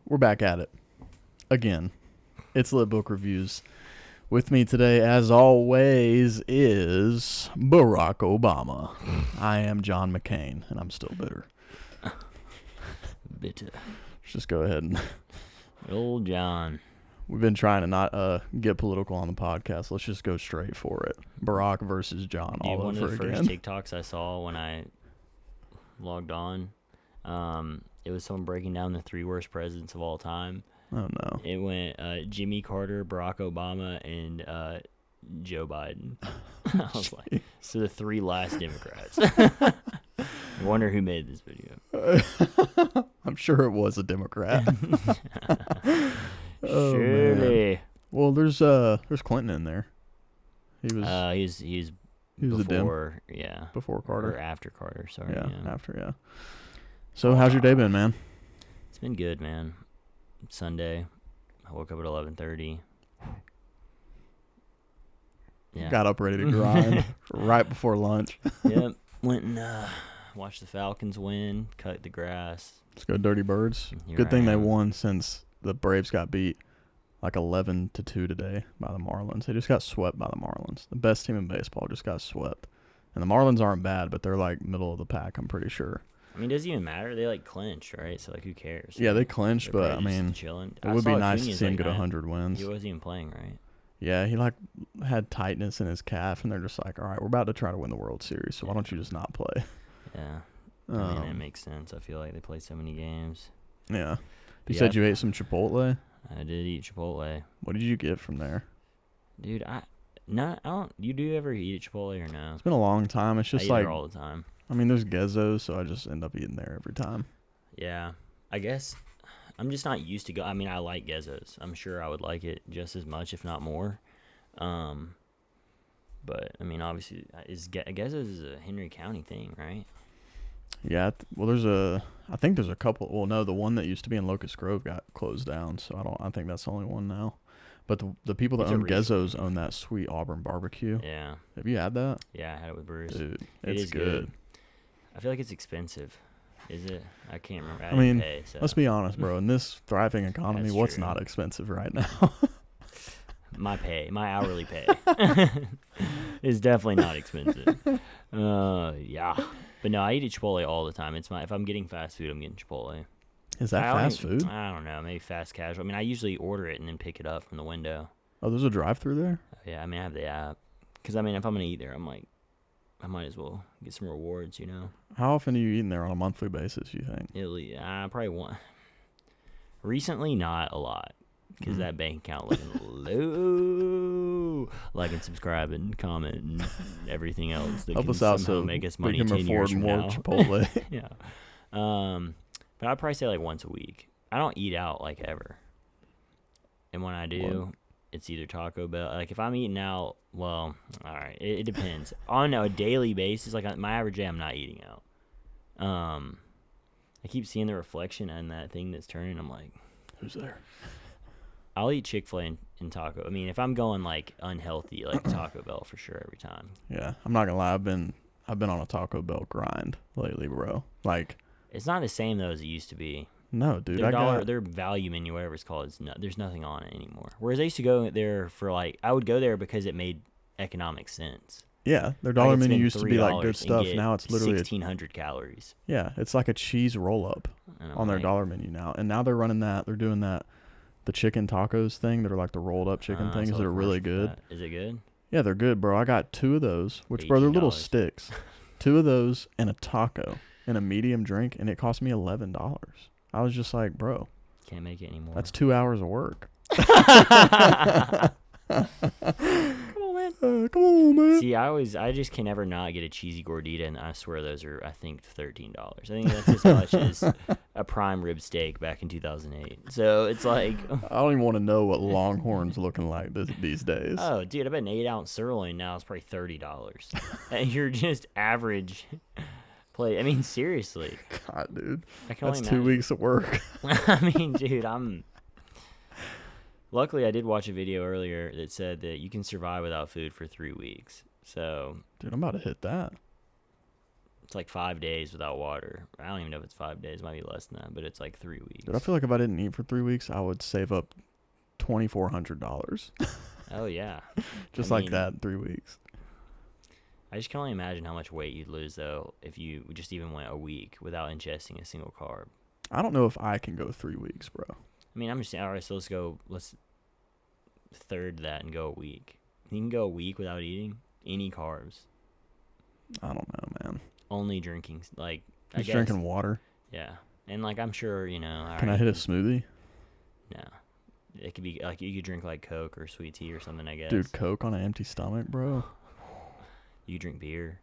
We're back at it again. It's Lit Book Reviews. With me today, as always, is Barack Obama. I am John McCain, and I'm still bitter. Bitter. Let's just go ahead and... Old John. We've been trying to not get political on the podcast. Let's just go straight for it. Barack versus John all over again. One of the first TikToks I saw when I logged on, it was someone breaking down the 3 worst presidents of all time. Oh, no. It went Jimmy Carter, Barack Obama, and Joe Biden. I was like, so the 3 last Democrats. I wonder who made this video. I'm sure it was a Democrat. Oh, surely. Man. Well, there's Clinton in there. He was before, a Dem. yeah. Before Carter. Or after Carter, sorry. Yeah, after, yeah. So how's your day been, man? It's been good, man. Sunday. I woke up at 11:30. Yeah. Got up ready to grind right before lunch. Yep. Went and watched the Falcons win, cut the grass. Let's go Dirty Birds. Good thing they won since the Braves got beat like 11-2 today by the Marlins. They just got swept by the Marlins. The best team in baseball just got swept. And the Marlins aren't bad, but they're like middle of the pack, I'm pretty sure. I mean, it doesn't even matter. They like clinched, right? So like, who cares? Yeah, they clinched, but I mean, chilling. It would be nice to see him get 100 wins. He wasn't even playing, right? Yeah, he like had tightness in his calf, and they're just like, all right, we're about to try to win the World Series, so why don't you just not play? Yeah, I mean, it makes sense. I feel like they play so many games. Yeah. You said you ate some Chipotle? I did eat Chipotle. What did you get from there? Dude, I don't. You do ever eat at Chipotle or no? It's been a long time. It's just I eat like there all the time. I mean, there's Gezzos, so I just end up eating there every time. Yeah, I guess I'm just not used to go. I mean, I like Gezzos. I'm sure I would like it just as much, if not more. But I mean, obviously, Gezzos is a Henry County thing, right? Yeah. Well, I think there's a couple. Well, no, the one that used to be in Locust Grove got closed down, so I think that's the only one now. But the people that own Gezzos own that sweet Auburn barbecue. Yeah. Have you had that? Yeah, I had it with Bruce. Dude, it is good. I feel like it's expensive. Is it? I can't remember. I mean, let's be honest, bro. In this thriving economy, what's true. not expensive right now? My hourly pay is definitely not expensive. Yeah. But no, I eat at Chipotle all the time. If I'm getting fast food, I'm getting Chipotle. Is that fast food? I don't know. Maybe fast casual. I mean, I usually order it and then pick it up from the window. Oh, there's a drive-through there? Yeah, I mean, I have the app. Because, I mean, if I'm going to eat there, I'm like, I might as well get some rewards, you know? How often are you eating there on a monthly basis, you think? Probably one. Recently, not a lot. Because that bank account looking low. Like and subscribe and comment and everything else that help can us out somehow so make us we money can 10 years afford from more now. Chipotle. Yeah. But I'd probably say like once a week. I don't eat out like ever. And when I do, it's either Taco Bell. Like if I'm eating out, well, all right, it depends. On a daily basis, like on my average day, I'm not eating out. I keep seeing the reflection on that thing that's turning. I'm like, who's there? I'll eat Chick-fil-A and taco. I mean, if I'm going like unhealthy, like Taco Bell for sure every time. Yeah, I'm not gonna lie. I've been on a Taco Bell grind lately, bro. Like, it's not the same though as it used to be. No, dude. Their value menu, whatever it's called, there's nothing on it anymore. Whereas I used to go there for I would go there because it made economic sense. Yeah, their dollar menu used to be like good stuff. Now it's literally 1,600 calories. Yeah, it's like a cheese roll up on their dollar menu now, and now they're running that. They're doing that. The chicken tacos thing that are like the rolled up chicken things that are really good. Is it good? Yeah, they're good, bro. I got 2 of those, which, bro, they're little sticks. 2 of those and a taco and a medium drink, and it cost me $11. I was just like, bro. Can't make it anymore. That's 2 hours of work. Come on, man. See, I just can never not get a cheesy gordita, and I swear those are, I think, $13. I think that's as much as a prime rib steak back in 2008. So it's like, I don't even want to know what Longhorn's looking like these days. Oh, dude, I bet an 8-ounce sirloin now is probably $30. And you're just average play. I mean, seriously. God, dude, that's 2 weeks of work. I mean, dude, Luckily, I did watch a video earlier that said that you can survive without food for 3 weeks. So, dude, I'm about to hit that. It's like 5 days without water. I don't even know if it's 5 days. It might be less than that, but it's like 3 weeks. Dude, I feel like if I didn't eat for 3 weeks, I would save up $2,400. Oh, yeah. Just like that in 3 weeks. I just can only imagine how much weight you'd lose, though, if you just even went a week without ingesting a single carb. I don't know if I can go 3 weeks, bro. I mean, I'm just saying, all right, so let's third that and go a week. You can go a week without eating any carbs. I don't know, man. Only drinking, like, Just drinking water. Yeah. And, like, I'm sure, you know. Can I hit a smoothie? No. It could be, like, you could drink, like, Coke or sweet tea or something, I guess. Dude, Coke on an empty stomach, bro. You drink beer.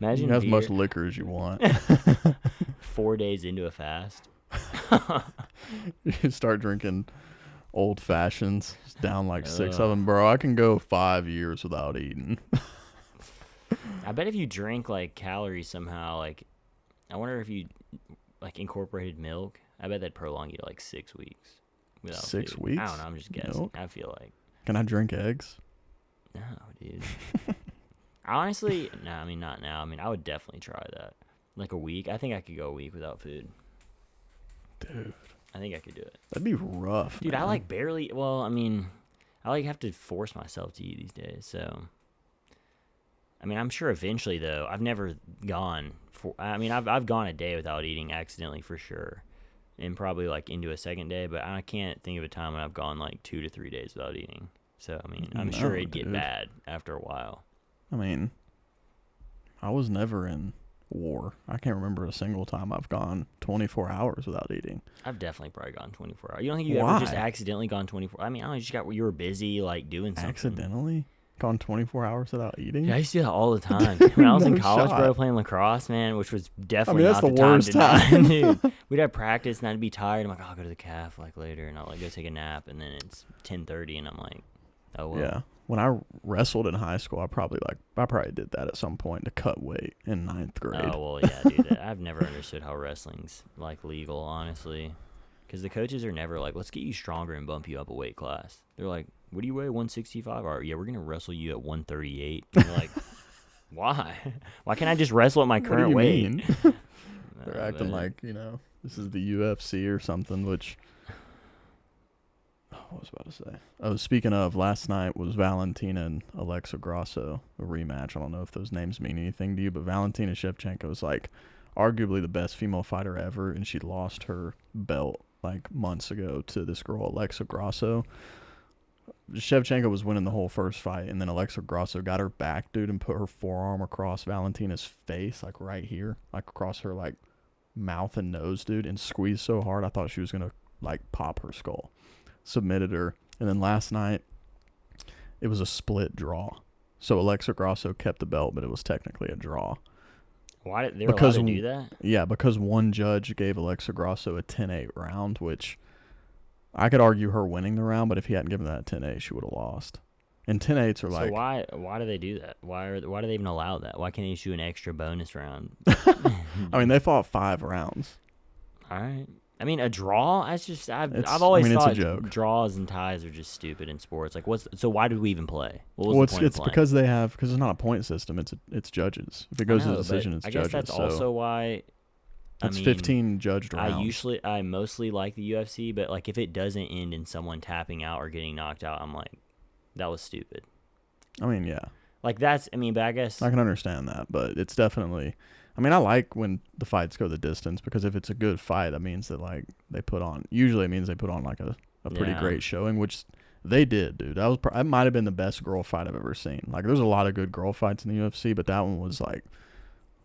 Imagine you have beer, as much liquor as you want. 4 days into a fast. You start drinking old fashions, just down like 6 of them, bro. I can go 5 years without eating. I bet if you drink like calories somehow, like I wonder if you like incorporated milk. I bet that'd prolong you to like 6 weeks without 6 food. weeks? I don't know. I'm just guessing. Milk? I feel like. Can I drink eggs? No, dude. Honestly, no. I mean, not now. I mean, I would definitely try that. Like a week. I think I could go a week without food. Dude. I think I could do it. That'd be rough, Dude, man. I like barely. Well, I mean, I like have to force myself to eat these days. So, I mean, I'm sure eventually though. I've never gone for. I mean, I've gone a day without eating accidentally for sure, and probably like into a second day. But I can't think of a time when I've gone like 2 to 3 days without eating. So, I mean, I'm sure it'd get bad after a while. I mean, I was never in war. I can't remember a single time I've gone 24 hours without eating. I've definitely probably gone 24 hours. You don't think you ever just accidentally gone 24? I mean, I don't know, you were busy like doing something. Accidentally? Gone 24 hours without eating? Yeah, I used to do that all the time. When I was in college, bro, playing lacrosse, man, which was definitely that's not the worst time. Dude, we'd have practice, and I'd be tired. I'm like, I'll go to the calf like later, and I'll like go take a nap, and then it's 10:30, and I'm like, oh well. Yeah. When I wrestled in high school, I probably did that at some point to cut weight in 9th grade. Oh well, yeah, dude. I've never understood how wrestling's like legal, honestly, because the coaches are never like, let's get you stronger and bump you up a weight class. They're like, what do you weigh? 165? All right, yeah, we're gonna wrestle you at 138. And you're like, why? Why can't I just wrestle at my current weight? Mean? They're acting like, this is the UFC or something, which what was I about to say? Oh, speaking of, last night was Valentina and Alexa Grasso, a rematch. I don't know if those names mean anything to you, but Valentina Shevchenko is like arguably the best female fighter ever, and she lost her belt like months ago to this girl, Alexa Grasso. Shevchenko was winning the whole first fight, and then Alexa Grasso got her back, dude, and put her forearm across Valentina's face, like right here, like across her like mouth and nose, dude, and squeezed so hard I thought she was gonna like pop her skull. Submitted her, and then last night it was a split draw. So Alexa Grasso kept the belt, but it was technically a draw. Why did they allowed to do that? Yeah, because one judge gave Alexa Grasso a 10-8 round, which I could argue her winning the round, but if he hadn't given that 10-8, she would have lost. And 10-8s are like. So why do they do that? Why do they even allow that? Why can't they issue an extra bonus round? I mean, they fought 5 rounds. All right. I mean, a draw. I've always thought it's a joke. Draws and ties are just stupid in sports. Like, so why did we even play? What was Well, the point of playing? because it's not a point system. It's judges. If it goes to the decision, it's judges. I guess that's also why. It's 15 judged rounds. I mostly like the UFC, but like if it doesn't end in someone tapping out or getting knocked out, I'm like, that was stupid. I mean, yeah. Like but I guess I can understand that, but it's definitely. I mean, I like when the fights go the distance, because if it's a good fight, that means that like usually it means they put on like a pretty great showing, which they did, dude. That might have been the best girl fight I've ever seen. Like, there's a lot of good girl fights in the UFC, but that one was like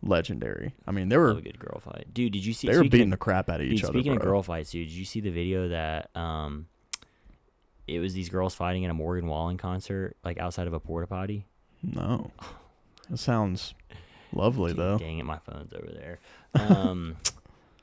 legendary. I mean, they were a good girl fight, dude. Did you see? They were beating the crap out of each other. Speaking of girl fights, dude, did you see the video that it was these girls fighting at a Morgan Wallen concert, like outside of a porta potty? No, it sounds lovely, dude, though. Dang it, my phone's over there.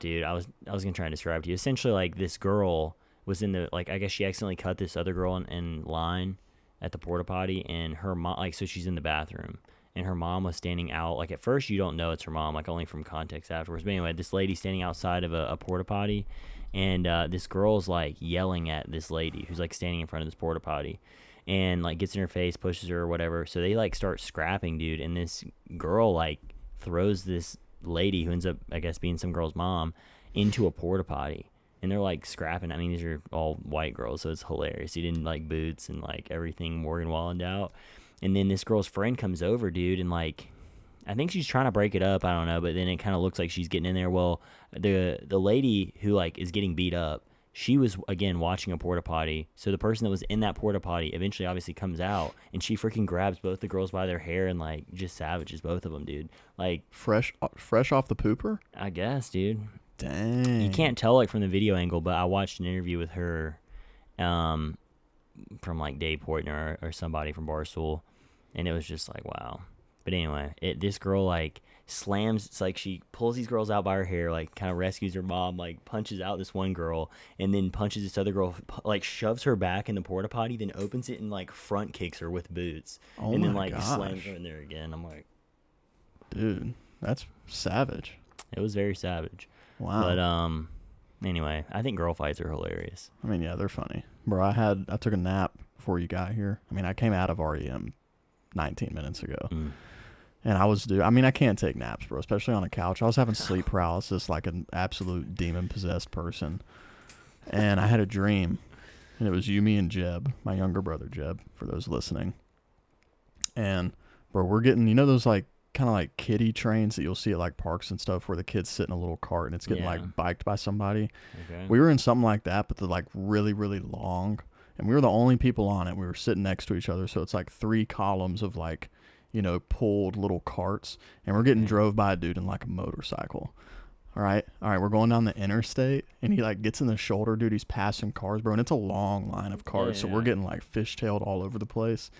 Dude, I was gonna try and describe to you. Essentially, like, this girl was in the, like, I guess she accidentally cut this other girl in line at the porta potty, and her mom, like, so she's in the bathroom, and her mom was standing out. Like, at first you don't know it's her mom, like, only from context afterwards. But anyway, this lady standing outside of a porta potty, and this girl's like yelling at this lady who's like standing in front of this porta potty. and like gets in her face, pushes her or whatever. So they like start scrapping, dude. And this girl like throws this lady who ends up, I guess, being some girl's mom into a porta potty. And they're like scrapping. I mean, these are all white girls, so it's hilarious. He didn't like boots and like everything Morgan Wallened out. And then this girl's friend comes over, dude, and like I think she's trying to break it up. I don't know, but then it kind of looks like she's getting in there. Well, the lady who like is getting beat up, she was again watching a porta potty. So the person that was in that porta potty eventually obviously comes out, and she freaking grabs both the girls by their hair and like just savages both of them, dude. Like fresh off the pooper. I guess, dude. Dang. You can't tell like from the video angle, but I watched an interview with her, from like Dave Portner or somebody from Barstool, and it was just like wow. But anyway, this girl like slams. It's like she pulls these girls out by her hair, like kind of rescues her mom, like punches out this one girl, and then punches this other girl, like shoves her back in the porta potty, then opens it and like front kicks her with boots, and then like slams her in there again. I'm like, dude, that's savage. It was very savage. Wow. But anyway, I think girl fights are hilarious. I mean, yeah, they're funny, bro. I took a nap before you got here. I mean, I came out of REM 19 minutes ago. And I can't take naps, bro, especially on a couch. I was having sleep paralysis like an absolute demon-possessed person. And I had a dream, and it was you, me, and Jeb, my younger brother, Jeb, for those listening. And, bro, we're getting, you know those, like, kind of like kiddie trains that you'll see at, like, parks and stuff where the kids sit in a little cart and it's getting, like, biked by somebody? Okay. We were in something like that, but they're, like, really, really long. And we were the only people on it. We were sitting next to each other, so it's, like, 3 columns of, like, you know, pulled little carts, and we're getting drove by a dude in like a motorcycle. All right, we're going down the interstate, and he like gets in the shoulder, dude. He's passing cars, bro, and it's a long line of cars, so we're getting like fishtailed all over the place.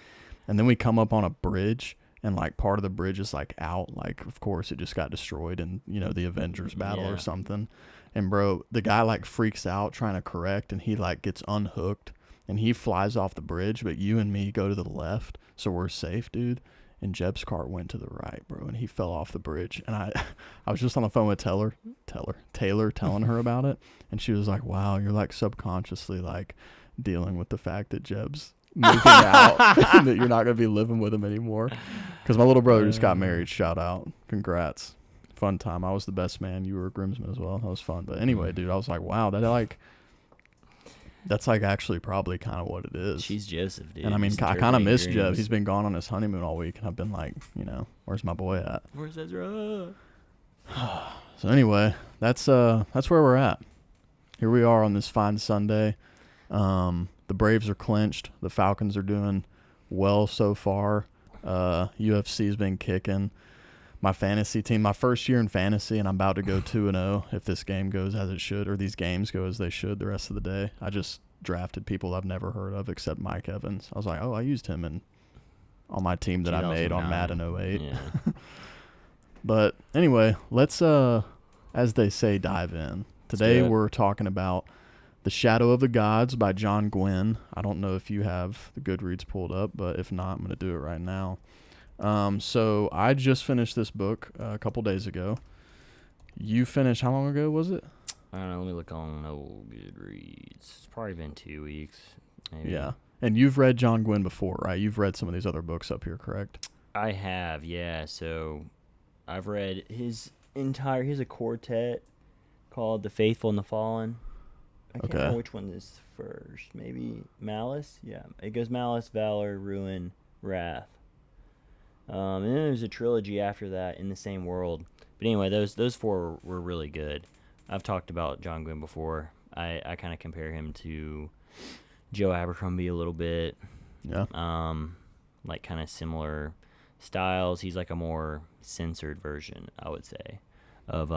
And then we come up on a bridge, and like part of the bridge is like out, like of course it just got destroyed in, you know, the Avengers battle or something. And bro, the guy like freaks out trying to correct, and he like gets unhooked, and he flies off the bridge, but you and me go to the left, so we're safe, dude. And Jeb's cart went to the right, bro, and he fell off the bridge. And I was just on the phone with Taylor telling her about it, and she was like, wow, you're like subconsciously like dealing with the fact that Jeb's moving out and that you're not going to be living with him anymore. Because my little brother just got married. Shout out. Congrats. Fun time. I was the best man. You were a groomsman as well. That was fun. But anyway, dude, I was like, wow, that's like actually probably kind of what it is. She's Joseph, dude. And I mean, I kind of miss Jeb. He's been gone on his honeymoon all week, and I've been like, you know, where's my boy at? Where's Ezra? So anyway, that's where we're at. Here we are on this fine Sunday. The Braves are clinched. The Falcons are doing well so far. UFC's been kicking. My fantasy team, my first year in fantasy, and I'm about to go 2-0 if this game goes as it should, or these games go as they should the rest of the day. I just drafted people I've never heard of except Mike Evans. I was like, oh, I used him on my team that I made on Madden 08. Yeah. But anyway, let's, as they say, dive in. Today we're talking about The Shadow of the Gods by John Gwynne. I don't know if you have the Goodreads pulled up, but if not, I'm going to do it right now. So I just finished this book a couple days ago. You finished, how long ago was it? I don't know. Let me look on old Goodreads. It's probably been 2 weeks. Maybe. Yeah. And you've read John Gwynne before, right? You've read some of these other books up here, correct? I have, yeah. So I've read here's a quartet called The Faithful and the Fallen. I can't remember which one is first. Maybe Malice? Yeah. It goes Malice, Valor, Ruin, Wrath. And then there's a trilogy after that in the same world. But anyway, those 4 were really good. I've talked about John Gwynne before. I kind of compare him to Joe Abercrombie a little bit. Yeah. Like kind of similar styles. He's like a more censored version, I would say, of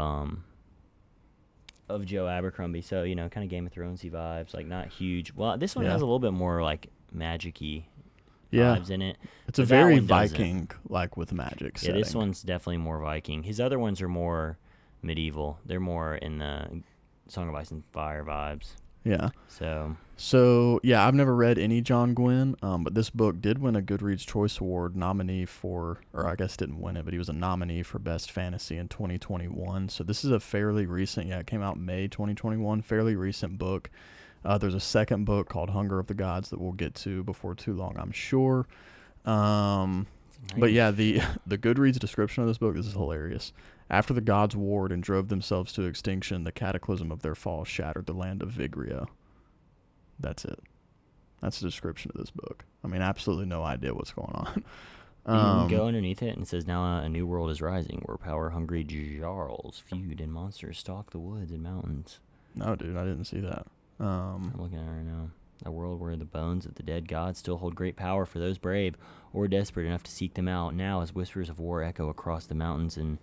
Joe Abercrombie. So, you know, kind of Game of Thronesy vibes, like not huge. Well, this one has a little bit more like magic-y vibes in it. It's a very Viking, like with magic setting. Yeah, this one's definitely more Viking. His other ones are more medieval. They're more in the Song of Ice and Fire vibes. Yeah. So yeah, I've never read any John Gwynne, but this book did win a Goodreads Choice Award nominee for, or I guess didn't win it, but he was a nominee for Best Fantasy in 2021. So this is a fairly recent, it came out May 2021, fairly recent book. There's a second book called Hunger of the Gods that we'll get to before too long, I'm sure. But yeah, the Goodreads description of this book is hilarious. After the gods warred and drove themselves to extinction, the cataclysm of their fall shattered the land of Vigria. That's it. That's the description of this book. I mean, absolutely no idea what's going on. You go underneath it and it says, now a new world is rising where power-hungry jarls feud and monsters stalk the woods and mountains. No, dude, I didn't see that. I'm looking at it right now. A world where the bones of the dead gods still hold great power for those brave or desperate enough to seek them out. Now, as whispers of war echo across the mountains and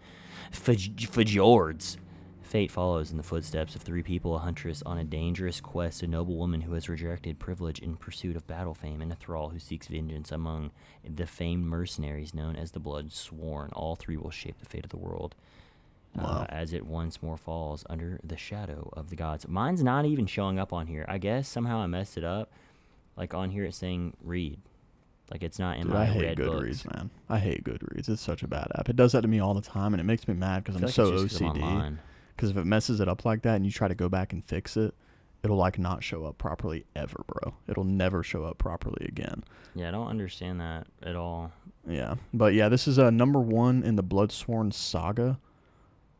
fjords, fate follows in the footsteps of three people, a huntress on a dangerous quest, a noble woman who has rejected privilege in pursuit of battle fame, and a thrall who seeks vengeance among the famed mercenaries known as the Blood Sworn. All three will shape the fate of the world. Wow. As it once more falls under the shadow of the gods. Mine's not even showing up on here. I guess somehow I messed it up. Like on here it's saying read. Like it's not in my red books. I hate Goodreads, man. I hate Goodreads. It's such a bad app. It does that to me all the time, and it makes me mad because I'm so OCD. Because if it messes it up like that and you try to go back and fix it, it'll like not show up properly ever, bro. It'll never show up properly again. Yeah, I don't understand that at all. Yeah. But yeah, this is number 1 in the Bloodsworn saga.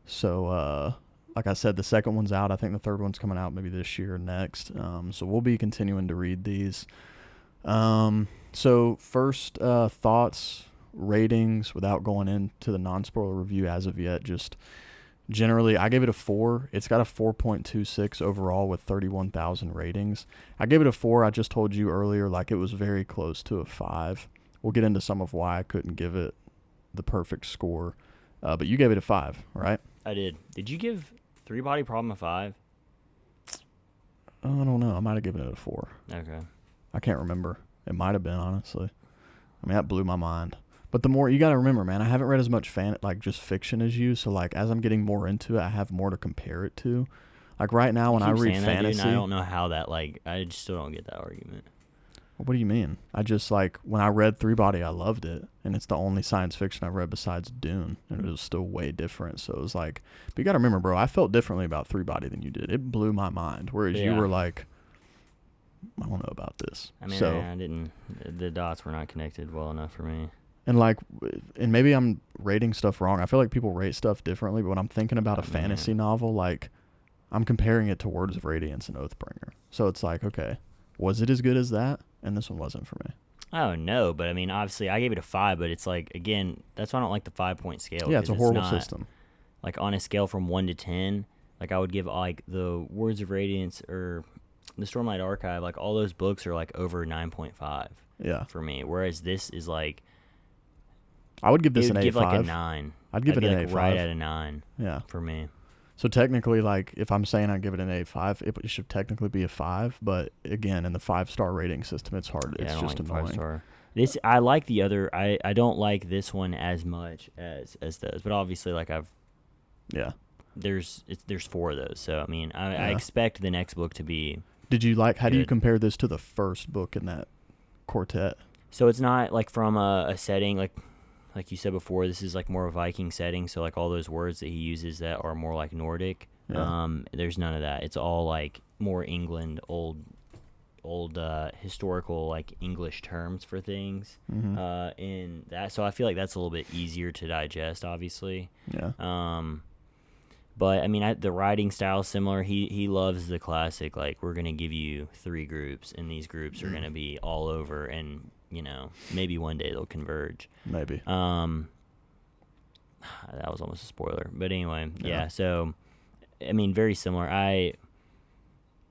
So, like I said, the second one's out. I think the third one's coming out maybe this year or next. So we'll be continuing to read these. So first thoughts, ratings, without going into the non-spoiler review as of yet, just generally, I gave it a 4. It's got a 4.26 overall with 31,000 ratings. I gave it a 4. I just told you earlier, like it was very close to a 5. We'll get into some of why I couldn't give it the perfect score. But you gave it a 5, right? I did. Did you give Three Body Problem a 5? I don't know. I might have given it a 4. Okay. I can't remember. It might have been, honestly. I mean, that blew my mind. But the more, you got to remember, man, I haven't read as much just fiction as you. So, like, as I'm getting more into it, I have more to compare it to. Like, right now, when I read fantasy. Dude, I don't know how that, I just still don't get that argument. What do you mean? I just, when I read Three Body, I loved it. And it's the only science fiction I've read besides Dune. And it was still way different. So, it was but you got to remember, bro, I felt differently about Three Body than you did. It blew my mind. Whereas you were like, I don't know about this. I mean, I didn't, the dots were not connected well enough for me. And and maybe I'm rating stuff wrong. I feel like people rate stuff differently, but when I'm thinking about a fantasy novel, I'm comparing it to Words of Radiance and Oathbringer. So it's okay, was it as good as that? And this one wasn't for me. Oh, no, but I mean, obviously, I gave it a 5, but it's again, that's why I don't like the 5-point scale. Yeah, it's a horrible system. On a scale from 1 to 10, I would give, the Words of Radiance or the Stormlight Archive, all those books are, over 9.5 for me, whereas this is, I would give this an A5. Give a 9. I'd give it an A5. Right at a 9. Yeah. For me. So technically, if I'm saying I'd give it an A5, it should technically be a 5. But again, in the 5-star rating system, it's hard. Yeah, it's just annoying. 5-star. I like the other. I don't like this one as much as those. But obviously, there's 4 of those. So I mean, I expect the next book to be. Did you how good. do you compare this to the first book in that quartet? So it's not from a setting like you said before, this is more a Viking setting, so all those words that he uses that are more Nordic, there's none of that. It's all more England, old historical English terms for things. Mm-hmm. In that, so I feel that's a little bit easier to digest, obviously. Yeah. But I mean, the writing style is similar. He loves the classic. We're gonna give you 3 groups, and these groups are gonna be all over, and maybe one day they'll converge. Maybe. That was almost a spoiler, but anyway, yeah. So, I mean, very similar. I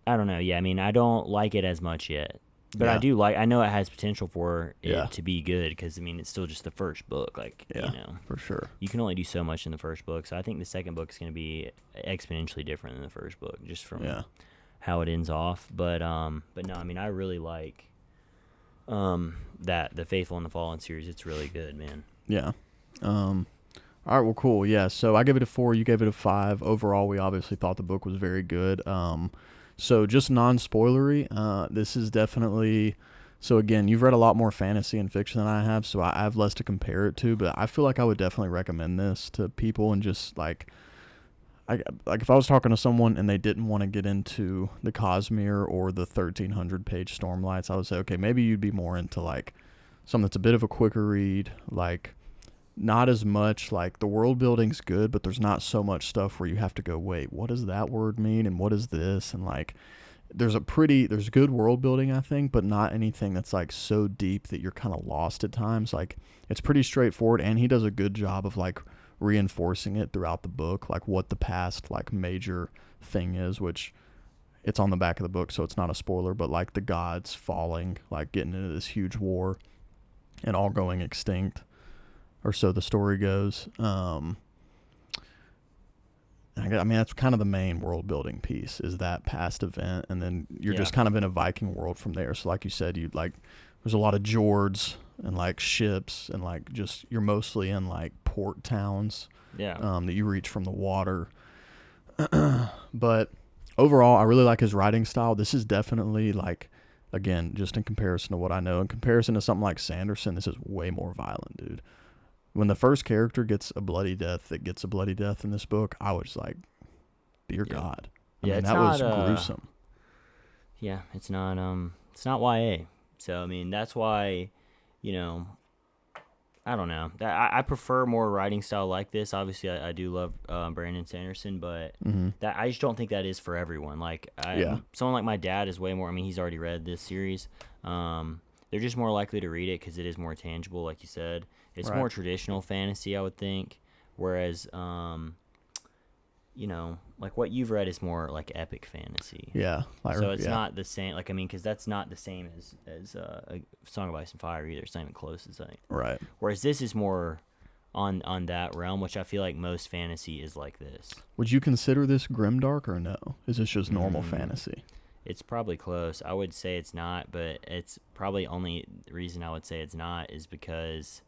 don't know. Yeah, I mean, I don't like it as much yet, but I do I know it has potential for it to be good because I mean, it's still just the first book. For sure. You can only do so much in the first book, so I think the second book is going to be exponentially different than the first book, just from how it ends off. But no, I mean, I really like. The Faithful and the Fallen series, it's really good, man. Yeah. All right, well, cool. Yeah, so I gave it a 4, you gave it a 5. Overall, we obviously thought the book was very good. So just non-spoilery, this is definitely... So again, you've read a lot more fantasy and fiction than I have, so I have less to compare it to, but I feel like I would definitely recommend this to people and just like if I was talking to someone and they didn't want to get into the Cosmere or the 1,300 page Stormlights, I would say, okay, maybe you'd be more into like something that's a bit of a quicker read, like not as much, like the world building's good, but there's not so much stuff where you have to go, wait, what does that word mean and what is this, and like there's good world building, I think, but not anything that's like so deep that you're kind of lost at times. Like it's pretty straightforward, and he does a good job of like reinforcing it throughout the book, like what the past like major thing is, which it's on the back of the book, so it's not a spoiler, but like the gods falling, like getting into this huge war and all going extinct, or so the story goes. I mean, that's kind of the main world building piece, is that past event, and then you're just kind of in a Viking world from there. So like you said, you like there's a lot of fjords and like ships, and like just you're mostly in like port towns that you reach from the water. But overall, I really like his writing style. This is definitely like, again, just in comparison to what I know, in comparison to something like Sanderson, this is way more violent, dude. When the first character gets a bloody death in this book, I was like, dear God. I mean, that was gruesome. Yeah, it's not YA. So, I mean, that's why, you know, I don't know. I prefer more writing style like this. Obviously, I do love Brandon Sanderson, but that I just don't think that is for everyone. Like, someone like my dad is way more, I mean, he's already read this series. They're just more likely to read it because it is more tangible, like you said. It's more traditional fantasy, I would think, whereas, you know, like what you've read is more like epic fantasy. Yeah. So it's not the same, like, I mean, because that's not the same as a Song of Ice and Fire either. It's not even close, I think. Right. Whereas this is more on that realm, which I feel like most fantasy is like this. Would you consider this grimdark or no? Is this just normal fantasy? It's probably close. I would say it's not, but it's probably only the reason I would say it's not is because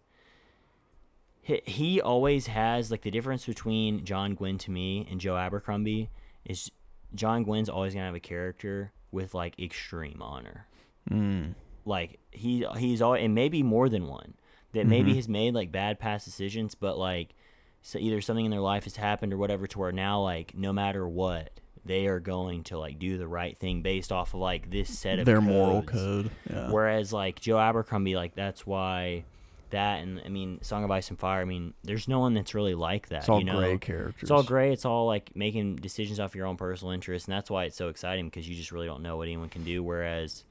he always has, like, the difference between John Gwynne to me and Joe Abercrombie is John Gwynn's always going to have a character with, like, extreme honor. Like, he's always, and maybe more than one, that maybe has made, like, bad past decisions, but, like, so either something in their life has happened or whatever to where now, like, no matter what, they are going to, like, do the right thing based off of, like, this set of their codes. Moral code. Yeah. Whereas, like, Joe Abercrombie, like, that's why that, and I mean, Song of Ice and Fire, I mean, there's no one that's really like that. It's all gray characters. It's all gray. It's all like making decisions off your own personal interest, and that's why it's so exciting, because you just really don't know what anyone can do. Whereas,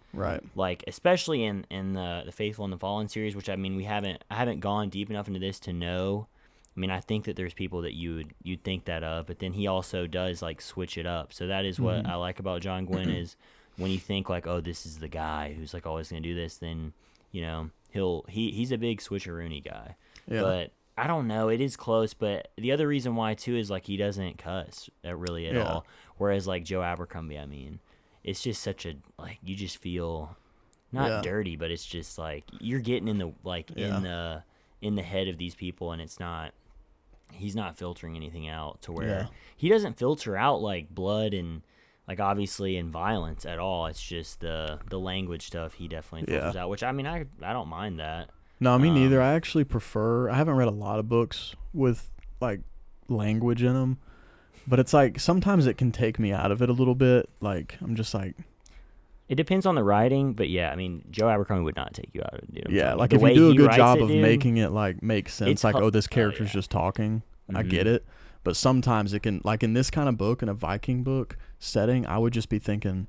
like, especially in the Faithful and the Fallen series, which, I mean, I haven't gone deep enough into this to know. I mean, I think that there's people that you'd think that of, but then he also does, like, switch it up. So that is what I like about John Gwynne, is when you think, like, oh, this is the guy who's, like, always going to do this, then, you know, he's a big switcheroony guy. Yeah. But I don't know, it is close, but the other reason why too is, like, he doesn't cuss really at all. Whereas, like, Joe Abercrombie, I mean, it's just such a, like, you just feel not dirty, but it's just like you're getting in the, like, in the head of these people, and he's not filtering anything out to where he doesn't filter out, like, blood and, like, obviously, in violence at all. It's just the language stuff he definitely filters out, which, I mean, I don't mind that. No, me neither. I actually prefer, I haven't read a lot of books with, like, language in them, but it's like sometimes it can take me out of it a little bit. Like, I'm just like, it depends on the writing, but yeah, I mean, Joe Abercrombie would not take you out of it, dude. Yeah, like, if you do a good job of making it, like, make sense, like, oh, this character's just talking, I get it. But sometimes it can, like, in this kind of book, in a Viking book setting, I would just be thinking,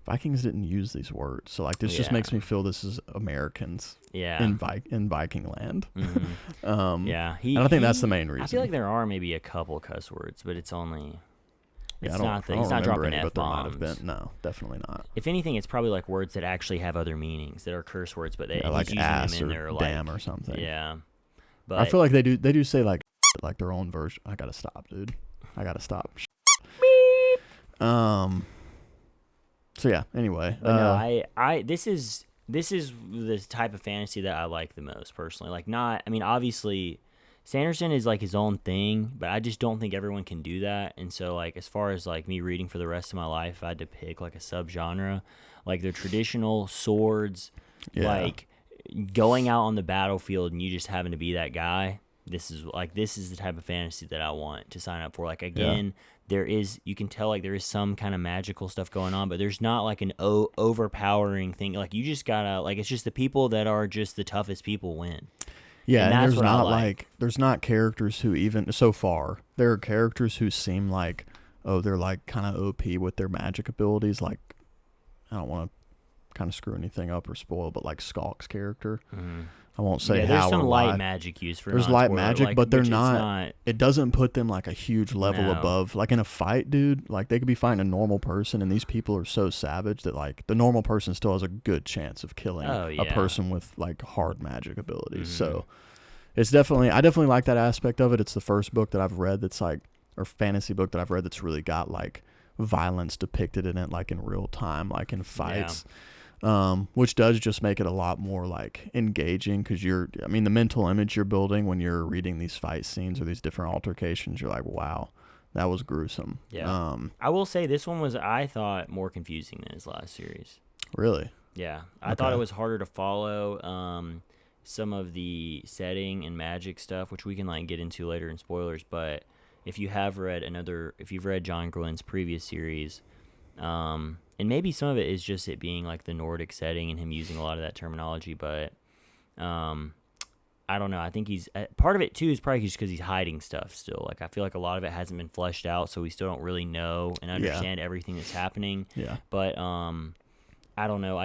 Vikings didn't use these words. So, like, this just makes me feel this is Americans in Viking land. And I think that's the main reason. I feel like there are maybe a couple cuss words, but it's only... It's not he's not dropping F-bombs. No, definitely not. If anything, it's probably, like, words that actually have other meanings that are curse words, but he's like using ass them in or there, damn like, or something. Yeah. But I feel like they do say, like, like their own version. I gotta stop, dude. I gotta stop. So yeah. Anyway, but no, I this is the type of fantasy that I like the most personally. Like, not, I mean, obviously, Sanderson is, like, his own thing, but I just don't think everyone can do that. And so, like, as far as, like, me reading for the rest of my life, if I had to pick, like, a subgenre, like, the traditional swords, like, going out on the battlefield and you just having to be that guy. this is the type of fantasy that I want to sign up for. Like, again, you can tell like there is some kind of magical stuff going on, but there's not like an overpowering thing. Like, you just gotta, like, it's just the people that are just the toughest people win. Yeah, and there's not like there's not characters who, even so far, there are characters who seem like, oh, they're like kind of OP with their magic abilities. Like, I don't want to kind of screw anything up or spoil, but like Skulk's character. Mm-hmm. I won't say how. There's some or light why. magic used for. There's light magic, like, but they're not. It doesn't put them like a huge level above. Like in a fight, dude, like they could be fighting a normal person, and these people are so savage that like the normal person still has a good chance of killing a person with like hard magic abilities. Mm-hmm. So it's I definitely like that aspect of it. It's the first book that I've read that's like, or fantasy book that I've read that's really got like violence depicted in it, like in real time, like in fights. Yeah. Which does just make it a lot more like engaging, because the mental image you're building when you're reading these fight scenes or these different altercations, you're like, wow, that was gruesome. Yeah. I will say this one was, I thought, more confusing than his last series. Really? Yeah. I thought it was harder to follow some of the setting and magic stuff, which we can like get into later in spoilers, but if you've read John Gwynne's previous series, and maybe some of it is just it being like the Nordic setting and him using a lot of that terminology, but I don't know. I think part of it too is probably just because he's hiding stuff still. Like, I feel like a lot of it hasn't been fleshed out, so we still don't really know and understand everything that's happening. Yeah. But I don't know.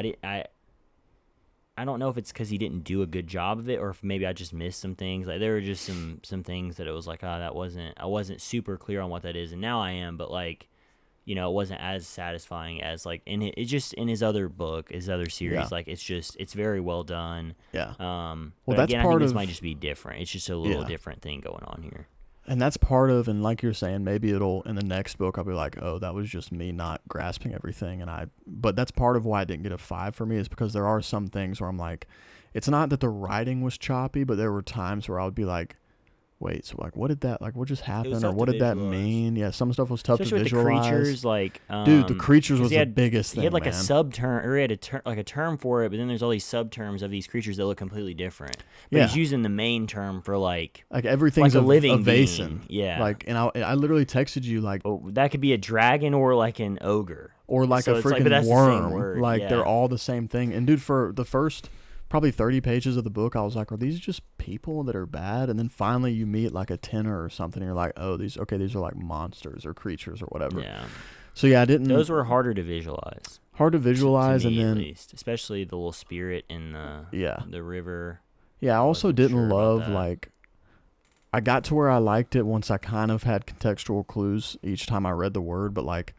I don't know if it's because he didn't do a good job of it, or if maybe I just missed some things. Like, there were just some things that it was like, I wasn't super clear on what that is, and now I am. But like, it wasn't as satisfying as like in his other book, his other series. Like, it's very well done. Yeah. Well, that's again, I think this might just be different. It's just a little different thing going on here. And that's part of, and like you're saying, maybe it'll, in the next book, I'll be like, oh, that was just me not grasping everything. But that's part of why I didn't get a 5 for me, is because there are some things where I'm like, it's not that the writing was choppy, but there were times where I would be like, wait, so like, what just happened, or what did that mean? Yeah, some stuff was tough to visualize. With the creatures, like, dude, the creatures was the biggest thing. He had like a subterm, or he had a term for it, but then there's all these subterms of these creatures that look completely different. But he's using the main term for like everything's like a living being. Yeah, like, and I literally texted you like, that could be a dragon or like an ogre or like a freaking worm. Like, they're all the same thing. And dude, for the first probably 30 pages of the book, I was like, are these just people that are bad? And then finally you meet like a tenor or something, and you're like, oh, these are like monsters or creatures or whatever. Yeah. So yeah, those were harder to visualize. To me, and then, at least, especially the little spirit in the river. Yeah, I also didn't love, like, I got to where I liked it once I kind of had contextual clues each time I read the word, but like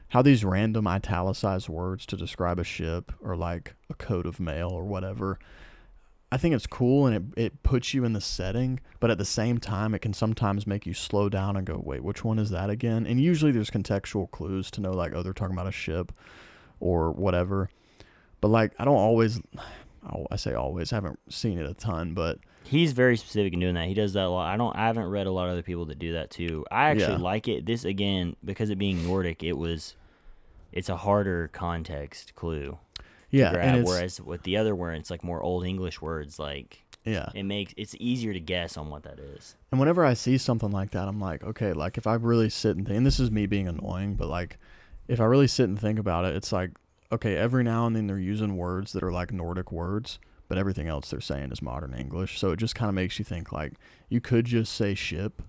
how these random italicized words to describe a ship or like a coat of mail or whatever, I think it's cool, and it puts you in the setting, but at the same time, it can sometimes make you slow down and go, wait, which one is that again? And usually there's contextual clues to know, like, oh, they're talking about a ship or whatever. But like, I say always, I haven't seen it a ton, but he's very specific in doing that. He does that a lot. I haven't read a lot of other people that do that too. I actually like it. This, again, because it being Nordic, it's a harder context clue. Yeah, and whereas with the other where it's like more Old English words, like, it's easier to guess on what that is. And whenever I see something like that, I'm like, okay, like if I really sit and think, and this is me being annoying, but like if I really sit and think about it, it's like, okay, every now and then they're using words that are like Nordic words, but everything else they're saying is modern English. So it just kind of makes you think, like, you could just say ship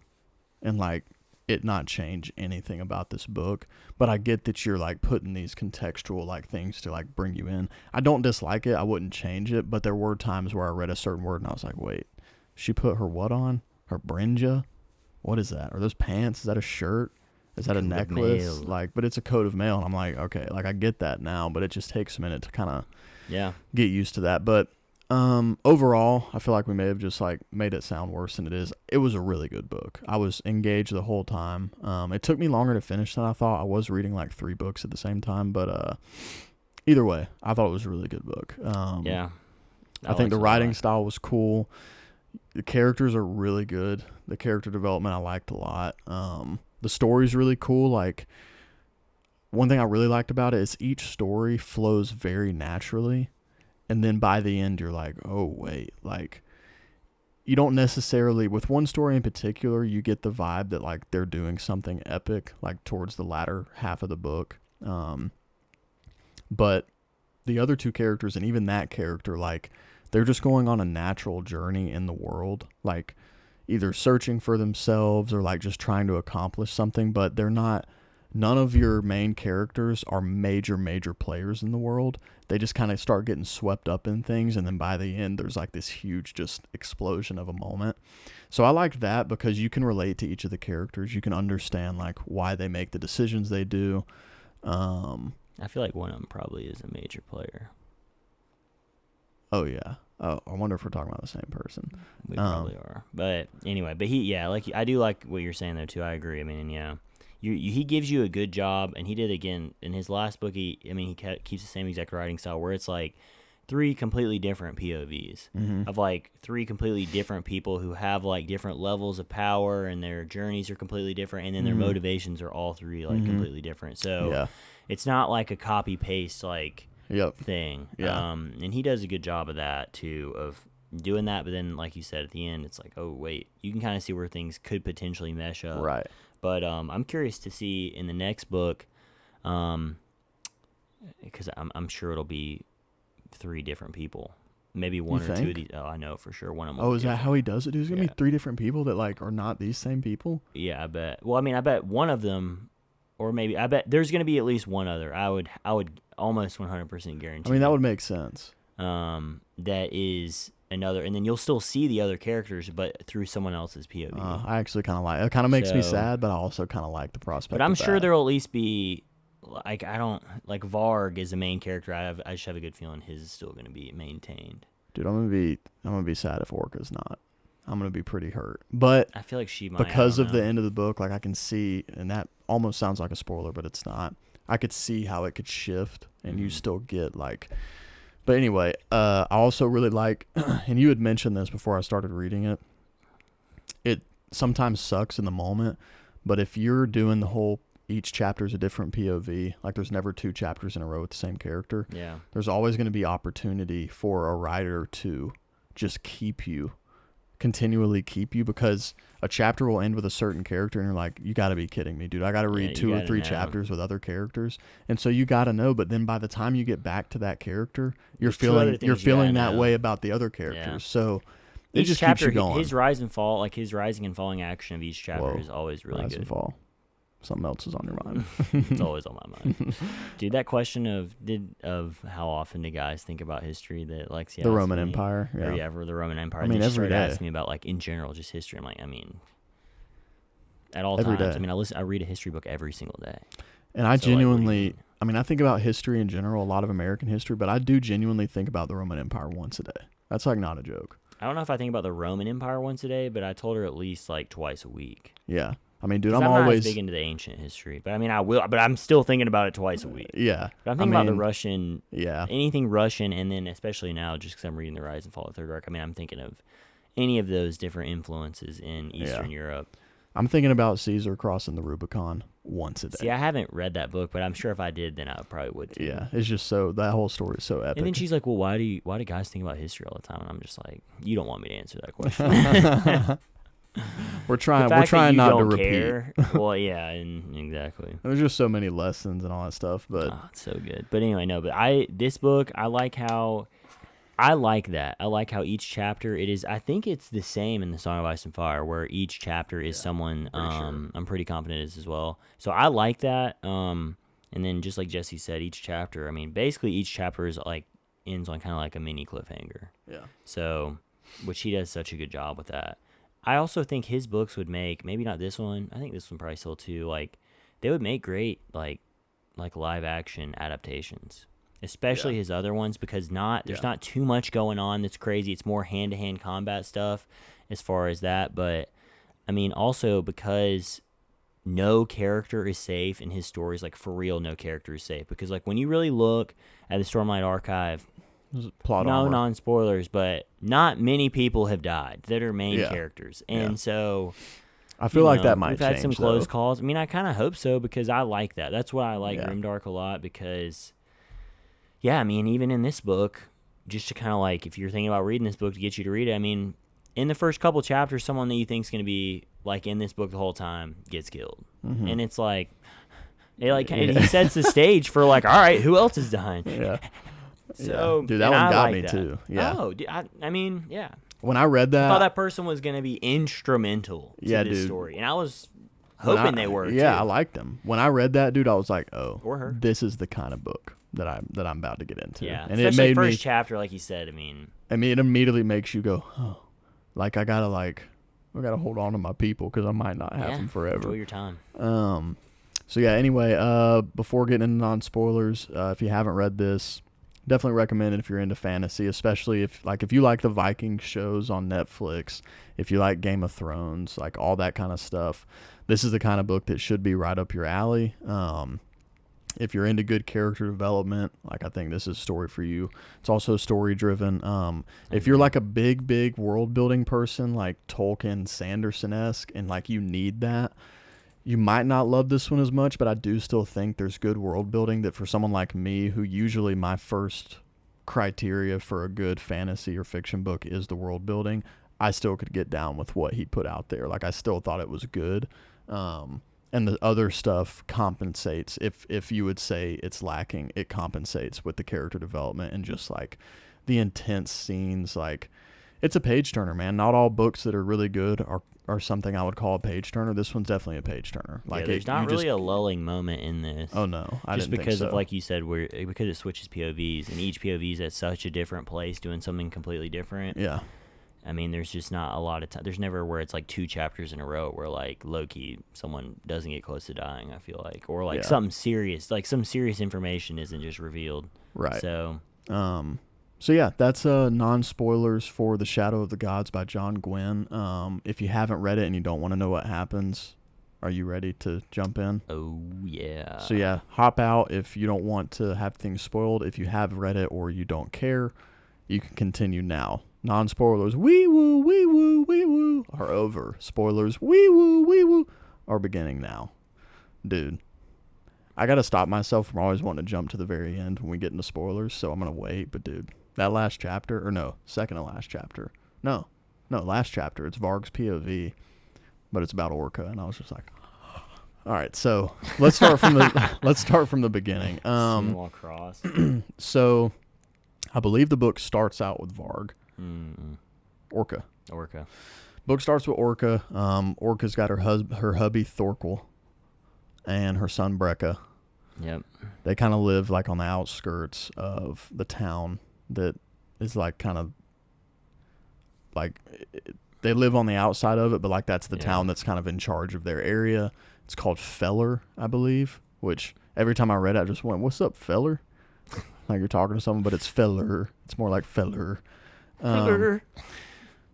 and like it not change anything about this book. But I get that you're like putting these contextual like things to like bring you in. I don't dislike it. I wouldn't change it, but there were times where I read a certain word and I was like, wait, she put her what on? Her brinja? What is that? Are those pants? Is that a shirt? Is that a necklace? Like, but it's a coat of mail, and I'm like, okay, like I get that now, but it just takes a minute to kind of get used to that. But overall, I feel like we may have just like made it sound worse than it is. It was a really good book. I was engaged the whole time. It took me longer to finish than I thought. I was reading like 3 books at the same time, but either way, I thought it was a really good book. I think the writing style was cool. The characters are really good. The character development I liked a lot. The story's really cool. Like, one thing I really liked about it is each story flows very naturally. And then by the end, you're like, oh, wait, like, you don't necessarily, with one story in particular, you get the vibe that like they're doing something epic, like towards the latter half of the book. But the other two characters, and even that character, like they're just going on a natural journey in the world, like either searching for themselves or like just trying to accomplish something, but they're not. None of your main characters are major players in the world. They just kind of start getting swept up in things, and then by the end, there's like this huge just explosion of a moment. So I liked that because you can relate to each of the characters. You can understand like why they make the decisions they do. I feel like one of them probably is a major player. Oh, yeah. Oh, I wonder if we're talking about the same person. We probably are. But anyway, like I do like what you're saying, though, too. I agree. I mean, yeah. He gives you a good job, and he did again in his last book. He keeps the same exact writing style where it's like 3 completely different POVs of like 3 completely different people who have like different levels of power, and their journeys are completely different, and then their motivations are all 3 like completely different. So it's not like a copy paste like thing. Yeah. And he does a good job of that too, of doing that. But then, like you said at the end, it's like, oh wait, you can kind of see where things could potentially mesh up. Right. But I'm curious to see in the next book, because I'm sure it'll be 3 different people, maybe 1 or 2 of these. Oh, I know for sure one of them. Oh, is that how he does it? There's gonna be 3 different people that like are not these same people. Yeah, I bet. Well, I mean, I bet one of them, or maybe I bet there's gonna be at least one other. I would almost 100% guarantee. I mean, that would make sense. That is another, and then you'll still see the other characters, but through someone else's POV. I actually kind of like it. Kind of makes me sad, but I also kind of like the prospect. But I'm sure there'll at least be like, I don't like Varg is the main character. I just have a good feeling his is still going to be maintained. Dude, I'm gonna be sad if Orka's not. I'm gonna be pretty hurt. But I feel like she might, because of the end of the book. Like I can see, and that almost sounds like a spoiler, but it's not. I could see how it could shift, and you still get like. But anyway, I also really like, and you had mentioned this before I started reading it, it sometimes sucks in the moment, but if you're doing the whole, each chapter is a different POV, like there's never 2 chapters in a row with the same character, there's always going to be opportunity for a writer to just continually keep you, because a chapter will end with a certain character and you're like, you got to be kidding me, dude. I got to read 2 or 3 chapters with other characters. And so you got to know, but then by the time you get back to that character, you're feeling that way about the other characters. Yeah. So it just chapter, keeps you going. His rise and fall, like his rising and falling action of each chapter is always really good. Rise and fall. Something else is on your mind. It's always on my mind. Dude, that question of how often do guys think about history that Lexi the Roman Empire. Yeah. Or the Roman Empire. I mean, every day. Asking me about like in general, just history. I'm like, I mean, at all times. Day. I mean, I read a history book every single day. And I genuinely, I mean, I think about history in general, a lot of American history, but I do genuinely think about the Roman Empire once a day. That's like not a joke. I don't know if I think about the Roman Empire once a day, but I told her at least like twice a week. Yeah. I mean, dude, I'm always not big into the ancient history, but I mean, I will, but I'm still thinking about it twice a week. Yeah. But I'm thinking about the Russian, anything Russian, and then especially now, just because I'm reading The Rise and Fall of the Third Reich, I mean, I'm thinking of any of those different influences in Eastern Europe. I'm thinking about Caesar crossing the Rubicon once a day. See, I haven't read that book, but I'm sure if I did, then I probably would too. Yeah, it's just that whole story is so epic. And then she's like, well, why do guys think about history all the time? And I'm just like, you don't want me to answer that question. We're trying not to repeat. Well, yeah, exactly. There's just so many lessons and all that stuff, but it's so good. But anyway, no, but this book, I like that. I like how each chapter it is. I think it's the same in the Song of Ice and Fire, where each chapter is someone. Sure. I'm pretty confident it is as well. So I like that. And then just like Jesse said, each chapter. I mean, basically each chapter is like ends on kind of like a mini cliffhanger. Yeah. So, which he does such a good job with that. I also think his books would make, maybe not this one, I think this one probably still too, like, they would make great, like live action adaptations. Especially his other ones, because there's not too much going on that's crazy. It's more hand-to-hand combat stuff as far as that. But, I mean, also because no character is safe in his stories, like, for real, no character is safe. Because, like, when you really look at the Stormlight Archive, non-spoilers, but not many people have died that are main characters. And so I feel like that might we've change, had some close calls. I mean, I kind of hope so, because I like that. That's why I like Grimdark a lot, because, I mean, even in this book, just to kind of like, if you're thinking about reading this book to get you to read it, I mean, in the first couple chapters, someone that you think is going to be like in this book the whole time gets killed, and it's like, he sets the stage for like, all right, who else is dying? Yeah. So, dude, that one got me too. Yeah. Oh, dude, I mean, yeah. When I read that, I thought that person was going to be instrumental to this story, and I was hoping they were. Yeah, too. I liked them. When I read that, dude, I was like, oh, or her. This is the kind of book that I'm about to get into. Yeah, and especially it made first chapter, like you said. I mean, it immediately makes you go, oh, like I gotta hold on to my people because I might not have them forever. Enjoy your time. So yeah. Anyway, before getting into non-spoilers, if you haven't read this, definitely recommend it if you're into fantasy, especially if you like the Viking shows on Netflix, if you like Game of Thrones, like all that kind of stuff. This is the kind of book that should be right up your alley. If you're into good character development, like I think this is a story for you. It's also story driven. If you're like a big world building person, like Tolkien, Sanderson-esque, and like you need that, you might not love this one as much, but I do still think there's good world building that for someone like me, who usually my first criteria for a good fantasy or fiction book is the world building, I still could get down with what he put out there. Like I still thought it was good. And the other stuff compensates. If you would say it's lacking, it compensates with the character development and just like the intense scenes. Like it's a page turner, man. Not all books that are really good are something I would call a page turner. This one's definitely a page turner. Like there's not really a lulling moment in this. Oh no, I just didn't because think so. of like you said, because it switches POVs and each POV is at such a different place doing something completely different. Yeah. I mean, there's just not a lot of time. There's never where it's like 2 chapters in a row where like low-key someone doesn't get close to dying, I feel like. Or like something serious, like some serious information isn't just revealed. Right. So yeah, that's non-spoilers for The Shadow of the Gods by John Gwynne. If you haven't read it and you don't want to know what happens, are you ready to jump in? Oh, yeah. So yeah, hop out if you don't want to have things spoiled. If you have read it or you don't care, you can continue now. Non-spoilers, wee woo, wee woo, wee woo, are over. Spoilers, wee woo, are beginning now. Dude, I gotta stop myself from always wanting to jump to the very end when we get into spoilers, so I'm gonna wait. But dude, that last chapter, or no, second to last chapter. No, last chapter. It's Varg's POV, but it's about Orka, and I was just like, all right. So let's start from the beginning. So I believe the book starts out with Varg. Orka. Book starts with Orka. Orka's got her hubby Thorkel and her son Brekka. Yep. They kind of live like on the outskirts of the town that is like kind of like they live on the outside of it, but like that's the town that's kind of in charge of their area. It's called Feller, I believe, which every time I read it, I just went, "What's up, Feller?" Like you're talking to someone, but it's Feller. It's more like Feller.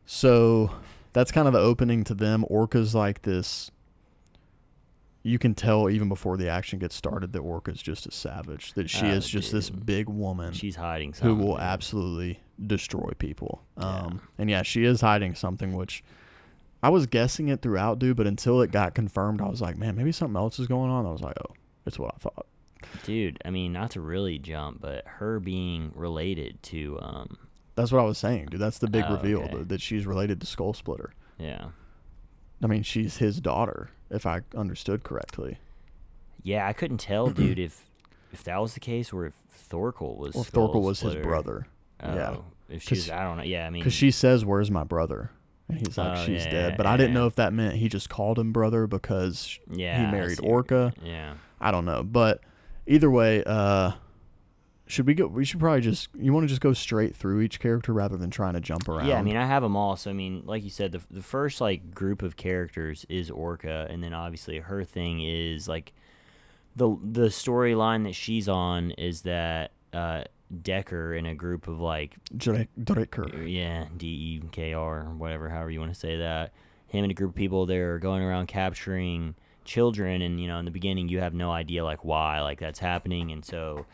So that's kind of the opening to them. Orka's like this. You can tell even before the action gets started that Orka's just a savage. That she is just this big woman. She's hiding something. Who will absolutely destroy people. And yeah, she is hiding something, which I was guessing it throughout, dude. But until it got confirmed, I was like, man, maybe something else is going on. I was like, oh, it's what I thought. Dude, I mean, not to really jump, but her being related to That's what I was saying, dude. That's the big reveal, that she's related to Skull Splitter. Yeah. I mean, she's his daughter, if I understood correctly. Yeah, I couldn't tell, dude, if that was the case or if Thorkel was Or if Thorkel was his brother. Yeah. If she's, I don't know. Yeah, I mean. Because she says, "Where's my brother?" And he's like, "She's dead." But I didn't know if that meant he just called him brother because he married Orka. Yeah. I don't know. But either way, we should probably you want to just go straight through each character rather than trying to jump around. Yeah, I mean, I have them all. So, I mean, like you said, the first, like, group of characters is Orka, and then obviously her thing is, like, the storyline that she's on is that Decker and a group of, like... Drekker. Yeah, D-E-K-R, whatever, however you want to say that. Him and a group of people, they're going around capturing children, and, you know, in the beginning you have no idea, like, why, like, that's happening, and so...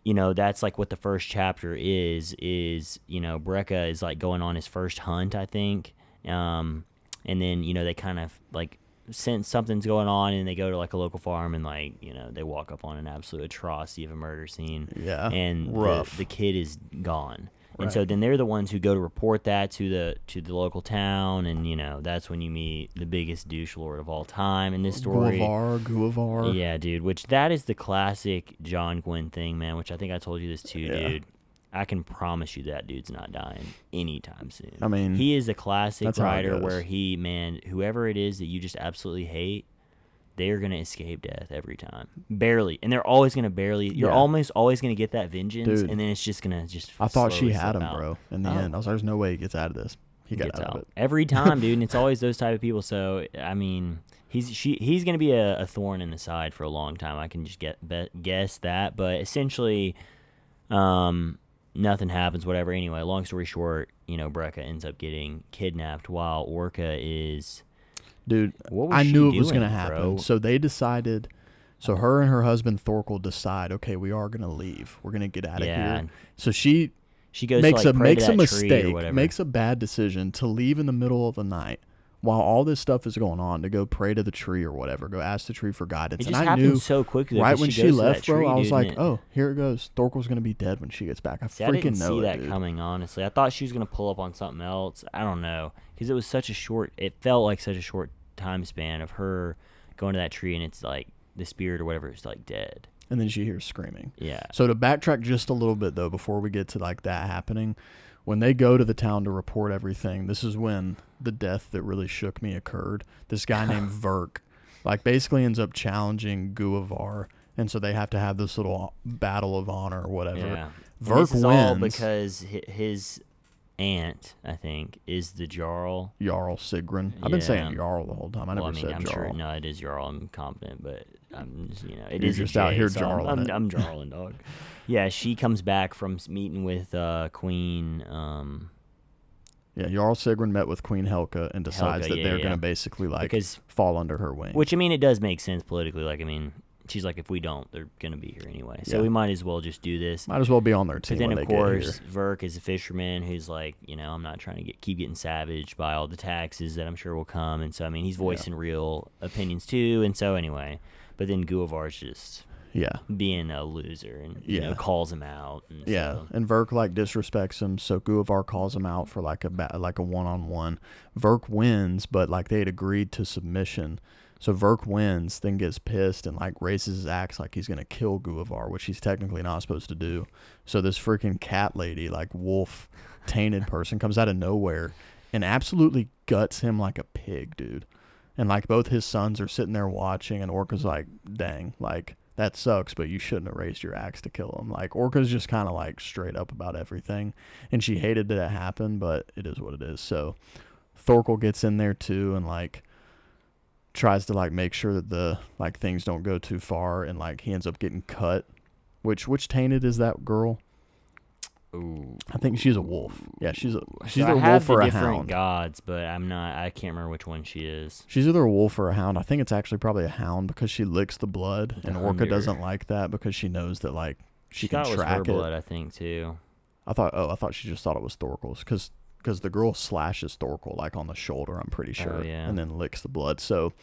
You know, that's like what the first chapter is, you know, Brekka is like going on his first hunt, I think. And then, you know, they kind of like sense something's going on and they go to like a local farm and like, you know, they walk up on an absolute atrocity of a murder scene. Yeah. And rough. The kid is gone. And so then they're the ones who go to report that to the local town, and that's when you meet the biggest douche lord of all time in this story. Guavar. Yeah, dude. Which that is the classic John Gwynne thing, man. Which I think I told you this too, dude. I can promise you that dude's not dying anytime soon. I mean, he is a classic writer where whoever it is that you just absolutely hate, they're going to escape death every time. Barely. And they're always going to you're almost always going to get that vengeance, dude, and then it's just going to I thought she had him, bro, in the end. I was like, there's no way he gets out of this. He got out of it. Every time, dude, and it's always those type of people. So, I mean, he's going to be a thorn in the side for a long time. I can just guess that. But essentially, nothing happens, whatever. Anyway, long story short, Brecca ends up getting kidnapped while Orka is... Dude, I knew it was going to happen. Bro? So they decided... So her and her husband, Thorkel, decide, okay, we are going to leave. We're going to get out of here. So she goes makes a mistake, makes a bad decision to leave in the middle of the night while all this stuff is going on, to go pray to the tree or whatever, go ask the tree for guidance. It just happened so quickly. Right when she left, bro, I was like, oh, here it goes. Thorkel's going to be dead when she gets back. I didn't see that coming, honestly. I thought she was going to pull up on something else. I don't know. Because it was it felt like such a short time span of her going to that tree, and it's like the spirit or whatever is like dead. And then she hears screaming. Yeah. So to backtrack just a little bit, though, before we get to like that happening, when they go to the town to report everything, this is when the death that really shook me occurred. This guy named Varg, like, basically ends up challenging Guavar, and so they have to have this little battle of honor or whatever. Yeah. Varg this is wins. all because his aunt, I think, is the Jarl. Jarl Sigrun. I've been saying Jarl the whole time. I never said I'm Jarl. Sure, no, it is Jarl. I'm confident, but I'm just, it is just out here Jarling. I'm Jarling, dog. Yeah, she comes back from meeting with Queen. Yeah, Jarl Sigrun met with Queen Helga and decides that they're going to basically fall under her wing. Which, I mean, it does make sense politically. Like, I mean, she's like, if we don't, they're going to be here anyway. So we might as well just do this. Might as well be on their team. But then, when of they course, get here. Varg is a fisherman who's like, I'm not trying to keep getting savaged by all the taxes that I'm sure will come. And so, I mean, he's voicing real opinions too. And so, anyway, but then Guavar's just being a loser and calls him out. And and Varg disrespects him. So Guavar calls him out for like a one-on-one. Varg wins, but they had agreed to submission. So Varg wins, then gets pissed and raises his axe like he's gonna kill Guavar, which he's technically not supposed to do. So this freaking cat lady, wolf tainted person, comes out of nowhere and absolutely guts him like a pig, dude. And both his sons are sitting there watching, and Orka's like, dang, that sucks, but you shouldn't have raised your axe to kill him. Orka's just kind of straight up about everything, and she hated that it happened, but it is what it is. So Thorkel gets in there too, and tries to make sure that the things don't go too far, and he ends up getting cut. Which tainted is that girl? Ooh. I think she's a wolf. Yeah, she's either a wolf or a different hound. Gods, but I can't remember which one she is. She's either a wolf or a hound. I think it's actually probably a hound because she licks the blood, and Orka doesn't like that because she knows that she can track it. It was her blood, I think, too. I thought she just thought it was Thorkel's because the girl slashes Thorkel on the shoulder, I'm pretty sure, and then licks the blood. So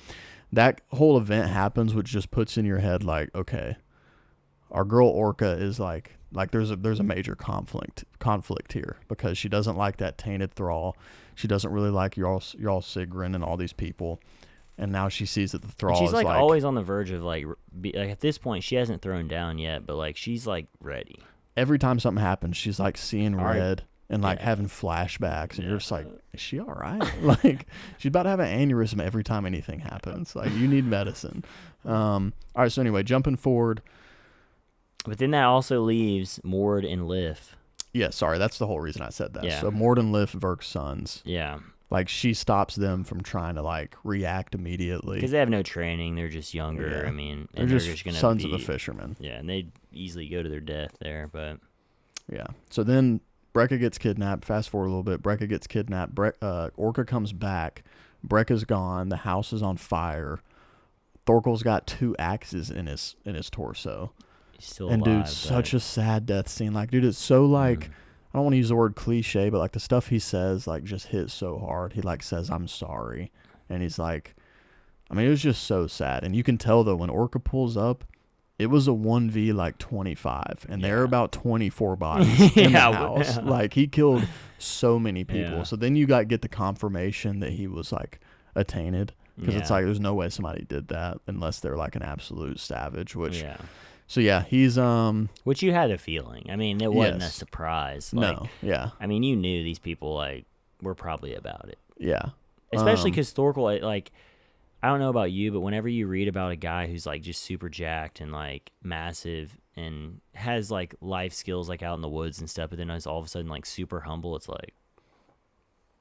that whole event happens, which just puts in your head okay, our girl Orka is there's a major conflict here because she doesn't like that tainted thrall. She doesn't really like Jarl Sigrun and all these people, and now she sees that the thrall she's is always on the verge of at this point she hasn't thrown down yet, but she's ready. Every time something happens, she's seeing red and having flashbacks, and you're just is she all right? She's about to have an aneurysm every time anything happens. You need medicine. All right, so anyway, jumping forward. But then that also leaves Mord and Lif. Yeah, sorry, that's the whole reason I said that. Yeah. So Mord and Lif, Varg's sons. Yeah. She stops them from trying to react immediately. Because they have no training, they're just younger. Yeah. I mean, they're just gonna sons of a fisherman. Yeah, and they easily go to their death there, but yeah. So then Brecca gets kidnapped. Fast forward a little bit. Brecca gets kidnapped. Orka comes back. Brecca's gone. The house is on fire. Thorkel's got 2 axes in his torso. He's still and alive. Dude, such a sad death scene. Dude, it's so I don't want to use the word cliche, but the stuff he says just hits so hard. He says, "I'm sorry," and he's it was just so sad. And you can tell though when Orka pulls up, it was a 1v like 25, and there are about 24 bodies in the house. Yeah. Like, he killed so many people. Yeah. So then you get the confirmation that he was like attainted, because it's like there's no way somebody did that unless they're like an absolute savage. Which, so yeah, he's which you had a feeling. I mean, it wasn't a surprise. Like, no, yeah. I mean, you knew these people like were probably about it. Yeah, especially because Thorkel, like. I don't know about you, but whenever you read about a guy who's like just super jacked and like massive and has like life skills like out in the woods and stuff, but then is all of a sudden like super humble, it's like,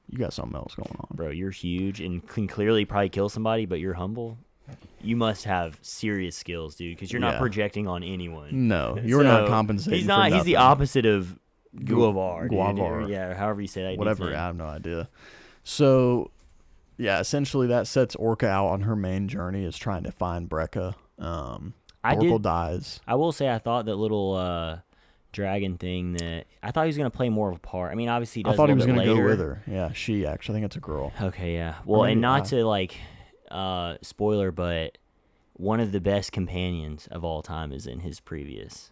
you got something else going on, bro. You're huge and can clearly probably kill somebody, but you're humble. You must have serious skills, dude, because you're not projecting on anyone. No, you're not compensating. He's not. He's the opposite of Guavar. Guavar. Yeah, however you say that. Whatever. I have no idea. So. Yeah, essentially that sets Orka out on her main journey, is trying to find Brekka. Thorkel dies. I will say I thought that little dragon thing, that I thought he was going to play more of a part. I mean, obviously he does. I thought he was going to go with her. Yeah, she actually. I think it's a girl. Okay, yeah. Well, and not to like spoiler, but one of the best companions of all time is in his previous.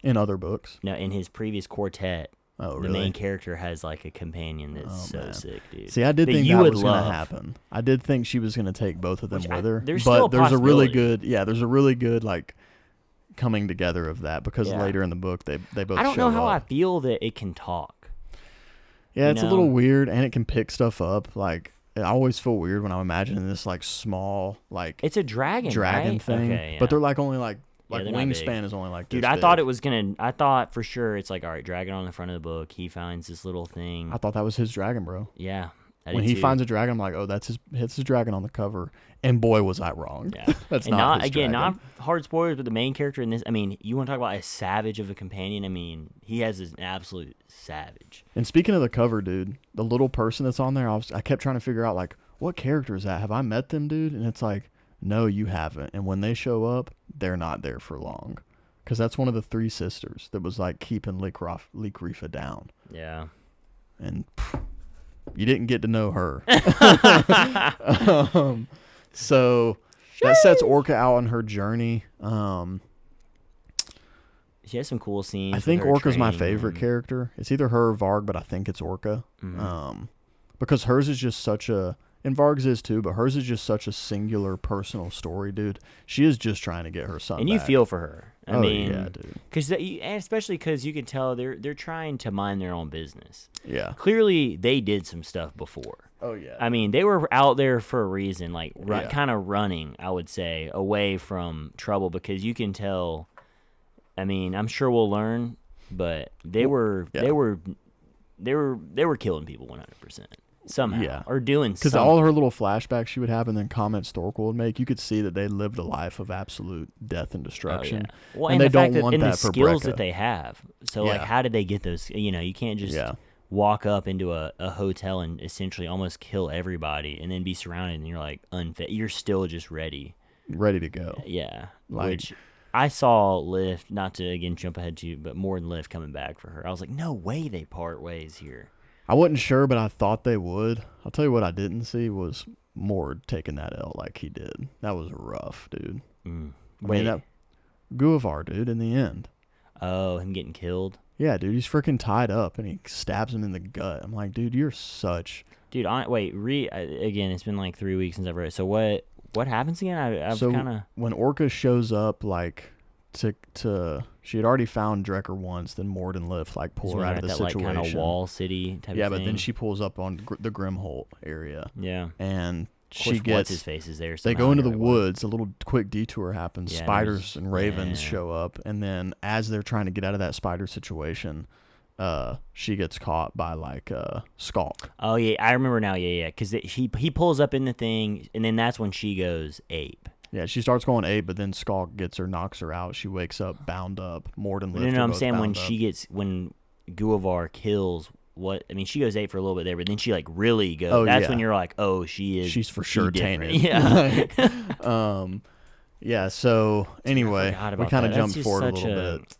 In other books? No, in his previous quartet. Oh, really? The main character has like a companion that's sick, dude. See, I did think that was going to happen. I did think she was going to take both of them with her. There's a really good like coming together of that, because later in the book they both. I don't know how I feel that it can talk. Yeah, it's a little weird, and it can pick stuff up. Like, I always feel weird when I'm imagining this like small like. It's a dragon right? thing, okay, but they're like only like. Like, wingspan is only like this. Dude, I thought it was going to... I thought for sure it's like, all right, dragon on the front of the book. He finds this little thing. I thought that was his dragon, bro. Yeah. When he finds a dragon, I'm like, oh, that's his dragon on the cover. And boy, was I wrong. Yeah. That's not his dragon. Not hard spoilers, but the main character in this... I mean, you want to talk about a savage of a companion? I mean, he has an absolute savage. And speaking of the cover, dude, the little person that's on there, I kept trying to figure out, like, what character is that? Have I met them, dude? And it's like, no, you haven't. And when they show up, they're not there for long. Because that's one of the three sisters that was like keeping Liekrifa down. Yeah. And you didn't get to know her. So that sets Orka out on her journey. She has some cool scenes. I think Orka's my favorite character. It's either her or Varg, but I think it's Orka. Mm-hmm. Because hers is just such a... And Varg's is too, but hers is just such a singular personal story, dude. She is just trying to get her son and back. You feel for her. I mean, yeah, dude. And especially because you can tell they're trying to mind their own business. Yeah. Clearly, they did some stuff before. Oh, yeah. I mean, they were out there for a reason, like kind of running, I would say, away from trouble, because you can tell. I mean, I'm sure we'll learn, but they were killing people 100%. Somehow, or doing something. Because all her little flashbacks she would have, and then comments Thorkel would make, you could see that they lived a life of absolute death and destruction. Oh, yeah. Well, and they don't want that for Brekka. The skills that they have. So, like, how did they get those? You know, you can't just walk up into a hotel and essentially almost kill everybody, and then be surrounded, and you're like unfit. You're still just ready to go. Yeah, which I saw Lift. Not to again jump ahead to you, but more than Lift coming back for her. I was like, no way they part ways here. I wasn't sure, but I thought they would. I'll tell you what I didn't see was Mord taking that L like he did. That was rough, dude. I mean, that Guavar, dude, in the end. Oh, him getting killed? Yeah, dude, he's freaking tied up, and he stabs him in the gut. I'm like, dude, you're such... Dude, again, it's been like 3 weeks since I've read it. So what happens again? I've kind of... When Orka shows up, like... To she had already found Drekker once, then Mord and Lift like pull her out of the situation. Like kind of wall city type of thing. Yeah, but then she pulls up on the Grimholt area. Yeah, and she gets what's his face is there. They go into the woods. A little quick detour happens. Yeah, spiders and ravens show up, and then as they're trying to get out of that spider situation, she gets caught by like Skulk. Oh yeah, I remember now. Yeah, because he pulls up in the thing, and then that's when she goes ape. Yeah, she starts going ape, but then Skulk gets her, knocks her out. She wakes up, bound up. Mord and Lift. No, I'm saying when Guavar kills she goes ape for a little bit there, but then she like really goes. Oh, that's when you're like, oh, she's for sure tainted. Yeah. Yeah. So anyway, we kind of jumped forward a little bit.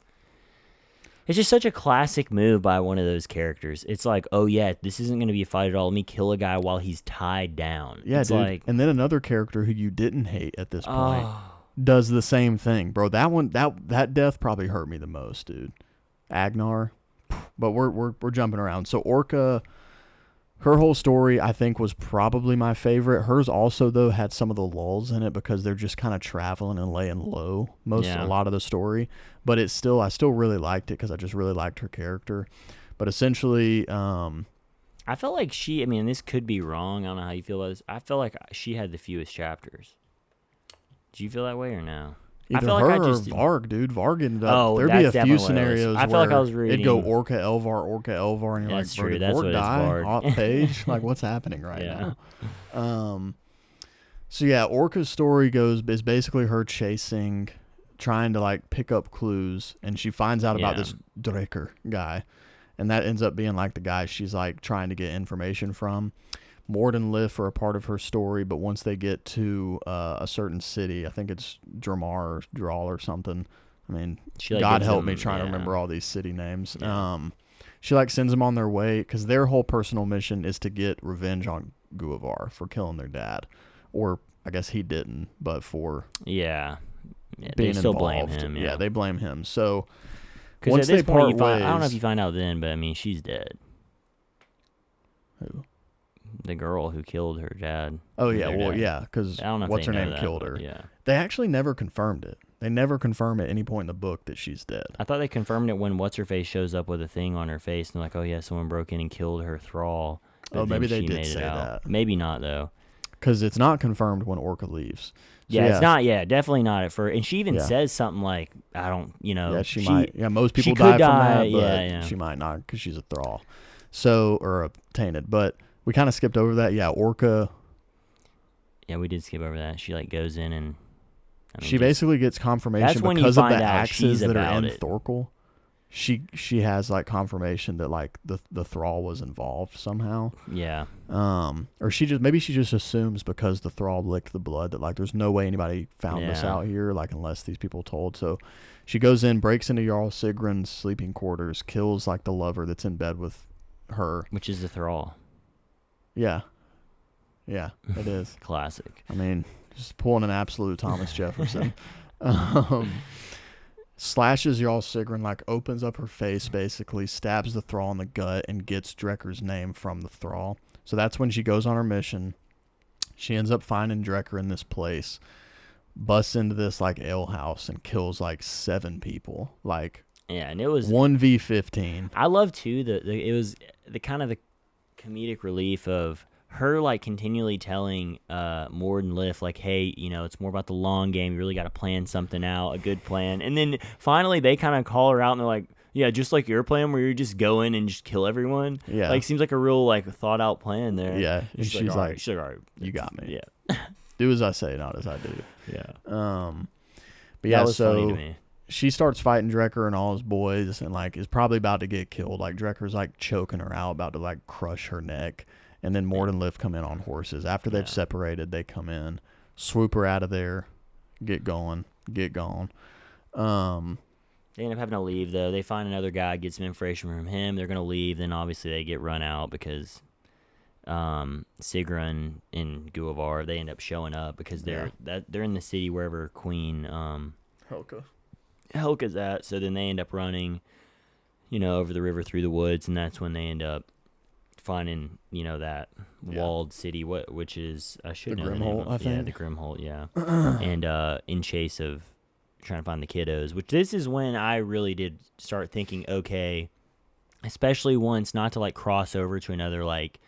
It's just such a classic move by one of those characters. It's like, oh yeah, this isn't going to be a fight at all. Let me kill a guy while he's tied down. Yeah, it's dude. Like, and then another character who you didn't hate at this point, does the same thing, bro. That death probably hurt me the most, dude. Agnar. But we're jumping around. So Orka, her whole story I think was probably my favorite. Hers also though had some of the lulls in it because they're just kind of traveling and laying low a lot of the story. But I still really liked it because I just really liked her character. But essentially, I felt like I mean, this could be wrong. I don't know how you feel about this. I felt like she had the fewest chapters. Do you feel that way or no? Either I feel her like or Varg, dude. Varg ended up. Oh, there'd be a few definitely scenarios I feel where like I was reading. it'd go Orka, Elvar, and you're That's like, bro, true. did That's Varg what it's die Varg. off page? Like, what's happening right Yeah. now? So yeah, Orka's story is basically her trying to like pick up clues, and she finds out about this Drekker guy, and that ends up being like the guy she's like trying to get information from. Mord and Lif are a part of her story, but once they get to a certain city, I think it's Dramar or Dral or something. I mean, God help me trying to remember all these city names. Yeah. She like sends them on their way because their whole personal mission is to get revenge on Guavar for killing their dad, or I guess he didn't, but for being they still involved. blame him. Yeah, they blame him. So because at this point, ways, I don't know if you find out then, but I mean, she's dead. Who? The girl who killed her dad. Oh yeah, well yeah, because what's her name killed her. Yeah, they actually never confirmed it. They never confirm at any point in the book that she's dead. I thought they confirmed it when what's-her-face shows up with a thing on her face, and they're like, oh yeah, someone broke in and killed her thrall. Oh, maybe they did say that. Maybe not, though. Because it's not confirmed when Orka leaves. So, yeah, it's not, definitely not at first. And she even says something like, I don't, Yeah, she might. Yeah, most people die from that, but she might not because she's a thrall. So, or a tainted. But we kind of skipped over that. Yeah, Orka. Yeah, we did skip over that. She, like, goes in and... she basically gets confirmation because of the axes that are in Thorkel. She has like confirmation that like the thrall was involved somehow. Yeah. Or she just assumes because the thrall licked the blood that like there's no way anybody found this out here like unless these people told. So she goes in, breaks into Jarl Sigrun's sleeping quarters, kills like the lover that's in bed with her, which is the thrall. Yeah, it is classic. I mean, just pulling an absolute Thomas Jefferson. Slashes Jarl Sigrun, like opens up her face, basically stabs the thrall in the gut, and gets Drekker's name from the thrall. So that's when she goes on her mission. She ends up finding Drekker in this place, busts into this like ale house, and kills like 7 people. Like, yeah, and it was 1v15. I love too it was the kind of the comedic relief of her like continually telling Mord and Lif like, hey, you know, it's more about the long game. You really got to plan something out, a good plan. And then finally they kind of call her out and they're like, yeah, just like your plan where you just go in and just kill everyone. Yeah, like seems like a real like thought out plan there. Yeah, and she's like, all right, you got me. Yeah, do as I say, not as I do. Yeah. But yeah, so she starts fighting Drekker and all his boys, and like is probably about to get killed. Like Drekker's like choking her out, about to like crush her neck. And then Mord and Lif come in on horses. After they've separated, they come in, swoop her out of there, get going. They end up having to leave, though. They find another guy, get some information from him. They're going to leave. Then, obviously, they get run out because Sigrun and Guavar, they end up showing up because they're in the city wherever Queen Helka's at. So then they end up running, over the river through the woods, and that's when they end up finding, that walled city, which is, I should know the name of, I think. Yeah, the Grimholt, yeah. And in chase of trying to find the kiddos, which this is when I really did start thinking, okay, especially once, not to like cross over to another like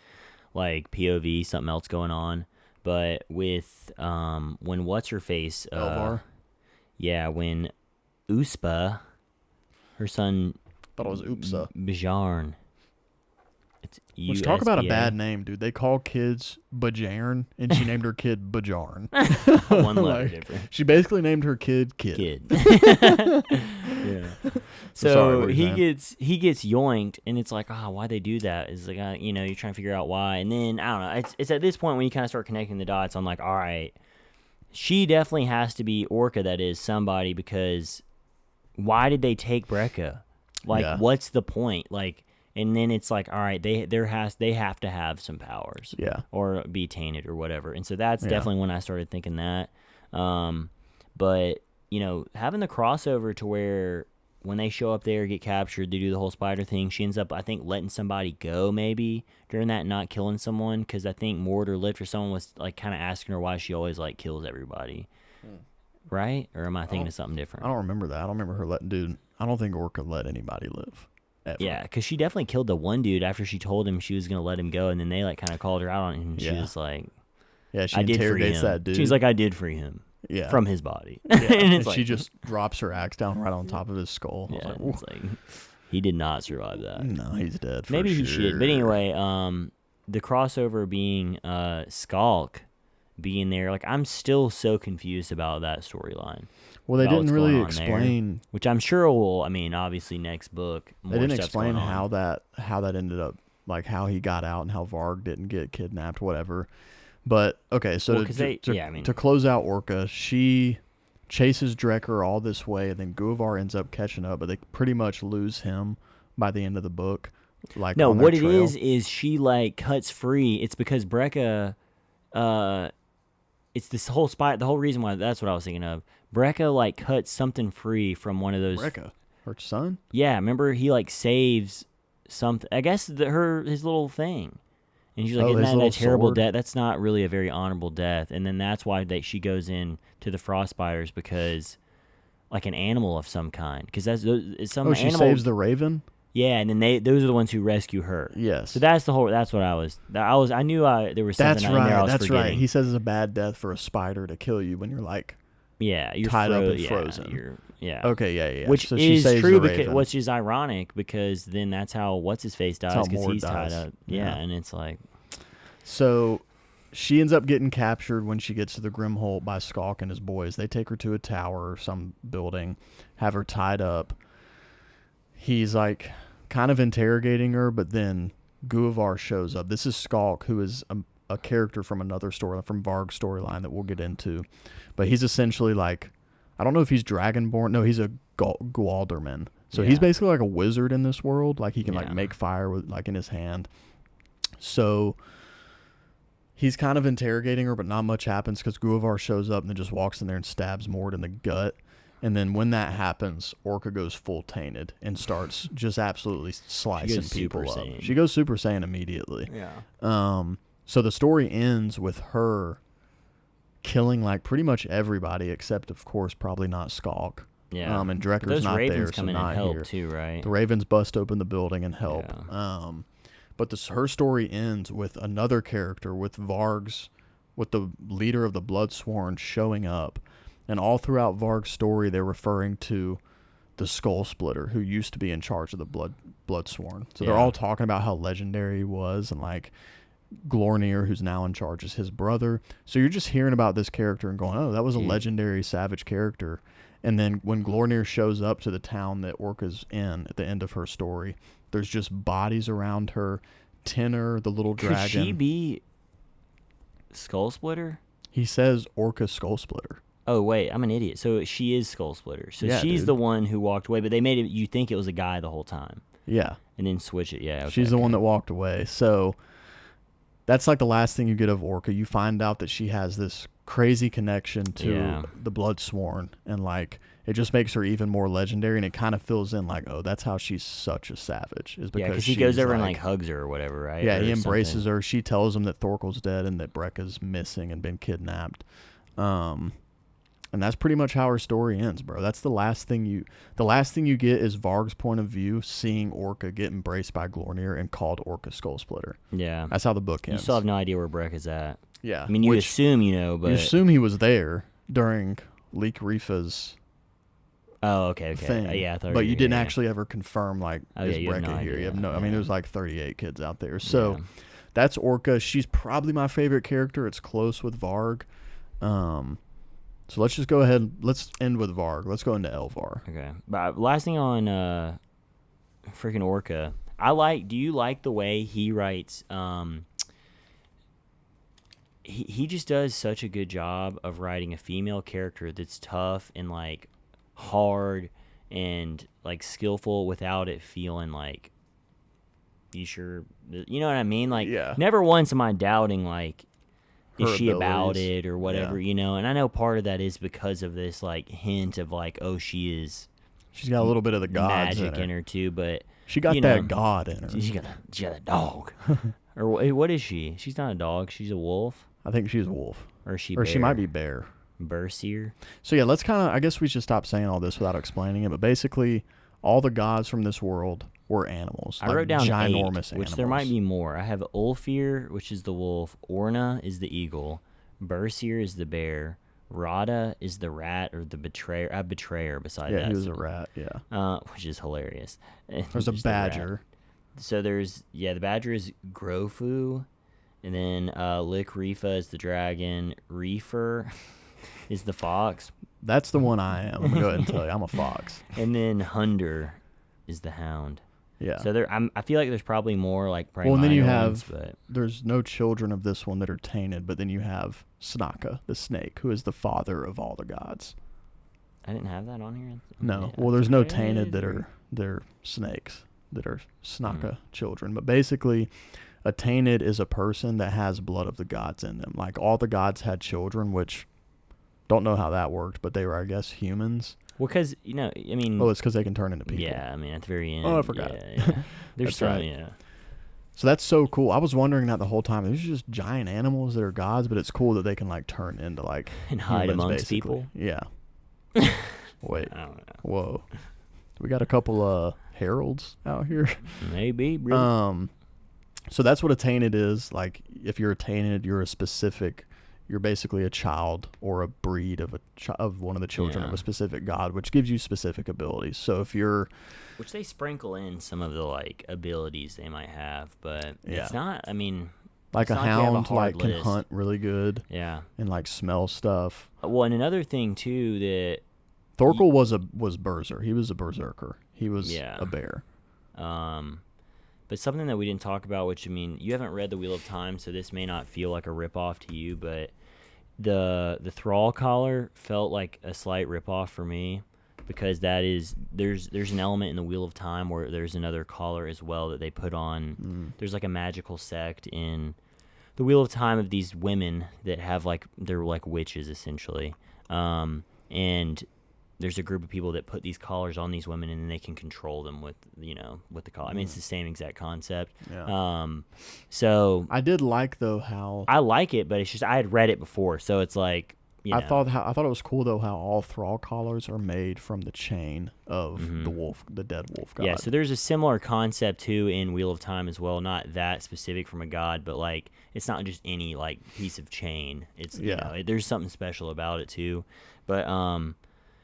POV, something else going on, but with when what's-her-face, Elvar? Yeah, when Uspa, her son, thought it was Oopsa. Bjarn. Which, talk about a bad name, dude. They call kids Bajarn, and she named her kid Bajarn. One letter different. She basically named her kid. Yeah. So sorry, he gets yoinked, and it's like, why they do that? It's like, you're trying to figure out why, and then I don't know. It's at this point when you kind of start connecting the dots. I'm like, all right, she definitely has to be Orka. That is somebody, because why did they take Brekka? Like, what's the point? Like. And then it's like, all right, they have to have some powers, or be tainted or whatever. And so that's definitely when I started thinking that. But having the crossover to where when they show up there, get captured, they do the whole spider thing. She ends up, I think, letting somebody go maybe during that, not killing someone, because I think Mort or Lift or someone was like kind of asking her why she always like kills everybody, right? Or am I thinking of something different? I don't remember that. I don't remember her letting dude. I don't think Orka let anybody live. Ever. Yeah, because she definitely killed the one dude after she told him she was gonna let him go, and then they like kind of called her out on it, and she was like, "Yeah, she interrogates that dude." She's like, "I did free him." Yeah. From his body. Yeah. and she just drops her axe down right on top of his skull. Yeah, it's like, he did not survive that. No, he's dead for Maybe sure. he should. But anyway, the crossover being Skulk being there, like I'm still so confused about that storyline. Well, they didn't really explain. There, which I'm sure will, I mean, obviously next book. They didn't explain how that ended up, like how he got out and how Varg didn't get kidnapped, whatever. But, okay, so to close out Orka, she chases Drekker all this way, and then Guvar ends up catching up, but they pretty much lose him by the end of the book. Like, no, what it is she, like, cuts free. It's because Brekka, it's this whole spot, the whole reason why, that's what I was thinking of. Brekka, like, cuts something free from one of those. Brekka? Her son? Yeah, remember he, like, saves something. I guess his little thing. And she's like, isn't that a terrible death? That's not really a very honorable death. And then that's why she goes in to the Frostbiters, because, like, an animal of some kind. Because that's some animal. She saves the raven? Yeah, and then those are the ones who rescue her. Yes. So that's what I knew there was something in there I was forgetting. Right. He says it's a bad death for a spider to kill you when you're, like, you're tied up and frozen. Okay, yeah. Which so is true, which is ironic, because then that's how what's-his-face dies, because he's tied up. Yeah, and it's like... So she ends up getting captured when she gets to the Grimholt by Skulk and his boys. They take her to a tower or some building, have her tied up. He's, like, kind of interrogating her, but then Guvar shows up. This is Skulk, who is a character from another story, from Varg's storyline that we'll get into. But he's essentially like, I don't know if he's Dragonborn. No, he's a Gwalderman. So he's basically like a wizard in this world. Like he can like make fire with like in his hand. So he's kind of interrogating her, but not much happens because Guvar shows up and then just walks in there and stabs Mort in the gut. And then when that happens, Orka goes full tainted and starts just absolutely slicing people up. She goes Super Saiyan immediately. Yeah. So the story ends with her killing like pretty much everybody except, of course, probably not Skulk. Yeah. And Drekker's not there, so not here. Help too, right? The Ravens bust open the building and help. Yeah. But her story ends with another character, with the leader of the Bloodsworn showing up. And all throughout Varg's story, they're referring to the Skull Splitter, who used to be in charge of the Bloodsworn. So they're all talking about how legendary he was, and like Glornir, who's now in charge, is his brother. So you're just hearing about this character and going, oh, that was a legendary savage character. And then when Glornir shows up to the town that Orka's in at the end of her story, there's just bodies around her. Tenor, the little dragon. Could she be Skull Splitter? He says Orka Skull Splitter. Oh, wait, I'm an idiot. So she is Skull Splitter. So she's the one who walked away, but they made it, you think it was a guy the whole time. Yeah. And then switch it, yeah. Okay, she's the one that walked away. So that's like the last thing you get of Orka. You find out that she has this crazy connection to the Bloodsworn, and like it just makes her even more legendary, and it kind of fills in like, oh, that's how she's such a savage, is because he goes over and like hugs her or whatever, right? Yeah, he embraces her. She tells him that Thorkel's dead and that Brekka's missing and been kidnapped. And that's pretty much how her story ends, bro. That's the last thing you get is Varg's point of view, seeing Orka get embraced by Glornir and called Orka Skull Splitter. Yeah. That's how the book ends. You still have no idea where Brekka's at. Yeah. I mean, you assume you know, but... You assume he was there during Leek Rifa's okay. thing. Yeah, I thought but you didn't actually ever confirm, like, is Brekka here? You have no... I mean, there's like 38 kids out there. So that's Orka. She's probably my favorite character. It's close with Varg. So let's just go ahead. Let's end with Varg. Let's go into Elvar. Okay. But last thing on freaking Orka. Do you like the way he writes? He just does such a good job of writing a female character that's tough and like hard and like skillful without it feeling like, you sure? You know what I mean? Like, never once am I doubting like, is her she about abilities. it or whatever, Yeah. you know? And I know part of that is because of this like hint of like, oh, she's got a little bit of the gods magic in her. too, but She got you that know, god in her. she got that dog. Or what is she? She's not a dog. She's a wolf. I think she's wolf. Or is she Or bear? she might be bear. Berserker. So yeah, let's kind of, I guess we should stop saying all this without explaining it, but basically all the gods from this world were animals. I wrote down ginormous 8, animals. which there might be more. I have Ulfir, which is the wolf. Orna is the eagle. Berserker is the bear. Rada is the rat or the betrayer. A betrayer beside that. Yeah, he was a rat, yeah. Which is hilarious. There's a Just rat. badger. So there's, the badger is Grofu. And then Lick Rifa is the dragon. Reefer is the fox. That's the one I am. I'm going to go ahead and tell you. I'm a fox. And then Hunder is the hound. Yeah. So I feel like there's probably more like probably Well, and then you minor ones, have, but there's no children of this one that are tainted, but then you have Snaka, the snake, who is the father of all the gods. I didn't have that on here. No. Yeah, Well, there's no okay, tainted that or- they're snakes that are Snaka children. But basically, a tainted is a person that has blood of the gods in them. Like all the gods had children, which don't know how that worked, but they were, I guess, humans. Well, because, I mean... Oh, it's because they can turn into people. Yeah, I mean, at the very end. Oh, I forgot. Yeah. There's That's some, right. yeah. So that's so cool. I was wondering that the whole time. There's just giant animals that are gods, but it's cool that they can like turn into like And hide humans, amongst basically. people? Yeah. Wait. I don't know. Whoa. We got a couple heralds out here. Maybe, bro. So that's what a tainted is. Like if you're a tainted, you're basically a child or a breed of of one of the children of a specific god, which gives you specific abilities. So if you're Which they sprinkle in some of the, like, abilities they might have, but Yeah. it's not, I mean... like it's a not like you have a hound, hard like can list. hunt really good Yeah. and like smell stuff. Well, and another thing, too, that... Thorkel was berserker. He was a berserker. He was Yeah. a bear. But something that we didn't talk about, which, I mean, you haven't read The Wheel of Time, so this may not feel like a ripoff to you, but the thrall collar felt like a slight ripoff for me, because there's an element in The Wheel of Time where there's another collar as well that they put on. There's like a magical sect in The Wheel of Time of these women that have like, they're like witches essentially, and there's a group of people that put these collars on these women, and then they can control them with the collar. I mean, it's the same exact concept. Yeah. So I did like though how I like it, but it's just I had read it before, so it's like I thought it was cool though how all thrall collars are made from the chain of the dead wolf god. Yeah, so there's a similar concept too in Wheel of Time as well. Not that specific from a god, but like it's not just any like piece of chain. It's there's something special about it too. But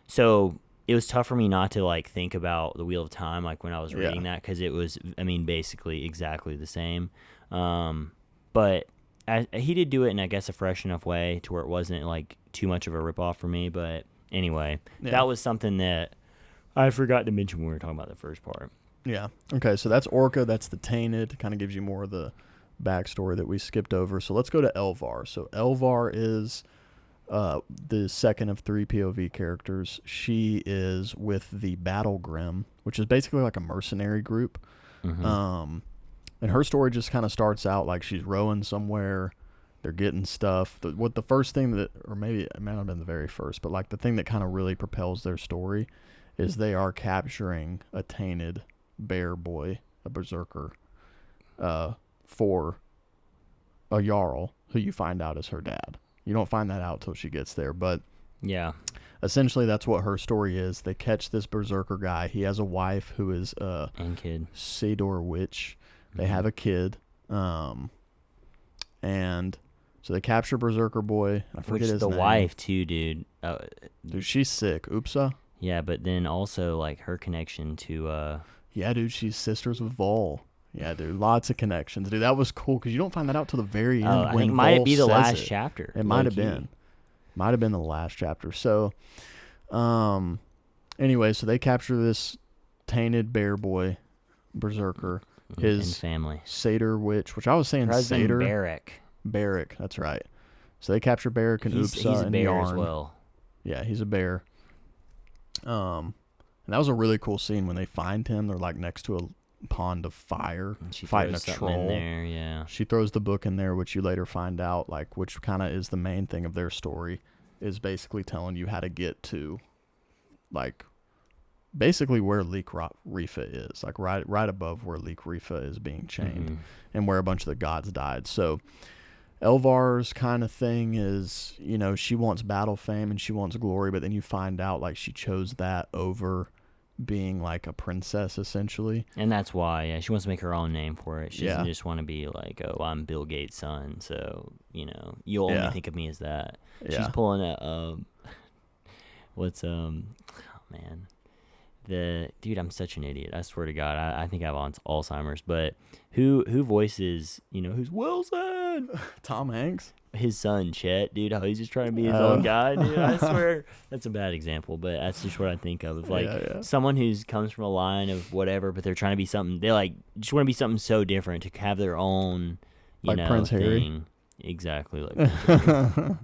so it was tough for me not to like think about the Wheel of Time like when I was reading that, because it was, I mean, basically exactly the same. But he did do it in, I guess, a fresh enough way to where it wasn't like too much of a ripoff for me. But anyway, that was something that I forgot to mention when we were talking about the first part. Yeah. Okay, so that's Orka. That's the tainted. Kind of gives you more of the backstory that we skipped over. So let's go to Elvar. So Elvar is the second of 3 POV characters. She is with the Battle Grim, which is basically like a mercenary group. And her story just kind of starts out like she's rowing somewhere. They're getting stuff. The first thing that, or maybe it might not have been the very first, but like the thing that kind of really propels their story is they are capturing a tainted bear boy, a berserker, for a Jarl who you find out is her dad. You don't find that out till she gets there, but yeah, essentially that's what her story is. They catch this berserker guy. He has a wife who is and kid Sador witch. They have a kid, and so they capture berserker boy. I forget his the name. wife too, dude. Dude, she's sick. Oopsa. Yeah, but then also like her connection to Yeah, dude, she's sisters with Vol. Yeah, dude, lots of connections, dude. That was cool because you don't find that out till the very end. I when think might Vol be the says last it. chapter. It might have been. Might have been the last chapter. So, anyway, so they capture this tainted bear boy, berserker, his and family. satyr witch, which I was saying Her husband satyr. Barrack. That's right. So they capture Barrack and He's Oopsa a and bear Yarn. as well. Yeah, he's a bear. And that was a really cool scene when they find him. They're like next to pond of fire, And she fighting a throws something troll. in there, yeah. She throws the book in there, which you later find out, like, which kind of is the main thing of their story, is basically telling you how to get to, like, basically where Leek Rifa is, like right above where Leek Rifa is being chained, and where a bunch of the gods died. So Elvar's kind of thing is, you know, she wants battle fame and she wants glory, but then you find out like she chose that over being like a princess essentially. And that's why, yeah, she wants to make her own name for it. She Yeah. doesn't just want to be like, oh, I'm Bill Gates' son, so, you know, you'll only think of me as that. Yeah. She's pulling a, dude, I'm such an idiot. I swear to God, I think I have Alzheimer's. But who voices, you know, who's Wilson? Tom Hanks? His son, Chet, dude. How he's just trying to be his own guy, dude. I swear that's a bad example, but that's just what I think of. Like someone who's comes from a line of whatever, but they're trying to be something. They like just want to be something so different to have their own, you like know, Prince thing. Harry. Exactly like Prince Harry.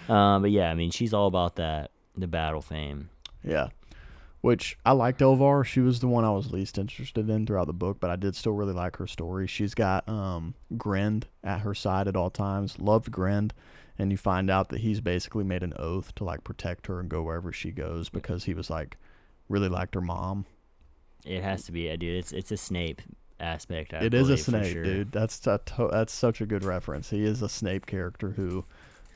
But yeah, I mean, she's all about that, the battle fame. Yeah. Which I liked Elvar. She was the one I was least interested in throughout the book, but I did still really like her story. She's got Gwynne at her side at all times. Loved Gwynne, and you find out that he's basically made an oath to like protect her and go wherever she goes because he was like really liked her mom. It has to be, dude. It's a Snape aspect. It is a Snape, dude. That's such a good reference. He is a Snape character who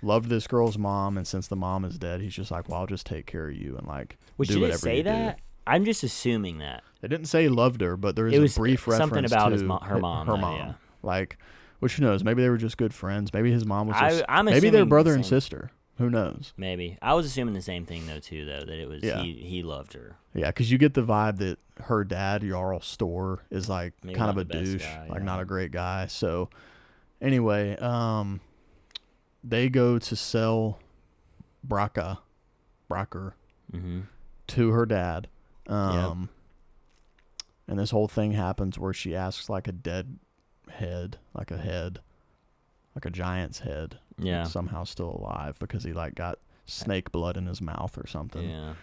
loved this girl's mom, and since the mom is dead, he's just like, well, I'll just take care of you and like do whatever say you that? do. I'm just assuming that. They didn't say he loved her, but there is a brief reference something about to her mom. Her though, mom. Yeah. Like, which who knows? Maybe they were just good friends. Maybe his mom was just, I'm maybe they're assuming brother the and same. sister. Who knows? Maybe. I was assuming the same thing, though, too, that it was Yeah. he loved her. Yeah, because you get the vibe that her dad, Jarl Store, is like Maybe kind of not a the best douche, guy, like yeah. not a great guy. So, anyway, they go to sell Bracker to her dad. And this whole thing happens where she asks like a dead head, like a giant's head, somehow still alive because he like got snake blood in his mouth or something. Yeah.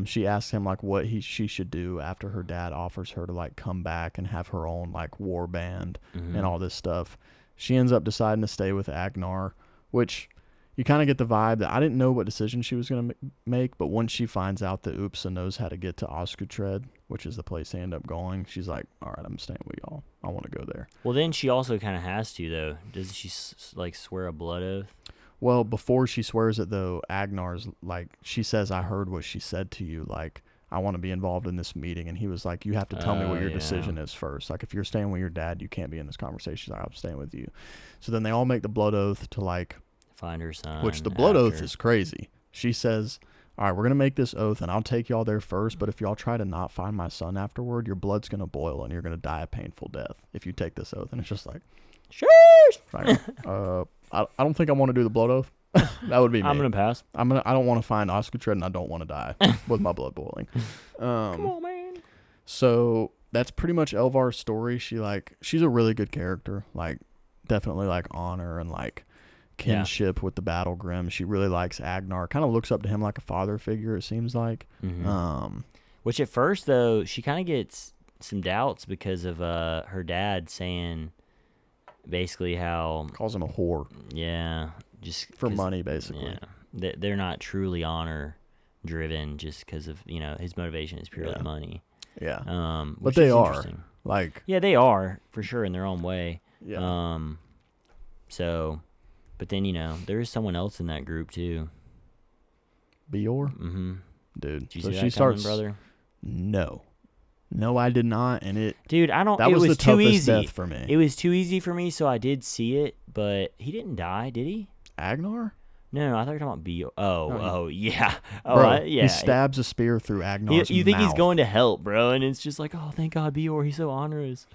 She asks him like what she should do after her dad offers her to like come back and have her own like war band and all this stuff. She ends up deciding to stay with Agnar, which you kind of get the vibe that I didn't know what decision she was going to make, but once she finds out that Upsa knows how to get to Oskutred, which is the place they end up going, she's like, all right, I'm staying with y'all. I want to go there. Well, then she also kind of has to, though. Doesn't she, like, swear a blood oath? Well, before she swears it, though, Agnar's like, she says, I heard what she said to you. Like, I want to be involved in this meeting. And he was like, you have to tell me what your decision is first. Like, if you're staying with your dad, you can't be in this conversation. She's like, I'm staying with you. So then they all make the blood oath to, like, find her son. Which the blood oath is crazy. She says, all right, we're going to make this oath, and I'll take y'all there first, but if y'all try to not find my son afterward, your blood's going to boil, and you're going to die a painful death if you take this oath. And it's just like, sheesh! Like, I don't think I want to do the blood oath. That would be me. I'm going to pass. I don't want to find Oskutred, and I don't want to die with my blood boiling. Come on, man. So that's pretty much Elvar's story. She's a really good character. Like, definitely, like, honor and, like, kinship with the Battle Grimm. She really likes Agnar. Kind of looks up to him like a father figure, it seems like. Which at first, though, she kind of gets some doubts because of her dad saying basically how... Calls him a whore. Yeah. Just for money, basically. Yeah. They're not truly honor-driven just because of, you know, his motivation is purely money. Yeah. But they are. Like... Yeah, they are, for sure, in their own way. Yeah. So... But then, you know, there is someone else in that group, too. Bior? Mm-hmm. Dude. Did you so see she that starts... coming, brother? No, I did not, and it... Dude, I don't... That it was the too toughest easy. death for me. It was too easy for me, so I did see it, but he didn't die, did he? Agnar? No, I thought you were talking about Bior. Oh, yeah. Oh, bro, yeah. He stabs a spear through Agnar's You think mouth. he's going to help, bro, and it's just like, oh, thank God, Bior, he's so honorous.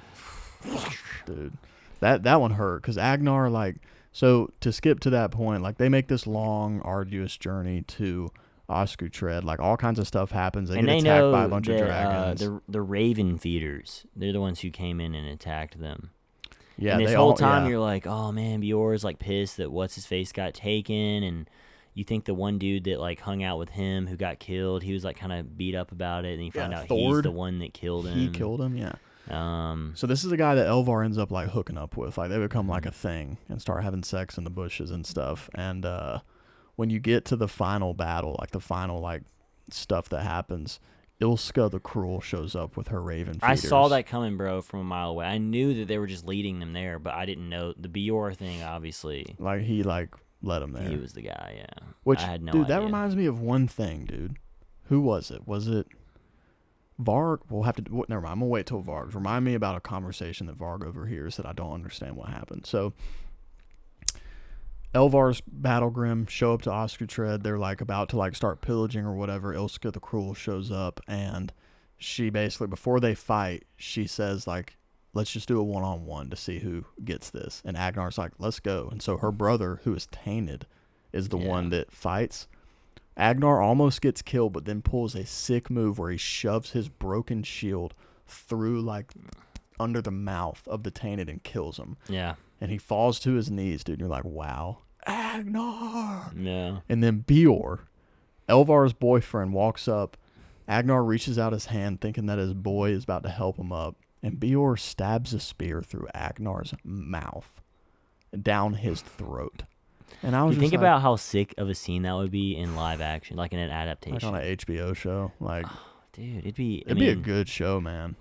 Dude, that one hurt, because Agnar, like... So, to skip to that point, like, they make this long, arduous journey to Oskutred. Like, all kinds of stuff happens. They get attacked by a bunch of dragons. The Raven Feeders, they're the ones who came in and attacked them. Yeah, and this whole time you're like, oh, man, Bior's, like, pissed that What's-His-Face got taken, and you think the one dude that, like, hung out with him who got killed, he was, like, kind of beat up about it, and you find out Thord, he's the one that killed him. He killed him, yeah. So this is a guy that Elvar ends up like hooking up with. Like they become like a thing and start having sex in the bushes and stuff. And when you get to the final battle, like the final like stuff that happens, Ilska the Cruel shows up with her raven feeders. I saw that coming, bro, from a mile away. I knew that they were just leading them there, but I didn't know the Bjor thing. Obviously, like he like led them there. He was the guy, yeah. Which, I had no dude, idea. that reminds me of one thing, dude. Who was it? Was it Varg? We'll have to. Never mind. I'm gonna wait till Varg. Remind me about a conversation that Varg overhears that I don't understand what happened. So, Elvar's Battlegrim show up to Oscartread. They're like about to like start pillaging or whatever. Ilska the Cruel shows up, and she basically, before they fight, she says like, let's just do a one-on-one to see who gets this. And Agnar's like, let's go. And so her brother, who is tainted, is the one that fights. Agnar almost gets killed, but then pulls a sick move where he shoves his broken shield through like under the mouth of the tainted and kills him. Yeah. And he falls to his knees, dude. And you're like, wow, Agnar. Yeah. And then Bjor, Elvar's boyfriend, walks up. Agnar reaches out his hand thinking that his boy is about to help him up. And Bjor stabs a spear through Agnar's mouth down his throat. And I was you just think like, about how sick of a scene that would be in live action, like in an adaptation. like on an HBO show. Like, dude, it'd be a good show, man.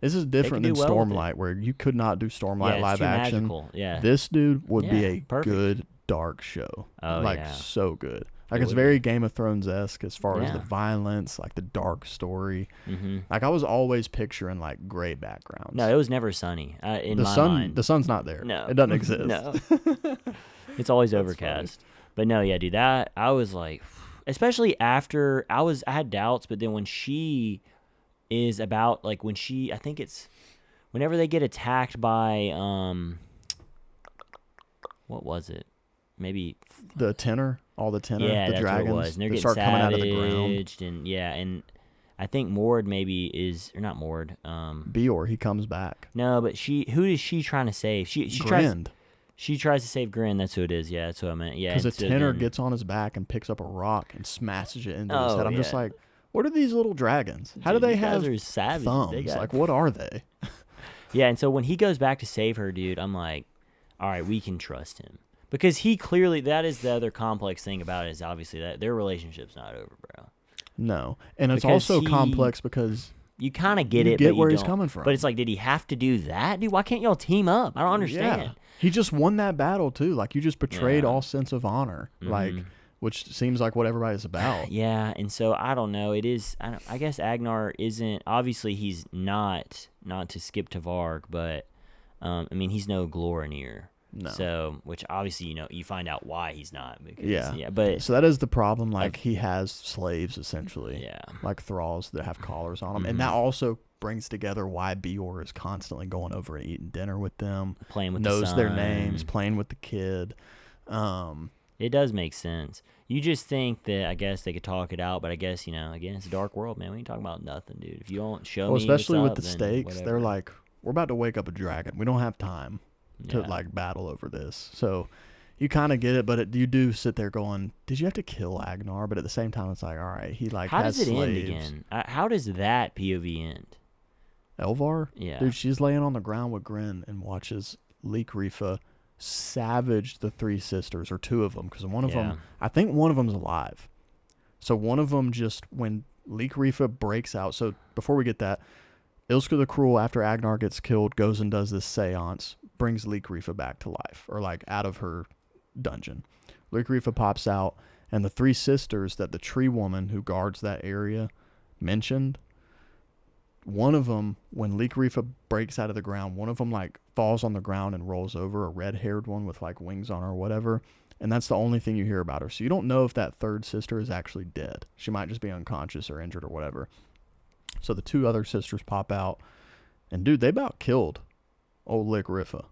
This is different than well Stormlight, where you could not do Stormlight live action. Magical. Yeah. This dude would be a perfect. good dark show. Oh, like yeah. so good. Like it's very Game of Thrones-esque as far as the Yeah. violence, like the dark story. Mm-hmm. Like I was always picturing like gray backgrounds. No, it was never sunny. In the my sun, mind. the sun's not there. No, it doesn't exist. No, it's always overcast. But no, yeah, dude, that I was like, especially after I had doubts, but then when she is about like when she, I think it's whenever they get attacked by what was it? Maybe the tenor, all the tenor, yeah, the that's dragons, what it was. And they're getting start coming out of the ground. savaged, and yeah, and I think Mord maybe is or not Mord. Bjor, he comes back. No, but who is she trying to save? She Gwynne. She tries to save Gwynne. That's who it is. Yeah, that's what I meant. Yeah, Because the tenor then, gets on his back and picks up a rock and smashes it into his Oh, head. I'm just yeah. like, what are these little dragons? How Dude, do they these guys have are savage. thumbs? They got- Like, what are they? Yeah, and so when he goes back to save her, dude, I'm like, all right, we can trust him. Because he clearly, that is the other complex thing about it, is obviously that their relationship's not over, bro. No. And it's Because also complex because you kind of get you it, get but where you he's don't. coming from. But it's like, did he have to do that, dude? Why can't y'all team up? I don't understand. Yeah. He just won that battle, too. Like, you just betrayed Yeah. all sense of honor. Like, which seems like what everybody's about. Yeah, and so I don't know. It is. I guess Agnar isn't. Obviously, he's not to skip to Varg, but I mean, he's no Glornir. No. So, which obviously, you find out why he's not. Because, Yeah. But So that is the problem. Like, he has slaves, essentially. yeah. Like thralls that have collars on them. And that also brings together why Bjor is constantly going over and eating dinner with them. Playing with knows the their son. names, playing with the kid. It does make sense. You just think that I guess they could talk it out, but I guess again, it's a dark world, man. We ain't talking about nothing, dude. If you don't show me, especially what's with up, the then stakes, whatever. they're like, we're about to wake up a dragon. We don't have time to Yeah. like battle over this. So you kind of get it, but you do sit there going, did you have to kill Agnar? But at the same time, it's like, all right, he like How has does it slaves. end again? How does that POV end? Elvar? Yeah. Dude, she's laying on the ground with Gwynne and watches Leekrifa savage the three sisters, or two of them, because one of them, I think one of them's alive. So one of them just, when Leekrifa breaks out, so before we get that, Ilska the Cruel, after Agnar gets killed, goes and does this seance, brings Leekrifa back to life, or like out of her dungeon. Leekrifa pops out, and the three sisters that the tree woman who guards that area mentioned, one of them, when Leekrifa breaks out of the ground, one of them like falls on the ground and rolls over, a red-haired one with like wings on her or whatever, and that's the only thing you hear about her. So you don't know if that third sister is actually dead. She might just be unconscious or injured or whatever. So the two other sisters pop out, and dude, they about killed old Leekrifa.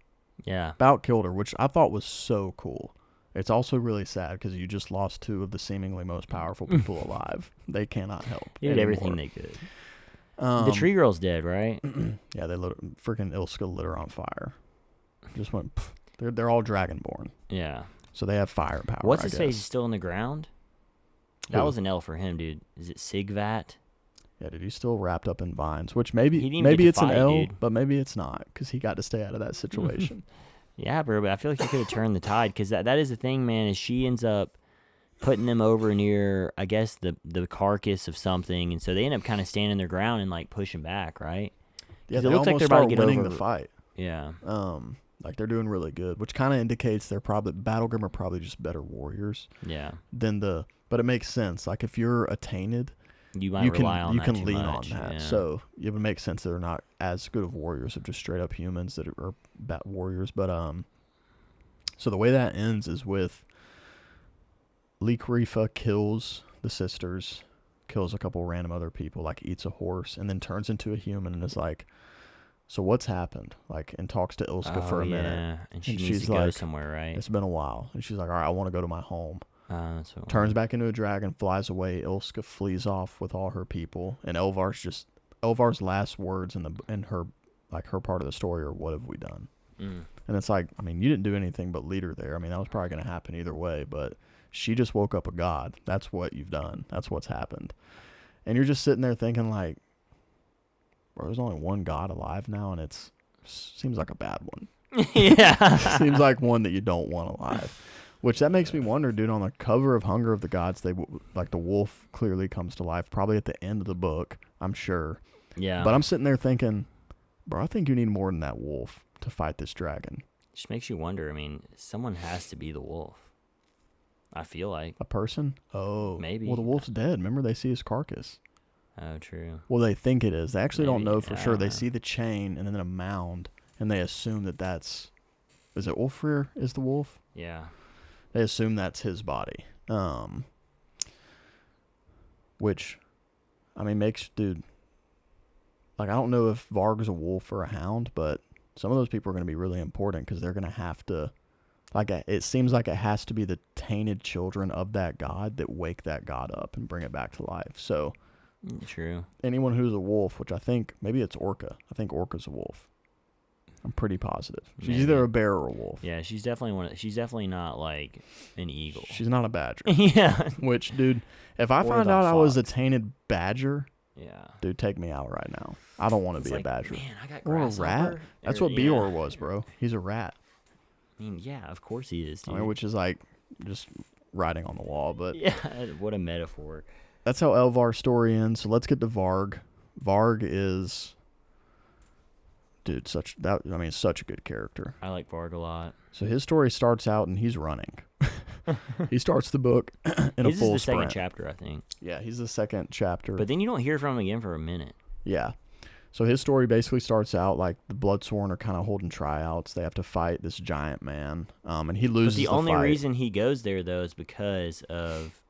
Yeah. About killed her, which I thought was so cool. It's also really sad because you just lost two of the seemingly most powerful people alive. They cannot help. They did anymore. everything they could. The tree girl's dead, right? Yeah, they freaking Ilska lit her on fire. Just went. Pff. They're all dragonborn, Yeah. so they have firepower. What's I his face? guess. Is still in the ground? That Who? was an L for him, dude. Is it Sigvat? Yeah, dude, he's still wrapped up in vines, which He maybe didn't even get to it's an fight, L, dude. but maybe it's not because he got to stay out of that situation. Yeah, bro, but I feel like you could have turned the tide because that is the thing, man. Is she ends up putting them over near, I guess, the carcass of something, and so they end up kind of standing their ground and like pushing back, right? Yeah, Because they it looks like almost they're about to start get winning over. the fight. Yeah, Like they're doing really good, which kind of indicates they're probably Battlegrim are probably just better warriors yeah. than the. But it makes sense. Like if you're a tainted, You might you rely can on that too lean much, on that. yeah. So it would make sense that they're not as good of warriors of just straight up humans that are bat warriors. But so the way that ends is with Leekrifa kills the sisters, kills a couple random other people, like eats a horse, and then turns into a human and is like, so what's happened? Like, and talks to Ilska for a minute. And she needs she's to go like, somewhere, right? it's been a while. And she's like, all right, I want to go to my home. So Turns back into a dragon, flies away. Ilska flees off with all her people. And Elvar's last words in her part of the story are, what have we done? And it's like, I mean, you didn't do anything but lead her there. I mean, that was probably going to happen either way, but she just woke up a god. That's what you've done. That's what's happened. And you're just sitting there thinking like, bro, there's only one god alive now, and it seems like a bad one. Yeah. Seems like one that you don't want alive. Which that makes me wonder, dude, on the cover of Hunger of the Gods, like the wolf clearly comes to life, probably at the end of the book, I'm sure. Yeah. But I'm sitting there thinking, bro, I think you need more than that wolf to fight this dragon. Just makes you wonder. I mean, someone has to be the wolf. I feel like. A person? Oh. Maybe. Well, the wolf's dead. Remember, they see his carcass. Oh, true. Well, they think it is. They actually don't know for I sure. don't They know. see the chain and then a mound, and they assume that's... Is it Ulfrir is the wolf? Yeah. They assume that's his body. Which, I mean, makes... Dude, like, I don't know if Varg's a wolf or a hound, but some of those people are going to be really important because they're going to have to... Like, it seems like it has to be the tainted children of that god that wake that god up and bring it back to life. So... True. Anyone who's a wolf, which I think maybe it's Orka. I think Orka's a wolf. I'm pretty positive. She's Maybe. either a bear or a wolf. Yeah, she's definitely she's definitely not like an eagle. She's not a badger. Yeah. Which, dude, if I Or find the out I was a fox. tainted badger, Yeah. dude, take me out right now. I don't want to It's be like, a badger. Man, I got Or a grasshopper. rat. That's what Beor was, bro. He's a rat. I mean, yeah, of course he is, dude. I mean, which is like just writing on the wall. But yeah, what a metaphor. that's how Elvar's story ends. So let's get to Varg. Varg is... Dude, such a good character. I like Varg a lot. So his story starts out and he's running. He starts the book in a This full is the sprint. second chapter, I think. Yeah, he's the second chapter. But then you don't hear from him again for a minute. Yeah. So his story basically starts out like the Bloodsworn are kind of holding tryouts. They have to fight this giant man, and he loses. But the only fight. reason he goes there though is because of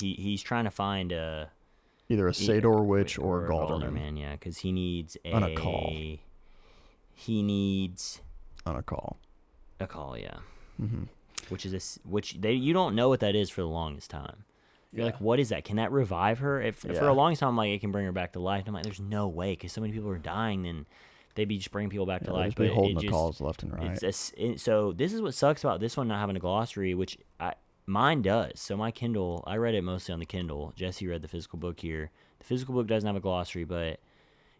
he's trying to find either a Sador witch or a Galderman. man. Yeah, because he needs On a call. He needs on a call. a call. Yeah. Mm-hmm. You don't know what that is for the longest time. You're like, what is that? Can that revive her? If for a long time, I'm like, it can bring her back to life. And I'm like, there's no way, because so many people are dying, then they'd be just bringing people back to life. But be holding the just, calls left and right. So this is what sucks about this one not having a glossary, which mine does. So my Kindle, I read it mostly on the Kindle. Jesse read the physical book here. The physical book doesn't have a glossary, but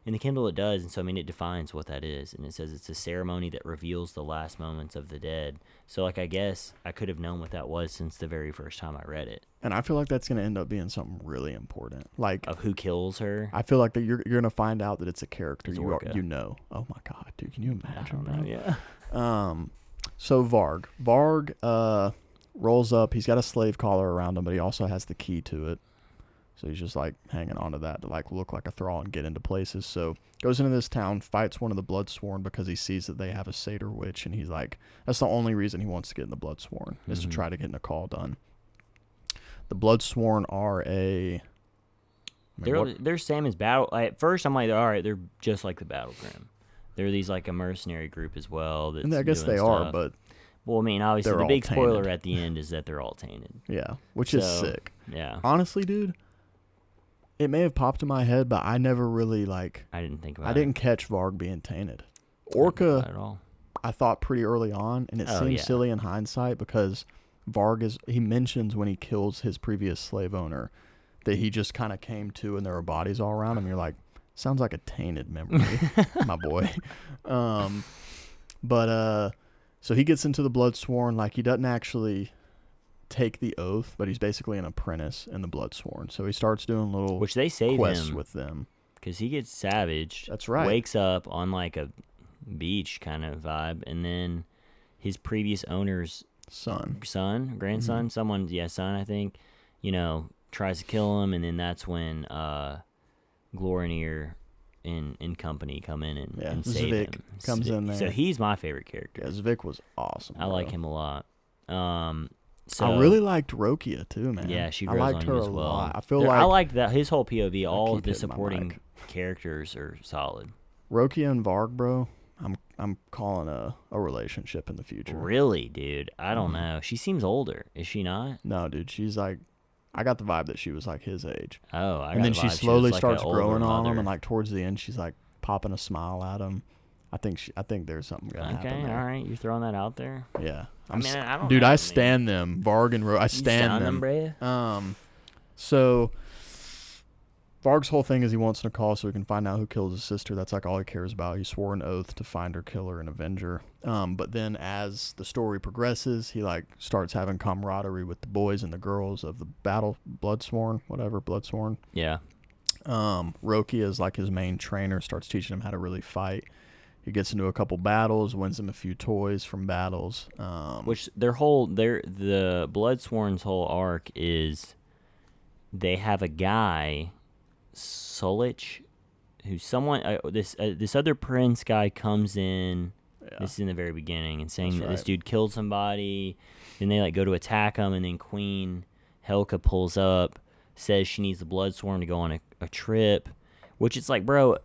in the Kindle it does. And so, I mean, it defines what that is. And it says it's a ceremony that reveals the last moments of the dead. So, like, I guess I could have known what that was since the very first time I read it. And I feel like that's going to end up being something really important. Like, Of who kills her. I feel like that you're going to find out that it's a character It's you Orka. know. Oh my god, dude, can you imagine, bro? Yeah. So Varg rolls up. He's got a slave collar around him, but he also has the key to it. So he's just like hanging on to that to like look like a thrall and get into places. So goes into this town, fights one of the Bloodsworn because he sees that they have a Satyr witch, and he's like, that's the only reason he wants to get in the Bloodsworn is to try to get in a call done. The Bloodsworn are They're same as battle. At first, I'm like, all right, they're just like the Battlegrim. They're these like a mercenary group as well. That's and I guess doing they stuff. are, but well, I mean, obviously, they're the all big spoiler tainted. at the end is that they're all tainted. yeah, which is sick. Yeah, Honestly, dude, it may have popped in my head, but I never really like. I didn't think about. I it. didn't catch Varg being tainted. Not Orka, at all. I thought pretty early on, and it seems silly in hindsight because Varg he mentions when he kills his previous slave owner that he just kind of came to and there were bodies all around him. You're like, sounds like a tainted memory, my boy. So he gets into the Bloodsworn. Like, he doesn't actually take the oath, but he's basically an apprentice in the Bloodsworn. So he starts doing little which they save quests him with them. Because he gets savaged. That's right. Wakes up on like a beach kind of vibe, and then his previous owner's grandson, son, I think, tries to kill him, and then that's when Glornir and company come in and save Zvik him. comes in there. So he's my favorite character. Yeah, Zvik was awesome. I like him a lot. So I really liked Rokia too, man. Yeah, she I grows liked on her you as a well. lot. I like that his whole POV. All of the hitting my supporting mic. characters are solid. Rokia and Varg, bro. I'm calling a relationship in the future. Really, dude? I don't know. She seems older. Is she not? No, dude. She's like, I got the vibe that she was like his age. Oh, and then she slowly starts growing on him, him, and like towards the end, she's like popping a smile at him. I think there's something gonna happen. Okay, all right. You're throwing that out there. Yeah, I don't dude. know, I stand them. Varg and I stand them. Bruh? So Varg's whole thing is he wants Nicole so he can find out who killed his sister. That's like all he cares about. He swore an oath to find her, kill her, and avenge her. But then as the story progresses, he like starts having camaraderie with the boys and the girls of the Bloodsworn. Yeah. Rokia is like his main trainer, starts teaching him how to really fight. He gets into a couple battles, wins him a few toys from battles. Which the Bloodsworn's whole arc is they have a guy, Solich, who's someone. This other prince guy comes in. Yeah. This is in the very beginning, and saying that this dude killed somebody. Then they like go to attack him, and then Queen Helka pulls up, says she needs the Bloodsworn to go on a trip, which it's like, bro.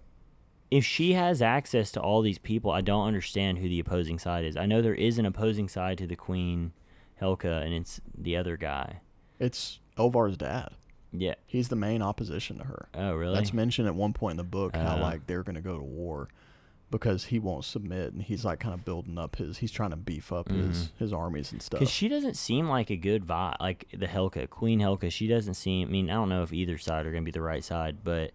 If she has access to all these people, I don't understand who the opposing side is. I know there is an opposing side to the Queen Helka, and it's the other guy. It's Elvar's dad. Yeah. He's the main opposition to her. Oh, really? That's mentioned at one point in the book, how like they're going to go to war because he won't submit, and he's like kind of building up he's trying to beef up his armies and stuff. Because she doesn't seem like a good vibe, like the Helka, Queen Helka. She doesn't seem, I mean, I don't know if either side are going to be the right side, but...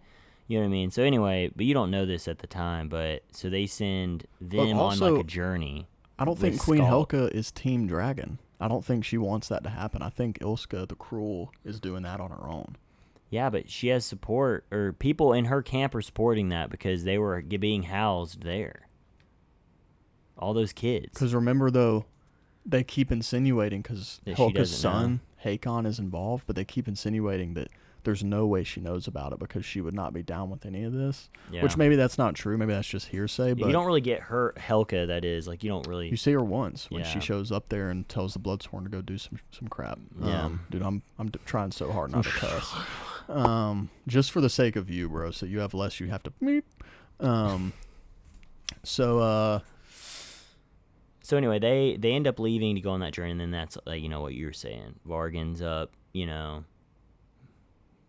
You know what I mean? So anyway, but you don't know this at the time, but so they send them on like a journey. I don't think Queen Helka is Team Dragon. I don't think she wants that to happen. I think Ilska the Cruel is doing that on her own. Yeah, but she has support, or people in her camp are supporting that because they were being housed there. All those kids. Because remember, though, they keep insinuating, because Helka's son, Hakon, is involved, but they keep insinuating that there's no way she knows about it because she would not be down with any of this. Yeah. Which maybe that's not true. Maybe that's just hearsay. But you don't really get her Helka. That is like you don't really. You see her once when she shows up there and tells the Bloodsworn to go do some crap. Yeah, dude, I'm trying so hard not to cuss. Just for the sake of you, bro. So you have less. You have to. Meep. So anyway, they end up leaving to go on that journey, and then that's like what you were saying. Varg ends up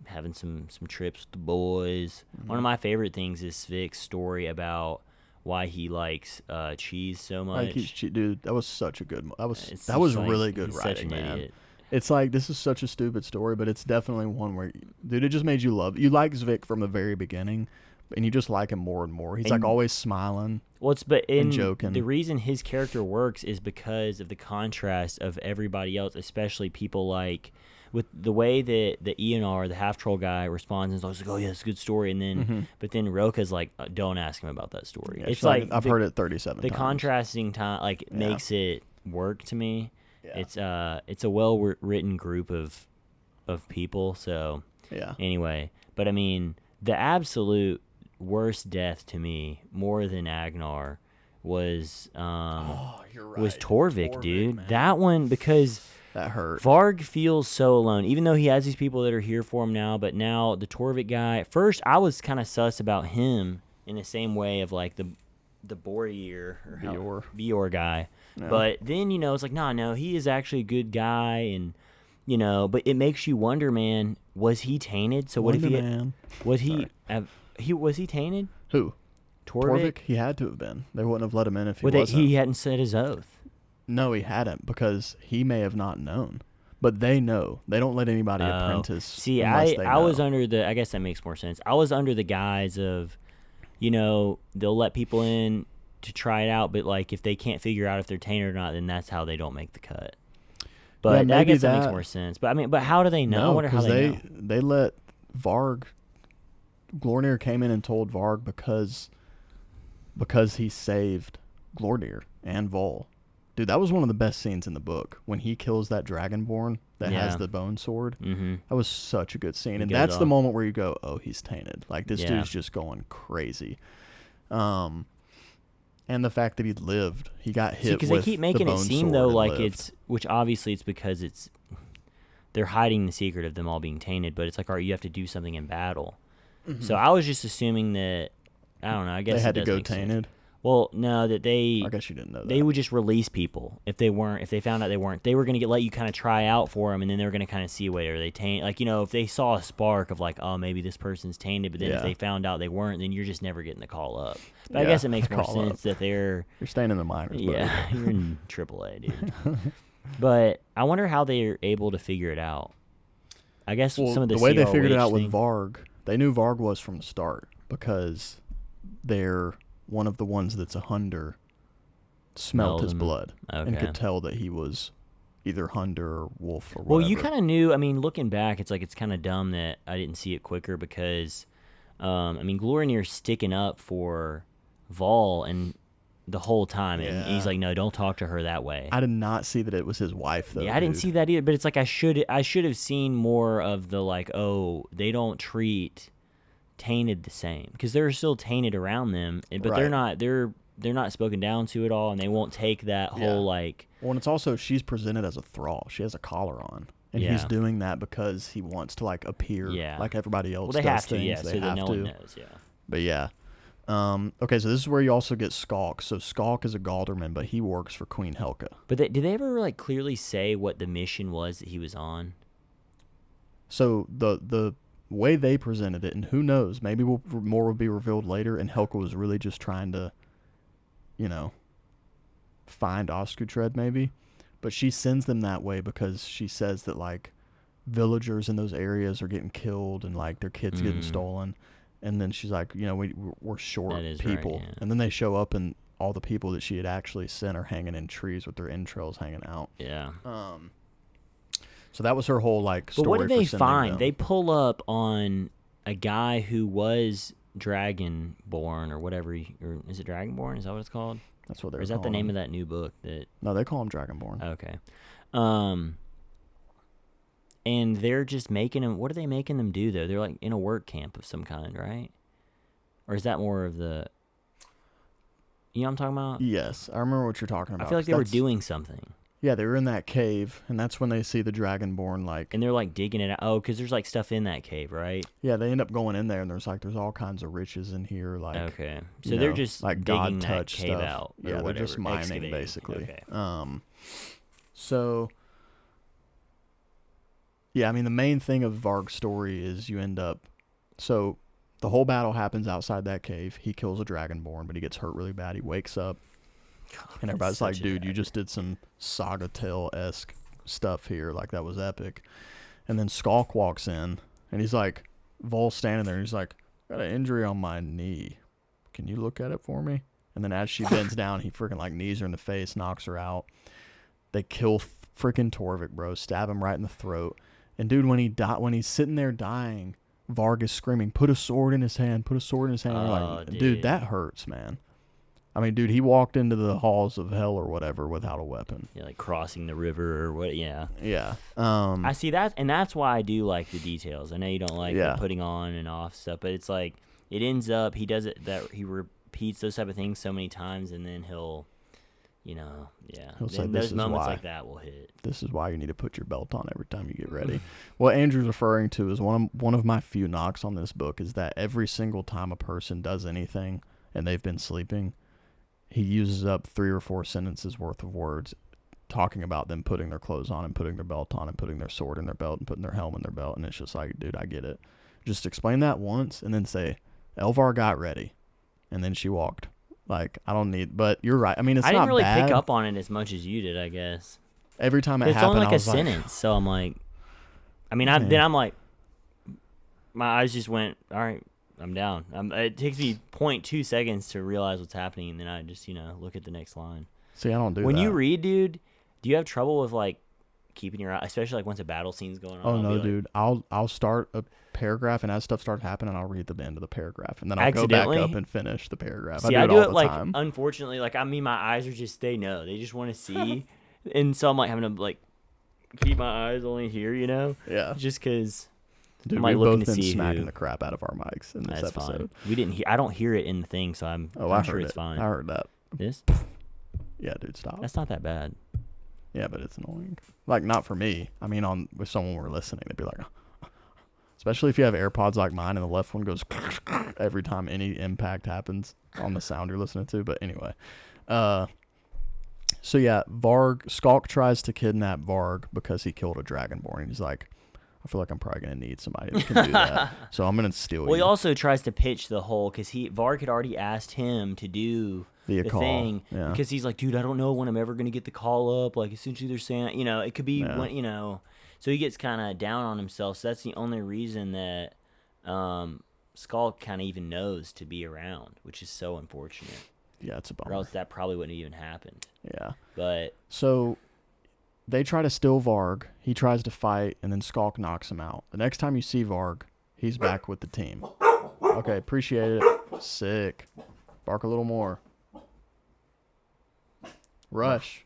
having some trips with the boys. Mm-hmm. One of my favorite things is Zvik's story about why he likes cheese so much. Dude, that was such a good. That was really good writing, man. Idiot. It's like this is such a stupid story, but it's definitely one where, dude, it just made you love. You like Zvik from the very beginning, and you just like him more and more. He's like always smiling. Well, and joking. The reason his character works is because of the contrast of everybody else, especially people like. With the way that the ENR, the half troll guy, responds and is like, "Oh yeah, it's a good story," and then, but then Roka's like, "Don't ask him about that story." Yeah, it's like I've heard it 37 times. The contrasting time makes it work to me. Yeah. It's a well written group of people. So anyway, but I mean, the absolute worst death to me, more than Agnar, was was Torvik, dude. Man. That one because. That hurt. Varg feels so alone, even though he has these people that are here for him now. But now the Torvik guy. At first, I was kind of sus about him in the same way of like the Bior guy. No. But then it's like no, he is actually a good guy, and But it makes you wonder, man. Was he tainted? So what if he was he tainted? Who? Torvik? He had to have been. They wouldn't have let him in if he wasn't. He hadn't said his oath. No, he hadn't, because he may have not known. But they know. They don't let anybody apprentice. See, unless they I know. was under the. I guess that makes more sense. I was under the guise of, they'll let people in to try it out, but like if they can't figure out if they're tainted or not, then that's how they don't make the cut. But Yeah, I guess that makes more sense. But I mean, but how do they know? I wonder how they know. They let Varg. Glornir came in and told Varg because he saved Glornir and Vol. Dude, that was one of the best scenes in the book when he kills that Dragonborn that has the bone sword. Mm-hmm. That was such a good scene, and that's the moment where you go, "Oh, he's tainted." Like this dude's just going crazy. And the fact that he lived, he got hit because with they keep making the it bone seem sword though and like lived. it's, which obviously it's because they're hiding the secret of them all being tainted, but it's like, all right, you have to do something in battle. Mm-hmm. So I was just assuming that, I don't know, I guess they had it to go make tainted. Sense. Well, no, that I guess you didn't know that. They would just release people if they found out they weren't. They were going to let you kind of try out for them, and then they were going to kind of see whether they taint. Like, if they saw a spark of like, oh, maybe this person's tainted, but then if they found out they weren't, then you're just never getting the call up. But I guess it makes more sense that you're staying in the minors. Yeah, you're in AAA, dude. But I wonder how they're able to figure it out. I guess some of the way they figured it CROH out with thing. Varg, they knew Varg was from the start because they're one of the ones that's a Hunder smelled his blood and could tell that he was either Hunder or Wolf or whatever. Well, you kind of knew. I mean, looking back, it's like it's kind of dumb that I didn't see it quicker because, Glornir's sticking up for Vol and the whole time, and he's like, "No, don't talk to her that way." I did not see that it was his wife, though. Yeah, I didn't see that either. But it's like I should have seen more of the like, oh, they don't treat tainted the same because they're still tainted around them, but they're not spoken down to at all, and they won't take that whole like. Well, and it's also she's presented as a thrall. She has a collar on, and he's doing that because he wants to like appear like everybody else. Well, they does have to, things. so that no one knows, But yeah. Okay, so this is where you also get Skalk. So Skalk is a Galderman, but he works for Queen Helka. But did they ever like clearly say what the mission was that he was on? So the way they presented it, and who knows, maybe more will be revealed later, and Helka was really just trying to, find Oskutred maybe. But she sends them that way because she says that, like, villagers in those areas are getting killed and, like, their kids getting stolen. And then she's like, we're short people. Right, yeah. And then they show up, and all the people that she had actually sent are hanging in trees with their entrails hanging out. Yeah. So that was her whole, like, story. But what did they find? Them. They pull up on a guy who was Dragonborn or whatever. Or is it Dragonborn? Is that what it's called? That's what they're calling. Or is that the name of that new book? No, they call him Dragonborn. Okay. And they're just making them. What are they making them do though? They're like in a work camp of some kind, right? Or is that more of the? You know what I'm talking about? Yes, I remember what you're talking about. I feel like they were doing something. Yeah, they were in that cave, and that's when they see the Dragonborn, like... And they're, like, digging it out. Oh, because there's, like, stuff in that cave, right? Yeah, they end up going in there, and there's all kinds of riches in here, like... Okay. So they're just like digging God that cave stuff. out. Yeah, they're whatever, just mining, excavating. basically. Okay. So... Yeah, I mean, the main thing of Varg's story is you end up... So, the whole battle happens outside that cave. He kills a Dragonborn, but he gets hurt really bad. He wakes up. God, and everybody's like, dude, you just did some Saga Tale-esque stuff here. Like, that was epic. And then Skalk walks in, and he's like, Vol's standing there, and he's like, got an injury on my knee. Can you look at it for me? And then as she bends down, he freaking, like, knees her in the face, knocks her out. They kill freaking Torvik, bro. Stab him right in the throat. And, dude, when he's sitting there dying, Varg is screaming, put a sword in his hand, put a sword in his hand. Oh, like, dude, that hurts, man. I mean, dude, he walked into the halls of hell or whatever without a weapon. Yeah, like crossing the river or what, yeah. Yeah. I see that, and that's why I do like the details. I know you don't like the putting on and off stuff, but it's like, it ends up, he does it, that he repeats those type of things so many times, and then he'll say, those moments like that will hit. This is why you need to put your belt on every time you get ready. What Andrew's referring to is one of my few knocks on this book is that every single time a person does anything and they've been sleeping, he uses up 3 or 4 sentences worth of words talking about them putting their clothes on and putting their belt on and putting their sword in their belt and putting their helm in their belt. And it's just like, dude, I get it. Just explain that once and then say, Elvar got ready. And then she walked. Like, I don't need, but you're right. I mean, I didn't really bad. pick up on it as much as you did, I guess. Every time it It's happened, only like I a was like, sentence, so I'm like, I mean, Man. then I'm like, my eyes just went, all right, I'm down. It takes me 0.2 seconds to realize what's happening, and then I just, look at the next line. see, I don't do when that. you read, dude, do you have trouble with like keeping your eye, especially like once a battle scene's going on? Oh no, like, dude! I'll start a paragraph, and as stuff starts happening, I'll read the end of the paragraph, and then I'll go back up and finish the paragraph. See, I do it all the like time. Unfortunately, like my eyes are just they just want to see, and so I'm like having to like keep my eyes only here, Yeah. just because. Dude, I'm like we've looking both to been see smacking who. the crap out of our mics in this That's episode. fine. We didn't hear. I don't hear it in the thing, so I'm sure heard it's it. fine. I heard that. This? Yeah, dude, stop. That's not that bad. Yeah, but it's annoying. Like, not for me. I mean, if someone were listening, they'd be like, especially if you have AirPods like mine and the left one goes every time any impact happens on the sound you're listening to. But anyway, so yeah, Skulk tries to kidnap Varg because he killed a Dragonborn. He's like, I feel like I'm probably gonna need somebody that can do that, so I'm gonna steal you. Well, he also tries to pitch the whole because Varg had already asked him to do the thing because he's like, dude, I don't know when I'm ever gonna get the call up. Like, essentially, they're saying, it could be when, So he gets kind of down on himself. So that's the only reason that Skull kind of even knows to be around, which is so unfortunate. Yeah, it's a bummer. Or else that probably wouldn't have even happened. Yeah. But so they try to steal Varg. He tries to fight, and then Skulk knocks him out. The next time you see Varg, he's back with the team. Okay, appreciate it. Sick. Bark a little more. Rush.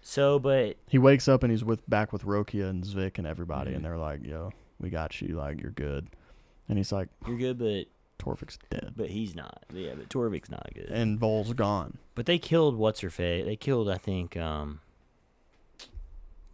So, but he wakes up and he's back with Rokia and Zvik and everybody, and they're like, "Yo, we got you. Like, you're good." And he's like, "You're good, but Torvik's dead." But he's not. Yeah, but Torvik's not good. And Vol's gone. But they killed what's her face. They killed, I think. There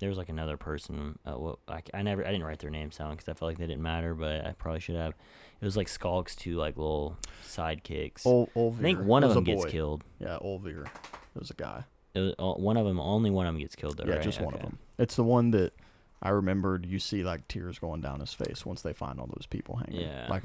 was like another person. I didn't write their names down because I felt like they didn't matter, but I probably should have. It was like Skulk's two like little sidekicks. Olvir. I think one of them gets killed. Yeah, Olvir. It was a guy. It was one of them. Only one of them gets killed, though. Yeah, right? just one of them. It's the one that I remembered. You see like tears going down his face once they find all those people hanging. Yeah. Like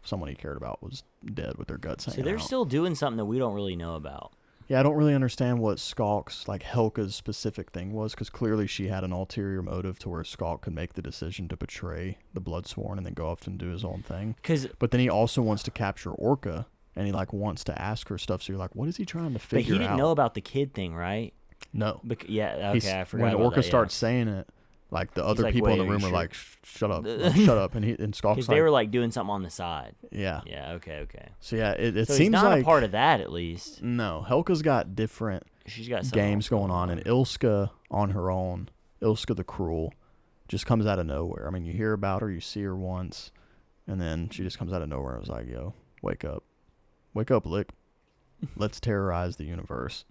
someone he cared about was dead with their guts hanging. So they're out. still doing something that we don't really know about. Yeah, I don't really understand what Skulk's, like Helka's specific thing was, because clearly she had an ulterior motive to where Skulk could make the decision to betray the Bloodsworn and then go off and do his own thing. But then he also wants to capture Orka, and he like wants to ask her stuff. So you're like, what is he trying to figure out? But he didn't know about the kid thing, right? No. Yeah, okay, I forgot. When Orka starts saying it, like the other like, people in the room are like, "Shut up, shut up," and Skulk's like, because they were like doing something on the side. Yeah. Yeah. Okay. So yeah, it so seems he's not like a part of that at least. No, Helka's got different. She's got games going on, and Ilska on her own, Ilska the Cruel, just comes out of nowhere. I mean, you hear about her, you see her once, and then she just comes out of nowhere. I was like, "Yo, wake up, Lick, let's terrorize the universe."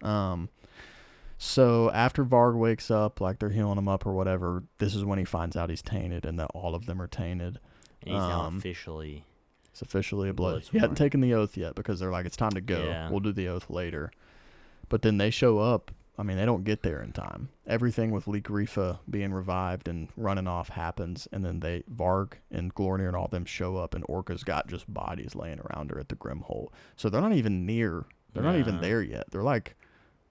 So after Varg wakes up, like they're healing him up or whatever, this is when he finds out he's tainted and that all of them are tainted. And he's now officially. It's officially a blood. He hadn't taken the oath yet because they're like, it's time to go. Yeah. We'll do the oath later. But then they show up. I mean, they don't get there in time. Everything with Grifa being revived and running off happens, and then Varg and Glornir and all them show up, and Orka's got just bodies laying around her at the Grimhole. So they're not even near. They're not even there yet. They're like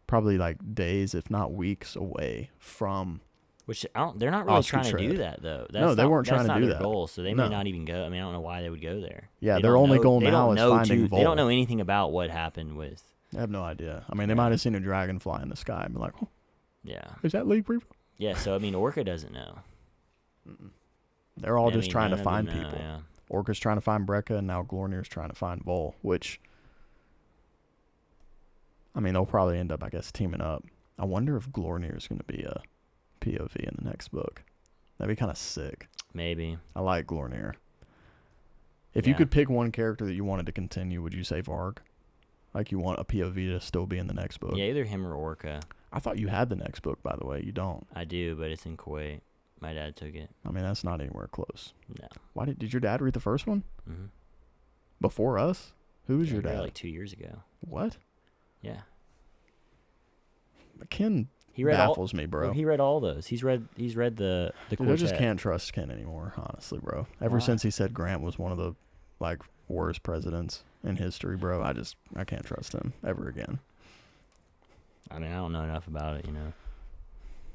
probably like days, if not weeks, away from. Which they're not really trying to do that though. They weren't trying to do that. That's not their goal, so they may not even go. I mean, I don't know why they would go there. Yeah, their only goal now is finding Vol. They don't know anything about what happened with. I have no idea. I mean, they might have seen a dragonfly in the sky and be like, "Oh, yeah, is that Grifa?" Yeah. So I mean, Orka doesn't know. They're all just trying to find people. Yeah. Orka's trying to find Brekka, and now Glornir's trying to find Vol, which, I mean, they'll probably end up, I guess, teaming up. I wonder if Glornir's going to be a POV in the next book. That'd be kind of sick. Maybe. I like Glornir. If you could pick one character that you wanted to continue, would you say Varg? Like you want a POV to still be in the next book? Yeah, either him or Orka. I thought you had the next book, by the way. You don't. I do, but it's in Kuwait. My dad took it. I mean, that's not anywhere close. No. Why did your dad read the first one? Mm-hmm. Before us? Who was your dad? Like 2 years ago. What? Yeah. Ken baffles me, bro. Well, he read all those. He's read the Dude, I just can't trust Ken anymore, honestly, bro. Ever since he said Grant was one of the like worst presidents in history, bro, I can't trust him ever again. I mean, I don't know enough about it,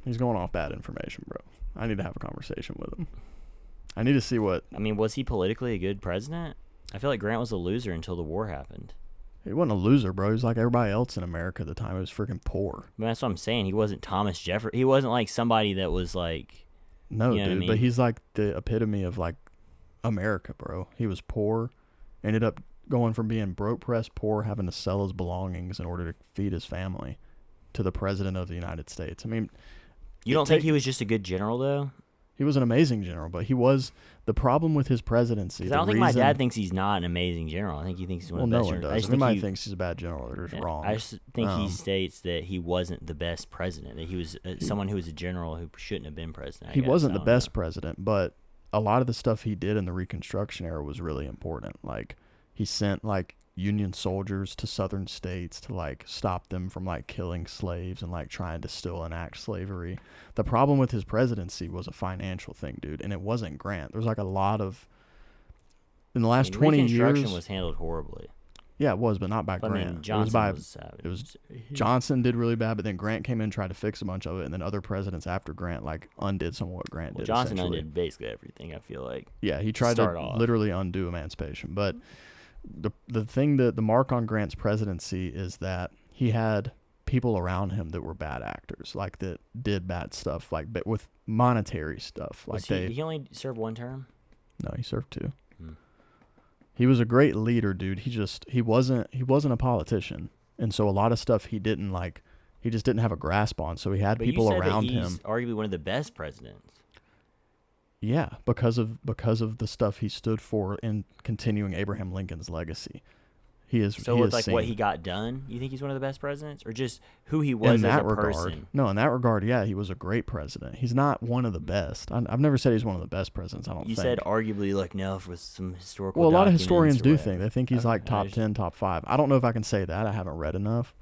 He's going off bad information, bro. I need to have a conversation with him. I need to see what... I mean, was he politically a good president? I feel like Grant was a loser until the war happened. He wasn't a loser, bro. He was like everybody else in America at the time. He was freaking poor. But that's what I'm saying. He wasn't Thomas Jefferson. He wasn't like somebody that was like... No, you know dude. what I But mean? he's like the epitome of like America, bro. He was poor, ended up going from being broke, pressed, poor, having to sell his belongings in order to feed his family, to the president of the United States. I mean... You don't think he was just a good general, though? He was an amazing general, but he was the problem with his presidency. Because I don't think my dad thinks he's not an amazing general. I think he thinks he's one of the best. No one does. Everybody thinks he's a bad general. They're just wrong. I just think he states that he wasn't the best president. That he was someone who was a general who shouldn't have been president. He wasn't the best president, but a lot of the stuff he did in the Reconstruction era was really important. Like he sent like Union soldiers to southern states to like stop them from like killing slaves and like trying to still enact slavery. The problem with his presidency was a financial thing, dude, and it wasn't Grant. There's like a lot of in the last 20 years. Reconstruction was handled horribly. Yeah, it was, but not by Grant. I mean, Johnson was savage. It was Johnson did really bad, but then Grant came in and tried to fix a bunch of it, and then other presidents after Grant like undid some of what Grant did. Johnson undid basically everything. I feel like. Yeah, he tried to literally undo emancipation, but the thing that the mark on Grant's presidency is that he had people around him that were bad actors, like that did bad stuff, like but with monetary stuff. Like he only served one term? No, he served 2. He was a great leader, dude. He wasn't a politician, and so a lot of stuff he just didn't have a grasp on. So he had people around him. He's arguably one of the best presidents. Yeah, because of the stuff he stood for in continuing Abraham Lincoln's legacy. What he got done, you think he's one of the best presidents, or just who he was as a person? No, in that regard, yeah, he was a great president. He's not one of the best. I've never said he's one of the best presidents. I don't think. You said arguably, like, no, with some historical. Well, a lot of historians do think. They think he's like top 10, top 5. I don't know if I can say that. I haven't read enough.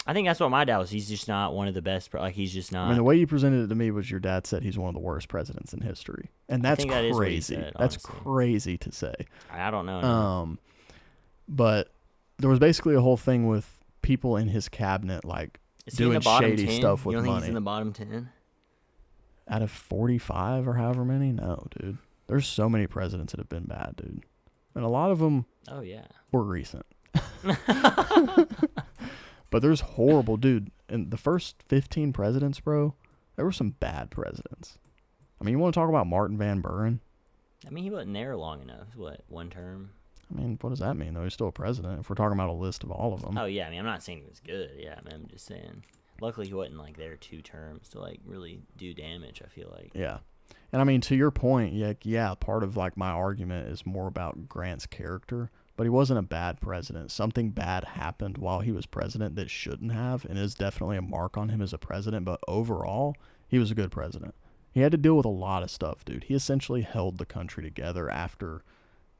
I think that's what my dad was. He's just not one of the best. Like, he's just not. I mean, the way you presented it to me was your dad said he's one of the worst presidents in history, and that's crazy. That's crazy to say. I don't know. But there was basically a whole thing with people in his cabinet like doing shady stuff with money. You don't think he's in the bottom 10? Out of 45 or however many? No, dude. There's so many presidents that have been bad, dude, and a lot of them. Oh yeah. Were recent. But there's horrible, dude. In the first 15 presidents, bro, there were some bad presidents. I mean, you want to talk about Martin Van Buren? I mean, he wasn't there long enough. What, one term? I mean, what does that mean, though? He's still a president, if we're talking about a list of all of them. Oh, yeah. I mean, I'm not saying he was good. Yeah, I mean, I'm just saying. Luckily, he wasn't, like, there 2 terms to, like, really do damage, I feel like. Yeah. And, I mean, to your point, yeah, part of, like, my argument is more about Grant's character. But he wasn't a bad president. Something bad happened while he was president that shouldn't have, and is definitely a mark on him as a president. But overall, he was a good president. He had to deal with a lot of stuff, dude. He essentially held the country together after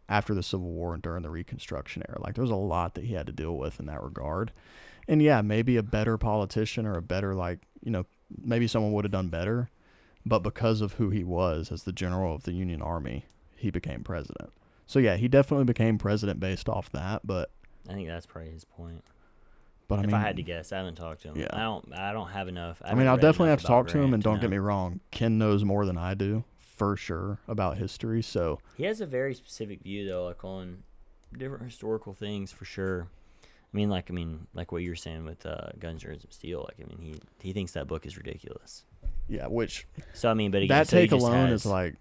the Civil War and during the Reconstruction era. Like, there was a lot that he had to deal with in that regard. And, yeah, maybe a better politician or a better, like, maybe someone would have done better. But because of who he was as the general of the Union Army, he became president. So, yeah, he definitely became president based off that, but... I think that's probably his point. But if I had to guess, I haven't talked to him. Yeah. I don't have enough. I mean, I'll definitely have to talk to him, and don't get me wrong, Ken knows more than I do, for sure, about history, so... He has a very specific view, though, like, on different historical things, for sure. I mean, like what you were saying with Guns, Germs, and Steel. Like, I mean, he thinks that book is ridiculous. Yeah, which... So, I mean, but again, that take alone is like...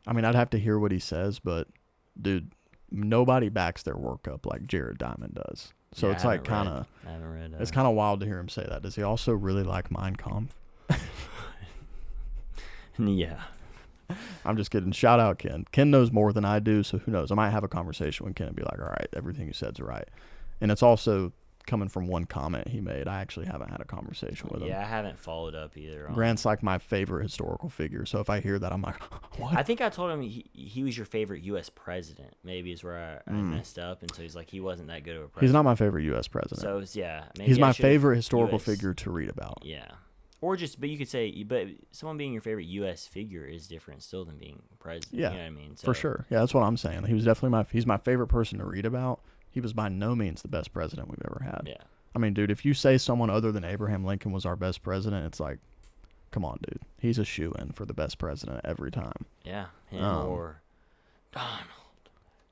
I mean, I'd have to hear what he says, but... Dude, nobody backs their work up like Jared Diamond does. So it's like kind of... I haven't read... It's kind of wild to hear him say that. Does he also really like Mein Kampf? Yeah. I'm just kidding. Shout out Ken. Ken knows more than I do, so who knows? I might have a conversation with Ken and be like, all right, everything you said's right. And it's also coming from one comment he made. I actually haven't had a conversation with him. Yeah, I haven't followed up either. Grant's like my favorite historical figure, so if I hear that, I'm like, what? I think I told him he was your favorite U.S. president. Maybe is where I messed up, and so he's like, he wasn't that good of a president. He's not my favorite U.S. president. So, yeah. He's my favorite historical figure to read about. Yeah. Or just, but you could say, but someone being your favorite U.S. figure is different still than being president. Yeah, you know what I mean? So, for sure. Yeah, that's what I'm saying. He was definitely he's my favorite person to read about. He was by no means the best president we've ever had. Yeah. I mean, dude, if you say someone other than Abraham Lincoln was our best president, it's like, come on, dude. He's a shoo-in for the best president every time. Yeah, him or Donald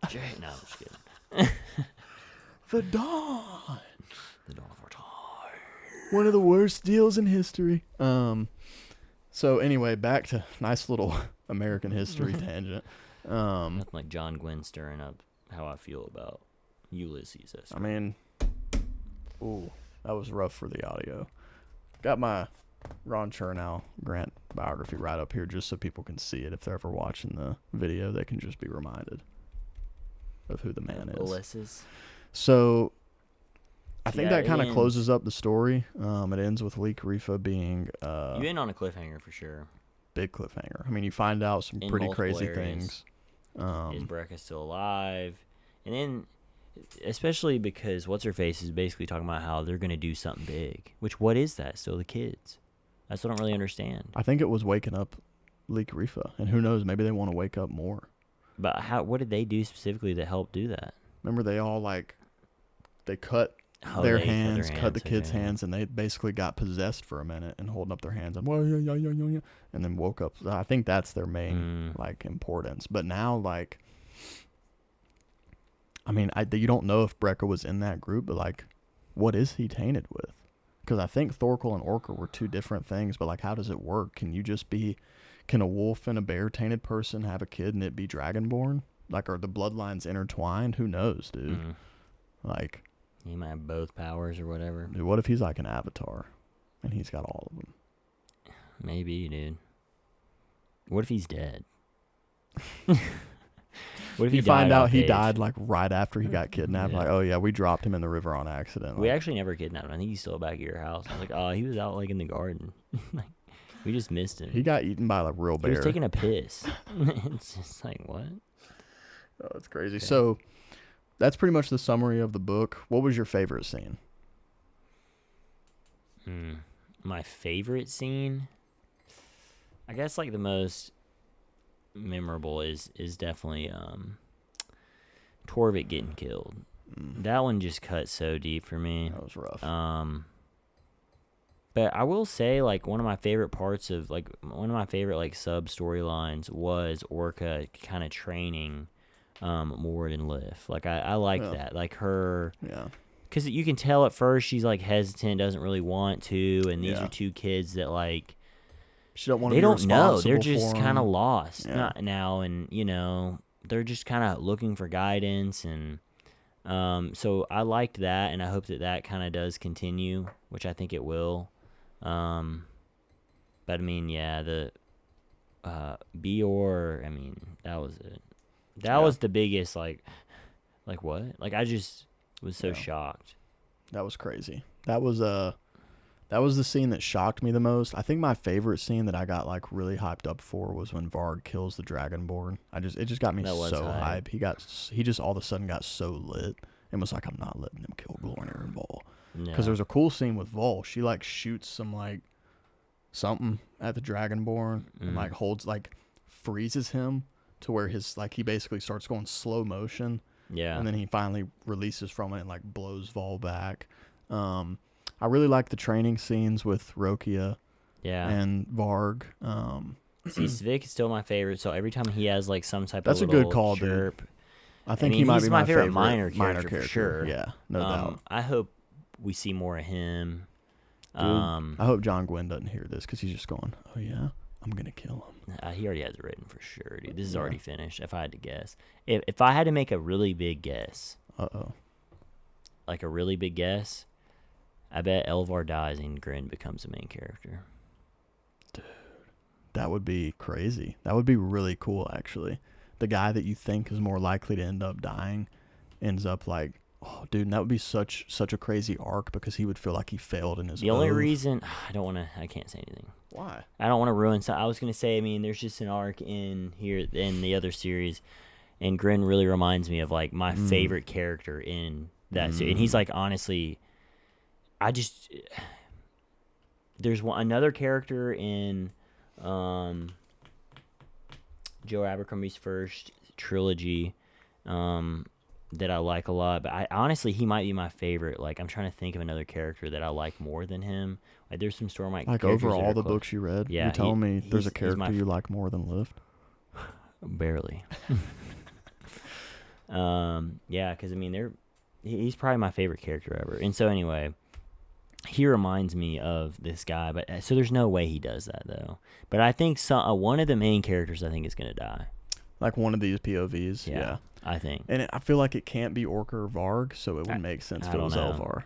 J. No, I'm just kidding. The Don. The Dawn of our time. One of the worst deals in history. So anyway, back to nice little American history tangent. Nothing like John Gwynne stirring up how I feel about Ulysses. I mean, ooh, that was rough for the audio. Got my Ron Chernow Grant biography right up here just so people can see it. If they're ever watching the video, they can just be reminded of who the man is. Ulysses. So I think that kind of ends. closes up the story. It ends with Lee Khalifa being You end on a cliffhanger for sure. big cliffhanger. I mean, you find out some In pretty multiple crazy areas. things. Is Brecca still alive? And then, especially because What's-Her-Face is basically talking about how they're going to do something big. Which, what is that? Still the kids. That's what I don't really understand. I think it was waking up Lee Khalifa, and who knows, maybe they want to wake up more. But what did they do specifically to help do that? Remember, they all they cut their hands, cut the kids' hands, and they basically got possessed for a minute and holding up their hands and and then woke up. I think that's their main importance. But now I mean, you don't know if Brecca was in that group, but what is he tainted with? Because I think Thorkel and Orka were two different things, but how does it work? Can a wolf and a bear tainted person have a kid and it be dragonborn? Are the bloodlines intertwined? Who knows, dude? He might have both powers or whatever. Dude, what if he's like an avatar and he's got all of them? Maybe, dude. What if he's dead? What if you find out he died died right after he got kidnapped? Yeah. Oh yeah, we dropped him in the river on accident. We actually never kidnapped him. I think he's still back at your house. I was oh, he was out in the garden. We just missed him. He got eaten by a real bear. He was taking a piss. It's just what? Oh, it's crazy. Okay. So that's pretty much the summary of the book. What was your favorite scene? My favorite scene? I guess the most memorable is definitely Torvik getting killed. That one just cut so deep for me. That was rough. But I will say one of my favorite parts of one of my favorite sub storylines was Orka kind of training Mord and Liv. I like that. Her. Yeah. Because you can tell at first she's hesitant, doesn't really want to, and these are two kids that she don't want to. They be don't know. They're responsible just for kind of him. lost Yeah. and they're just kind of looking for guidance and so I liked that, and I hope that kind of does continue, which I think it will. But I mean, the Bior, I mean, that was it. That was the biggest what? I just was so shocked. That was crazy. That was the scene that shocked me the most. I think my favorite scene that I got really hyped up for was when Varg kills the Dragonborn. It just got me so hype. He just all of a sudden got so lit and was I'm not letting him kill Glornir and Vol. Because there's a cool scene with Vol. She shoots some something at the Dragonborn and holds freezes him to where his he basically starts going slow motion. Yeah. And then he finally releases from it and blows Vol back. I really like the training scenes with Rokia and Varg. See, Svik is still my favorite, so every time he has some type That's of a good call, chirp, dude. I think he might he's be my favorite minor character for sure. Yeah, no doubt. I hope we see more of him. Dude, I hope John Gwynne doesn't hear this because he's just going, oh yeah, I'm going to kill him. He already has it written for sure, dude. This is already finished, if I had to guess. If I had to make a really big guess. Uh-oh. A really big guess, I bet Elvar dies and Gwynne becomes the main character. Dude, that would be crazy. That would be really cool, actually. The guy that you think is more likely to end up dying ends up oh, dude, and that would be such a crazy arc because he would feel like he failed in his The only oath. reason I can't say anything. Why? I don't want to ruin I was going to say, there's just an arc in here in the other series, and Gwynne really reminds me of my favorite character in that series. And he's honestly, there's another character in Joe Abercrombie's first trilogy that I like a lot, but I honestly he might be my favorite. Like I'm trying to think of another character that I like more than him. Like there's some Stormlight Like characters over that all are the close. books you read, Yeah, you're telling me there's a he's my character you like more than Lift? barely. Yeah, because I mean he's probably my favorite character ever. And so anyway, he reminds me of this guy, but so there's no way he does that though. But I think one of the main characters I think is gonna die. Like one of these POVs, Yeah. I think. And I feel like it can't be Orka or Varg, so it would make sense if it was Elvar.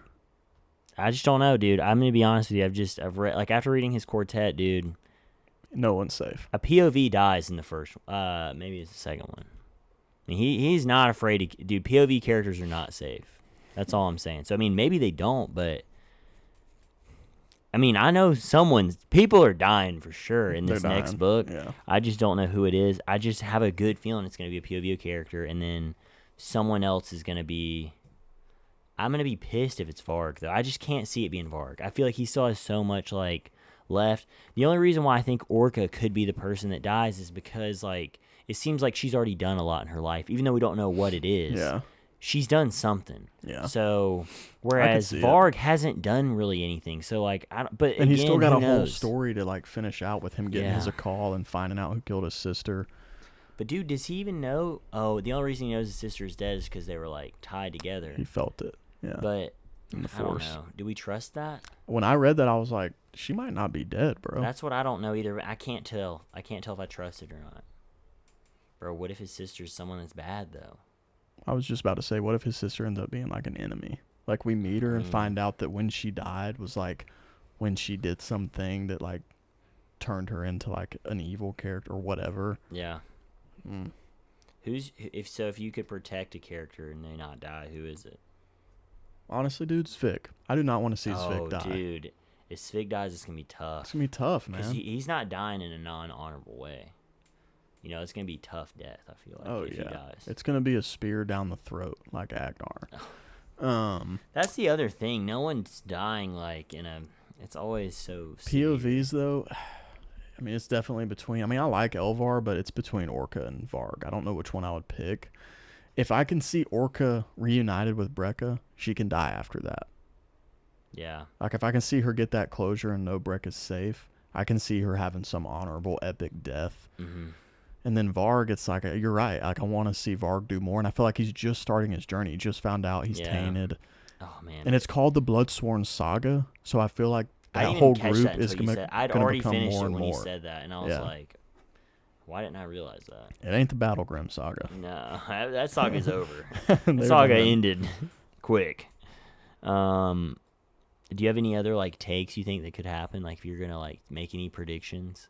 I just don't know, dude. I'm gonna be honest with you. I've read like after reading his quartet, dude. No one's safe. A POV dies in the first. Maybe it's the second one. I mean, he's not afraid to. Dude, POV characters are not safe. That's all I'm saying. So I mean, maybe they don't, but I mean, I know people are dying for sure in this next book. Yeah. I just don't know who it is. I just have a good feeling it's going to be a POV character, and then someone else is going to be. I'm going to be pissed if it's Varg, though. I just can't see it being Varg. I feel like he still has so much, like, left. The only reason why I think Orka could be the person that dies is because, like, it seems like she's already done a lot in her life, even though we don't know what it is. Yeah. She's done something. Yeah. So, whereas Varg hasn't done really anything. So, like, and again, he's still got a knows? whole story to, like, finish out with him getting his call and finding out who killed his sister. But, dude, does he even know? Oh, the only reason he knows his sister is dead is because they were, like, tied together. He felt it. Yeah. But in the I don't Force. know. Do we trust that? When I read that, I was like, she might not be dead, bro. That's what I don't know either. I can't tell. I can't tell if I trust it or not. Bro, what if his sister's someone that's bad, though? I was just about to say, what if his sister ends up being like an enemy? Like we meet her and find out that when she died was like when she did something that like turned her into like an evil character or whatever. Yeah. If you could protect a character and they not die, who is it? Honestly, dude, Svig. I do not want to see Svig die. Oh, dude. If Svig dies, it's going to be tough. It's going to be tough, man. Because he's not dying in a non-honorable way. You know, it's going to be tough death, I feel like, if he dies. It's going to be a spear down the throat, like Agnar. That's the other thing. No one's dying, like, it's always so POVs, though, I mean, it's definitely between... I mean, I like Elvar, but it's between Orka and Varg. I don't know which one I would pick. If I can see Orka reunited with Brekka, she can die after that. Yeah. Like, if I can see her get that closure and know Brekka's safe, I can see her having some honorable, epic death. Mm-hmm. And then Varg, it's like, you're right. Like, I want to see Varg do more. And I feel like he's just starting his journey. He just found out he's tainted. Oh, man. And it's called the Bloodsworn Saga. So I feel like that whole group is going to become I'd already finished more it and when you more. said that. And I was like, why didn't I realize that? It ain't the Battlegrim Saga. No, that saga's over. The saga ended quick. Do you have any other, like, takes you think that could happen? Like, if you're going to, like, make any predictions?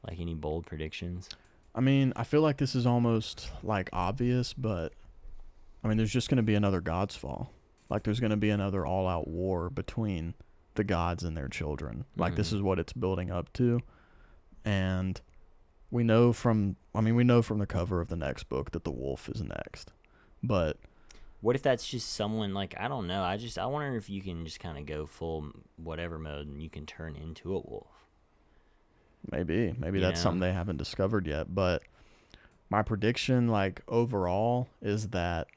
Like, any bold predictions? I mean, I feel like this is almost, like, obvious, but, I mean, there's just going to be another God's Fall. Like, there's going to be another all-out war between the gods and their children. Like, this is what it's building up to. And we know from the cover of the next book that the wolf is next. But... what if that's just someone, like, I don't know. I wonder if you can just kind of go full whatever mode and you can turn into a wolf. Maybe that's something they haven't discovered yet. But my prediction, like, overall is that,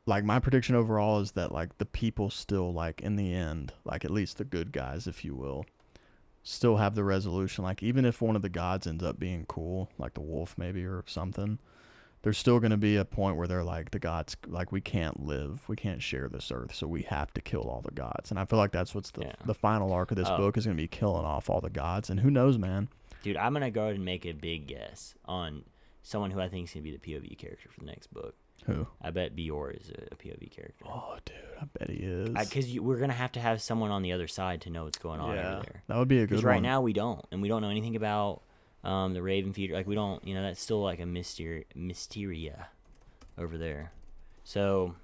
like, the people still, like, in the end, like, at least the good guys, if you will, still have the resolution. Like, even if one of the gods ends up being cool, like the wolf maybe or something, there's still going to be a point where they're like, the gods, like, we can't share this earth, so we have to kill all the gods. And I feel like that's what's the final arc of this book is going to be killing off all the gods. And who knows, man? Dude, I'm going to go ahead and make a big guess on someone who I think is going to be the POV character for the next book. Who? I bet Bior is a POV character. Oh, dude, I bet he is. Because we're going to have someone on the other side to know what's going on over there. That would be a good one. Because right now we don't. And we don't know anything about... the Raven Feeder, like, we don't, that's still like a mysteria over there. So,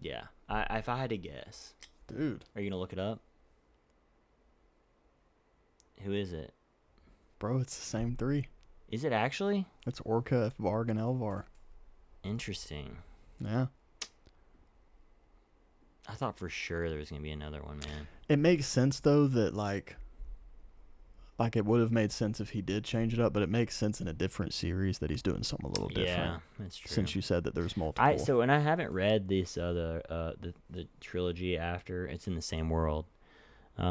yeah, if I had to guess, dude, are you gonna look it up? Who is it? Bro, it's the same three. Is it actually? It's Orka, Varg, and Elvar. Interesting. Yeah. I thought for sure there was gonna be another one, man. It makes sense though that, like, like it would have made sense if he did change it up, but it makes sense in a different series that he's doing something a little different. Yeah, that's true. Since you said that there's multiple. And I haven't read this other the trilogy after. It's in the same world. I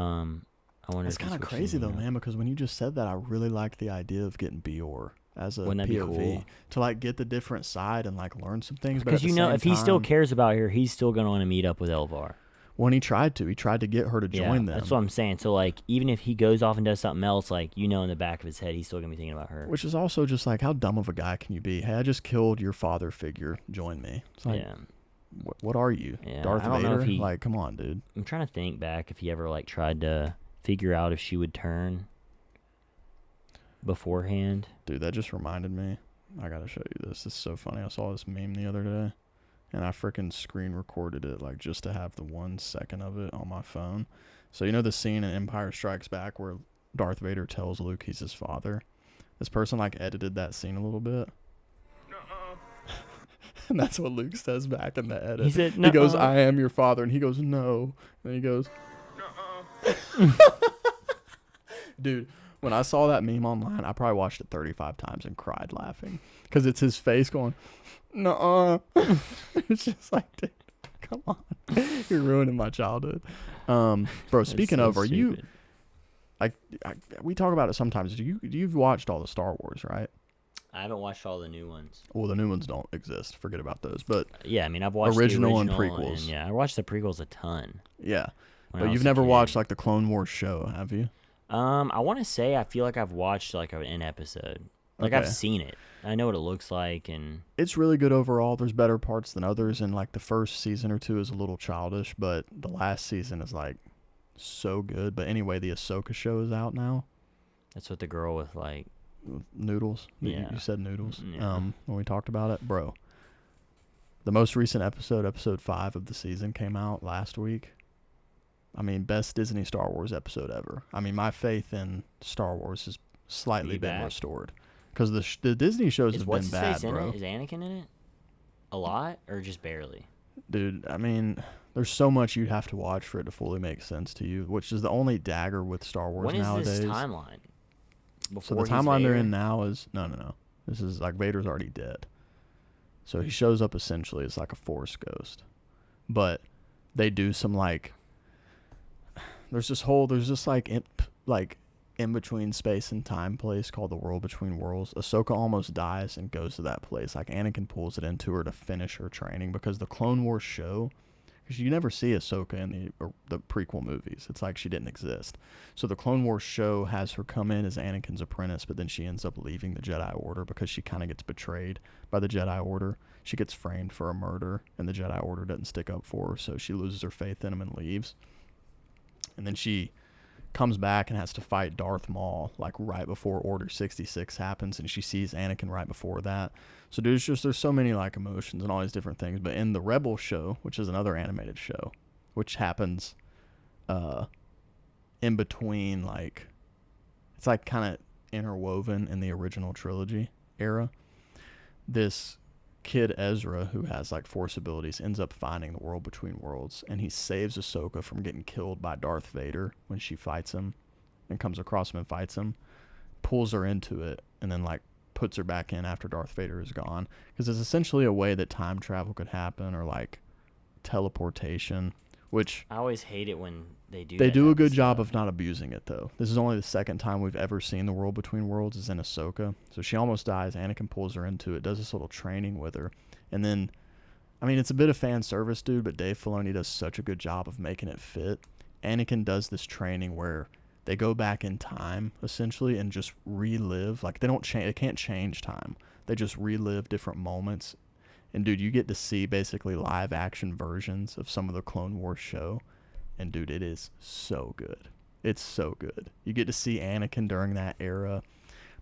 wonder. It's kind of crazy though, man, because when you just said that, I really liked the idea of getting Bior as a POV cool? to like get the different side and like learn some things. Because if he still cares about her, he's still gonna want to meet up with Elvar. When he tried to get her to join them. That's what I'm saying. So like, even if he goes off and does something else, like in the back of his head, he's still gonna be thinking about her. Which is also just like, how dumb of a guy can you be? Hey, I just killed your father figure. Join me. It's like, what are you, Darth Vader? Like, come on, dude. I'm trying to think back if he ever like tried to figure out if she would turn beforehand. Dude, that just reminded me. I gotta show you this. This is so funny. I saw this meme the other day. And I freaking screen recorded it, like, just to have the 1 second of it on my phone. So, the scene in Empire Strikes Back where Darth Vader tells Luke he's his father? This person, like, edited that scene a little bit. Nuh-uh. And that's what Luke says back in the edit. He said, nuh-uh. He goes, I am your father. And he goes, no. And he goes, nuh-uh. Dude, when I saw that meme online, I probably watched it 35 times and cried laughing. Because it's his face going, nuh-uh. It's just like, dude, come on. You're ruining my childhood. Bro, speaking of, are you, like, we talk about it sometimes. You've watched all the Star Wars, right? I haven't watched all the new ones. Well, the new ones don't exist. Forget about those. But yeah, I mean, I've watched original and prequels. I watched the prequels a ton. Yeah. But you've never watched, like, the Clone Wars show, have you? I want to say I feel like I've watched, like, an episode. Like, I've seen it. I know what it looks like, and it's really good overall. There's better parts than others, and like the first season or two is a little childish, but the last season is like so good. But anyway, the Ahsoka show is out now. That's what the girl with like noodles. Yeah, you said noodles. Yeah. When we talked about it, bro. The most recent episode 5 of the season, came out last week. I mean, best Disney Star Wars episode ever. I mean, my faith in Star Wars has slightly been restored. Because the Disney shows have been bad, bro. Is Anakin in it? A lot, or just barely? Dude, I mean, there's so much you'd have to watch for it to fully make sense to you, which is the only dagger with Star Wars nowadays. When is this timeline? So the timeline they're in now is... No. This is like Vader's already dead. So he shows up essentially as like a Force ghost. But they do some like... There's this like in between space and time place called the World Between Worlds. Ahsoka almost dies and goes to that place. Like, Anakin pulls it into her to finish her training, because the Clone Wars show, because you never see Ahsoka in the prequel movies. It's like she didn't exist. So the Clone Wars show has her come in as Anakin's apprentice, but then she ends up leaving the Jedi Order because she kind of gets betrayed by the Jedi Order. She gets framed for a murder, and the Jedi Order doesn't stick up for her, so she loses her faith in them and leaves. And then she comes back and has to fight Darth Maul, like, right before Order 66 happens, and she sees Anakin right before that. So, dude, there's so many, like, emotions and all these different things. But in the Rebels show, which is another animated show, which happens in between, like, it's, like, kind of interwoven in the original trilogy era, this kid Ezra, who has like Force abilities, ends up finding the World Between Worlds, and he saves Ahsoka from getting killed by Darth Vader when she fights him and comes across him and fights him, pulls her into it, and then like puts her back in after Darth Vader is gone, because it's essentially a way that time travel could happen, or like teleportation, which I always hate it when they do. They do a good job of not abusing it, though. This is only the second time we've ever seen the World Between Worlds is in Ahsoka. So she almost dies. Anakin pulls her into it, does this little training with her. And then, I mean, it's a bit of fan service, dude, but Dave Filoni does such a good job of making it fit. Anakin does this training where they go back in time, essentially, and just relive. Like, they can't change time. They just relive different moments. And, dude, you get to see basically live action versions of some of the Clone Wars show. And, dude, it is so good. It's so good. You get to see Anakin during that era.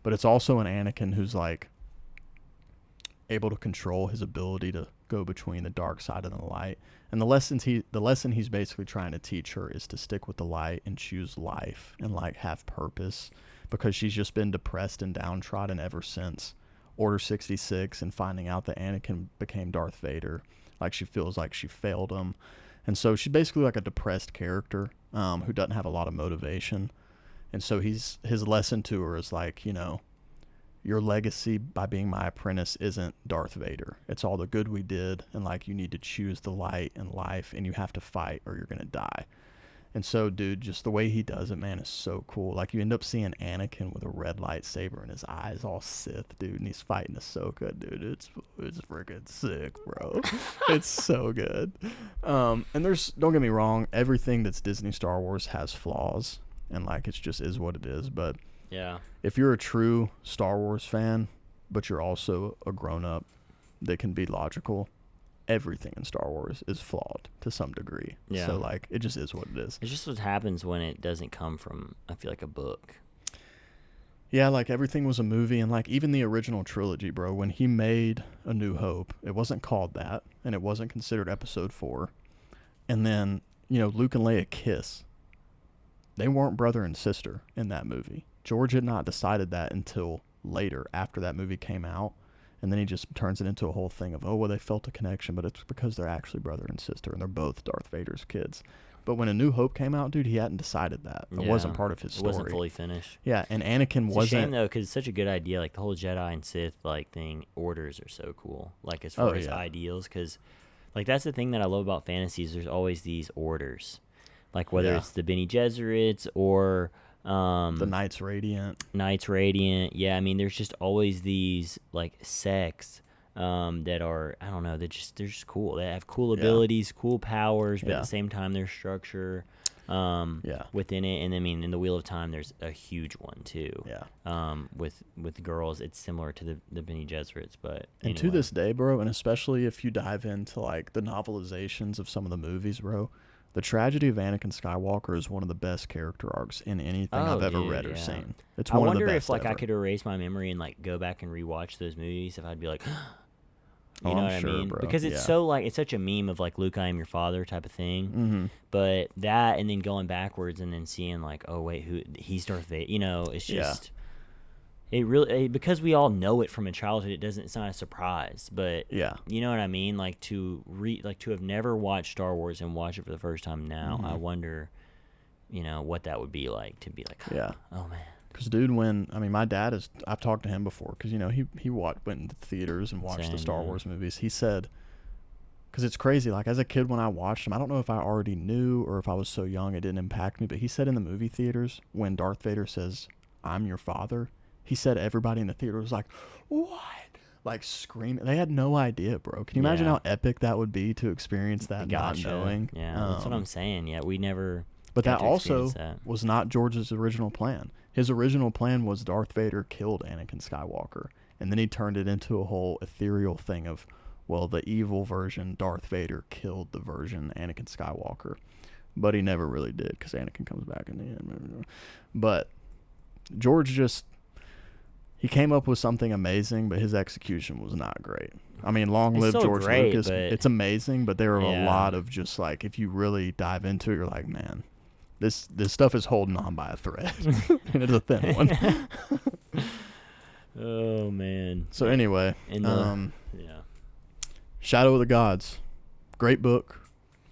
But it's also an Anakin who's, like, able to control his ability to go between the dark side and the light. And the lesson he's basically trying to teach her is to stick with the light and choose life and, like, have purpose. Because she's just been depressed and downtrodden ever since Order 66 and finding out that Anakin became Darth Vader. Like, she feels like she failed him. And so she's basically like a depressed character who doesn't have a lot of motivation. And so his lesson to her is like, you know, your legacy by being my apprentice isn't Darth Vader. It's all the good we did, and like you need to choose the light and life, and you have to fight or you're gonna die. And so, dude, just the way he does it, man, is so cool. Like, you end up seeing Anakin with a red lightsaber and his eyes all Sith, dude, and he's fighting Ahsoka, dude. It's freaking sick, bro. It's so good. And don't get me wrong, everything that's Disney Star Wars has flaws, and, like, it just is what it is. But yeah, if you're a true Star Wars fan, but you're also a grown-up that can be logical, everything in Star Wars is flawed to some degree. Yeah. So, like, it just is what it is. It's just what happens when it doesn't come from, I feel like, a book. Yeah, like, everything was a movie, and, like, even the original trilogy, bro, when he made A New Hope, it wasn't called that, and it wasn't considered Episode 4. And then, you know, Luke and Leia kiss. They weren't brother and sister in that movie. George had not decided that until later, after that movie came out. And then he just turns it into a whole thing of, oh, well, they felt a connection, but it's because they're actually brother and sister, and they're both Darth Vader's kids. But when A New Hope came out, dude, he hadn't decided that. It wasn't part of his story. It wasn't fully finished. Yeah, and Anakin wasn't. It's a shame, though, because it's such a good idea. Like, the whole Jedi and Sith, like, thing, orders are so cool. Like, as far as ideals, because, like, that's the thing that I love about fantasies. There's always these orders. Like, whether it's the Bene Gesserits or... the Knights Radiant. Yeah, I mean, there's just always these, like, sects that are, I don't know, they're just cool. They have cool abilities, cool powers, but at the same time, there's structure within it. And I mean, in the Wheel of Time, there's a huge one too. Yeah. With girls, it's similar to the Bene Gesserits, but and to this day, bro, and especially if you dive into like the novelizations of some of the movies, bro, the tragedy of Anakin Skywalker is one of the best character arcs in anything I've ever read or seen. It's one of the best. I wonder if like I could erase my memory and like go back and rewatch those movies, if I'd be like, you know what I mean? Bro. Because it's so like, it's such a meme of like Luke, I am your father type of thing. Mm-hmm. But that, and then going backwards and then seeing like, oh wait, he's Darth Vader. You know, it's just. It really, because we all know it from a childhood, it's not a surprise. But you know what I mean? Like to have never watched Star Wars and watch it for the first time now, I wonder, you know, what that would be like to be like, oh man. Because dude, my dad I've talked to him before, because you know he went into theaters and watched the Star Wars movies. He said, because it's crazy, like as a kid when I watched them, I don't know if I already knew or if I was so young it didn't impact me, but he said in the movie theaters when Darth Vader says, "I'm your father," he said everybody in the theater was like, what? Like screaming. They had no idea, bro. Can you imagine how epic that would be to experience that not knowing? Yeah, that's what I'm saying. Yeah, we never. But that also was not George's original plan. His original plan was Darth Vader killed Anakin Skywalker. And then he turned it into a whole ethereal thing of, well, the evil version, Darth Vader, killed the version, Anakin Skywalker. But he never really did, because Anakin comes back in the end. But George he came up with something amazing, but his execution was not great. I mean, long live George Lucas. It's amazing, but there are a lot of just like, if you really dive into it, you're like, man, this stuff is holding on by a thread. And it's a thin one. Oh, man. So anyway, Shadow of the Gods. Great book.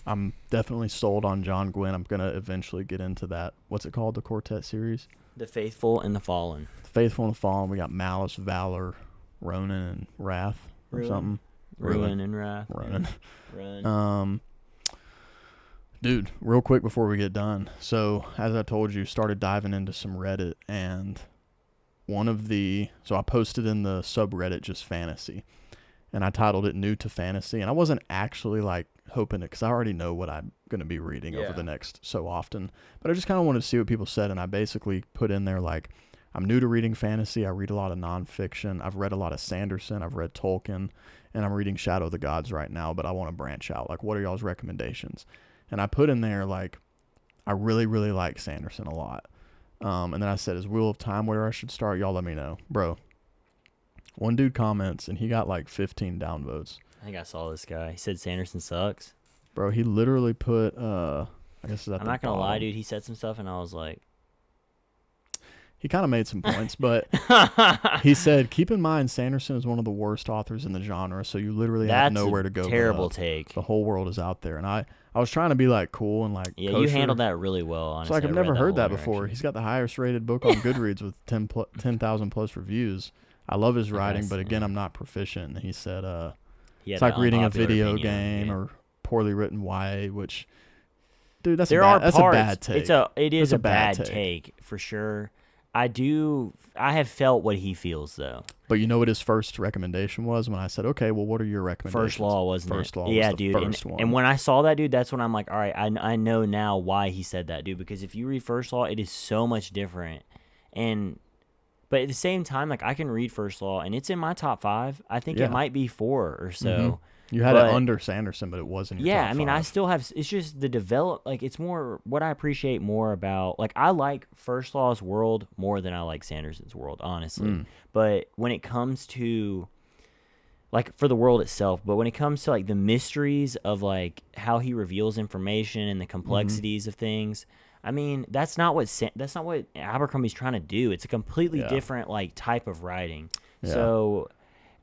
I'm definitely sold on John Gwynne. I'm going to eventually get into that. What's it called? The quartet series? The Faithful and the Fallen. Faithful and the Fallen. We got Malice, Valor, Ronin, and Wrath or something. Ruin and Wrath. Run. Dude, real quick before we get done. So, as I told you, started diving into some Reddit, and so I posted in the subreddit Just Fantasy, and I titled it New to Fantasy, and I wasn't actually like hoping it, because I already know what I'm going to be reading over the next so often, but I just kind of wanted to see what people said, and I basically put in there like, I'm new to reading fantasy. I read a lot of nonfiction. I've read a lot of Sanderson. I've read Tolkien, and I'm reading Shadow of the Gods right now, but I want to branch out. Like, what are y'all's recommendations? And I put in there, like, I really, really like Sanderson a lot. And then I said, is Wheel of Time where I should start? Y'all let me know. Bro, one dude comments, and he got like 15 downvotes. I think I saw this guy. He said Sanderson sucks. Bro, he literally put, I guess it's at I'm not going to lie, dude. He said some stuff, and I was like, he kind of made some points, but he said, keep in mind, Sanderson is one of the worst authors in the genre, so you literally have nowhere to go. Terrible take. The whole world is out there. And I I was trying to be like cool and like Yeah, kosher. you handled that really well, honestly. It's like I've never heard that interaction. before. He's got the highest rated book on Goodreads with 10,000 plus reviews. I love his writing, but again, I'm not proficient. And he said it's like reading a video game or poorly written YA, which, dude, that's a bad take. It is a bad take for sure. I have felt what he feels though. But you know what his first recommendation was when I said, okay, well, what are your recommendations? First Law, wasn't First it? Law yeah, was the dude. first one. And when I saw that, dude, that's when I'm like, all right, I know now why he said that, dude. Because if you read First Law, it is so much different. But at the same time, like I can read First Law, and it's in my top 5. I think it might be 4 or so. Mm-hmm. You had it under Sanderson, but it wasn't. Your top 5. I still have. It's just the like. It's more what I appreciate more about. Like I like First Law's world more than I like Sanderson's world, honestly. But when it comes to, like, for the world itself, but when it comes to like the mysteries of like how he reveals information and the complexities of things, I mean, that's not what Abercrombie's trying to do. It's a completely different like type of writing. Yeah. So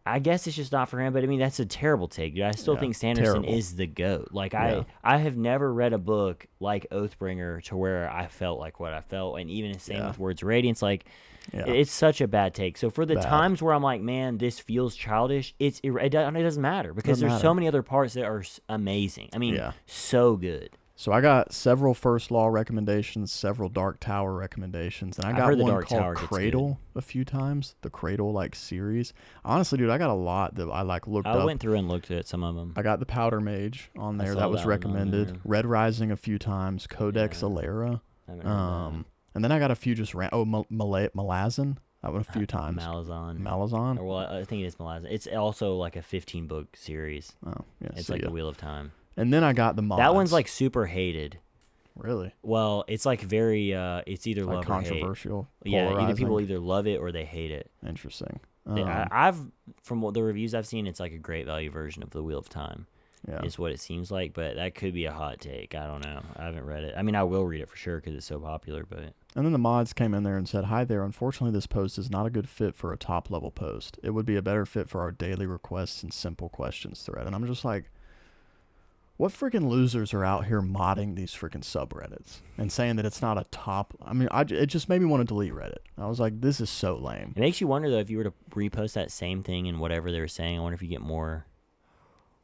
I guess it's just not for him, but I mean, that's a terrible take, dude. I still think Sanderson is the GOAT. Like, I have never read a book like Oathbringer to where I felt like what I felt, and even the same with Words of Radiance. Like, it's such a bad take. So for the times where I'm like, man, this feels childish, it doesn't matter because there's so many other parts that are amazing. I mean, so good. So I got several First Law recommendations, several Dark Tower recommendations, and I got one called Cradle a few times. The Cradle like series. Honestly, dude, I got a lot that I like looked up. I went through and looked at some of them. I got the Powder Mage on there. That was recommended. Red Rising a few times. Codex Alera. And then I got a few just Malazan. That one a few times. Malazan. Well, I think it is Malazan. It's also like a 15-book series. Oh, yeah. It's like the Wheel of Time. And then I got the mods. That one's like super hated. Really? Well, it's like very. It's either like love controversial. Or hate. Yeah, either people either love it or they hate it. Interesting. I've from what the reviews I've seen, it's like a great value version of the Wheel of Time. Yeah, is what it seems like, but that could be a hot take. I don't know. I haven't read it. I mean, I will read it for sure because it's so popular. But and then the mods came in there and said, "Hi there. Unfortunately, this post is not a good fit for a top level post. It would be a better fit for our daily requests and simple questions thread." And I'm just like, what freaking losers are out here modding these freaking subreddits and saying that it's not a top? I mean, it just made me want to delete Reddit. I was like, this is so lame. It makes you wonder, though, if you were to repost that same thing and whatever they were saying, I wonder if you get more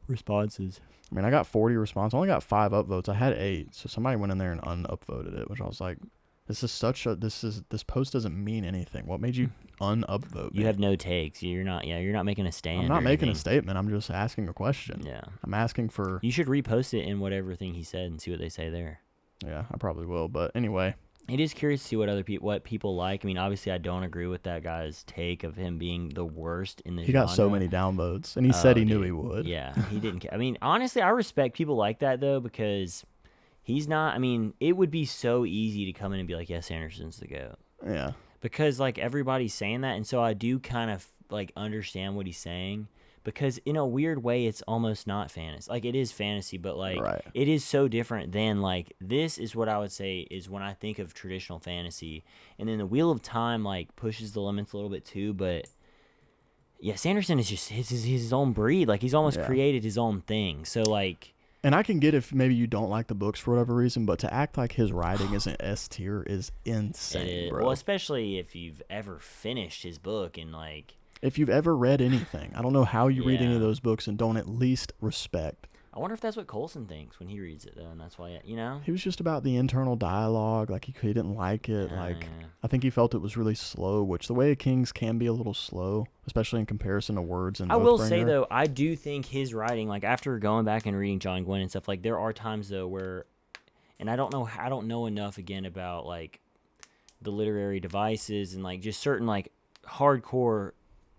responses. I mean, I got 40 responses. I only got 5 upvotes. I had 8. So somebody went in there and unupvoted it, which I was like, this post doesn't mean anything. What made you unupvote? You have no takes. You're not making a stand. I'm not making a statement. I'm just asking a question. Yeah. I'm asking for. You should repost it in whatever thing he said and see what they say there. Yeah, I probably will. But anyway, it is curious to see what people like. I mean, obviously, I don't agree with that guy's take of him being the worst in the. He got so many downvotes, and he said he knew he would. Yeah, he didn't care. I mean, honestly, I respect people like that though, because he's not. I mean, it would be so easy to come in and be like, "Yes, Anderson's the GOAT." Yeah. Because like everybody's saying that, and so I do kind of like understand what he's saying. Because in a weird way, it's almost not fantasy. Like, it is fantasy, but, like, it is so different than, like, this is what I would say is when I think of traditional fantasy. And then the Wheel of Time, like, pushes the limits a little bit, too. But, yeah, Sanderson is just his own breed. Like, he's almost created his own thing. So, like... And I can get if maybe you don't like the books for whatever reason, but to act like his writing isn't S tier is insane, bro. Well, especially if you've ever finished his book and, like... If you've ever read anything, I don't know how you read any of those books and don't at least respect. I wonder if that's what Coulson thinks when he reads it, though, and that's why, you know? He was just about the internal dialogue. Like, he didn't like it. I think he felt it was really slow, which the Way of Kings can be a little slow, especially in comparison to words and I will say, though, I do think his writing, like, after going back and reading John Gwynne and stuff, like, there are times, though, where, and I don't know enough, again, about, like, the literary devices and, like, just certain, like, hardcore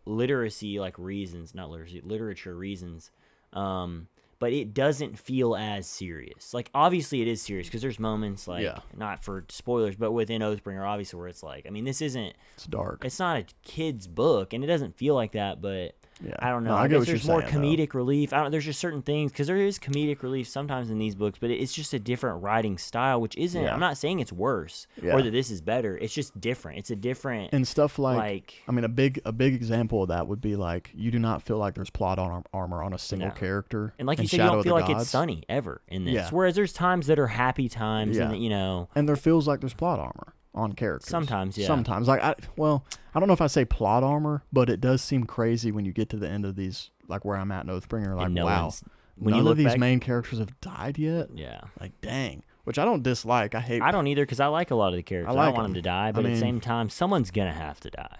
literacy like reasons, not literacy, literature reasons, but it doesn't feel as serious. Like, obviously it is serious because there's moments like, not for spoilers, but within Oathbringer, obviously, where it's like, I mean, this isn't, it's dark, it's not a kid's book and it doesn't feel like that, but Yeah. I don't know. No, I get guess what there's you're more saying, though. comedic relief. I don't. There's just certain things because there is comedic relief sometimes in these books, but it's just a different writing style, which isn't. Yeah. I'm not saying it's worse Yeah. or that this is better. It's just different. It's a different And stuff like I mean, a big example of that would be like you do not feel like there's plot armor on a single character. And like you in said, you Shadow don't of the feel like Gods. it's sunny ever in this. Yeah. Whereas there's times that are happy times, Yeah. and And there feels like there's plot armor on characters. Sometimes, yeah. Sometimes, like I don't know if I say plot armor, but it does seem crazy when you get to the end of these, like where I'm at in Oathbringer. Like, wow, when none you look of these back, main characters have died yet. Yeah. Like, dang. Which I don't dislike. I don't either because I like a lot of the characters. I don't want them to die, but at the same time, someone's gonna have to die.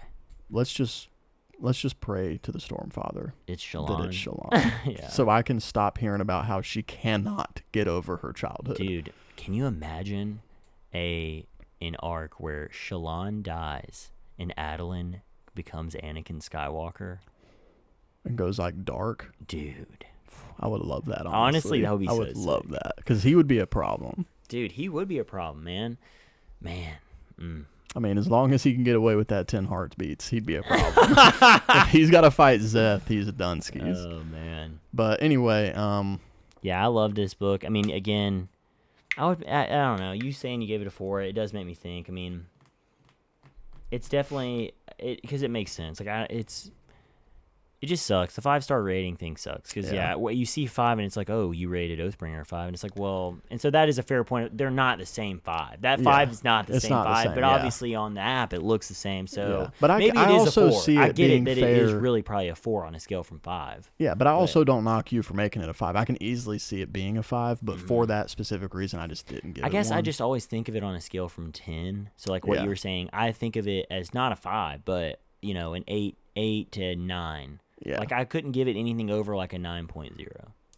Let's just pray to the Stormfather. It's Shallan. That it's Shallan. Yeah. So I can stop hearing about how she cannot get over her childhood. Dude, can you imagine an arc where Shallan dies and Adolin becomes Anakin Skywalker? And goes like dark. Dude. I would love that, honestly. Honestly, that would be I so would sick. love that. Because he would be a problem. Dude, he would be a problem, man. I mean, as long as he can get away with that 10 heartbeats, he'd be a problem. If he's got to fight Zeth, he's a dunskies. Oh, man. But anyway, yeah, I love this book. I mean, again, I don't know. You saying you gave it a 4, it does make me think. I mean, it's definitely because it makes sense. Like it just sucks. The 5-star rating thing sucks because you see 5 and it's like, oh, you rated Oathbringer a 5, and it's like, well, and so that is a fair point. They're not the same 5. That 5 is not the It's same not the 5, same, but obviously on the app it looks the same. So but maybe I it is also a 4. see I it get being it that fair. it is really probably a 4 on a scale from 5. Yeah, but I also don't knock you for making it a 5. I can easily see it being a 5, but for that specific reason, I just didn't give it. I guess one. I just always think of it on a scale from 10. So like what you were saying, I think of it as not a 5, but an 8 to 9. Yeah. Like I couldn't give it anything over like a 9.0.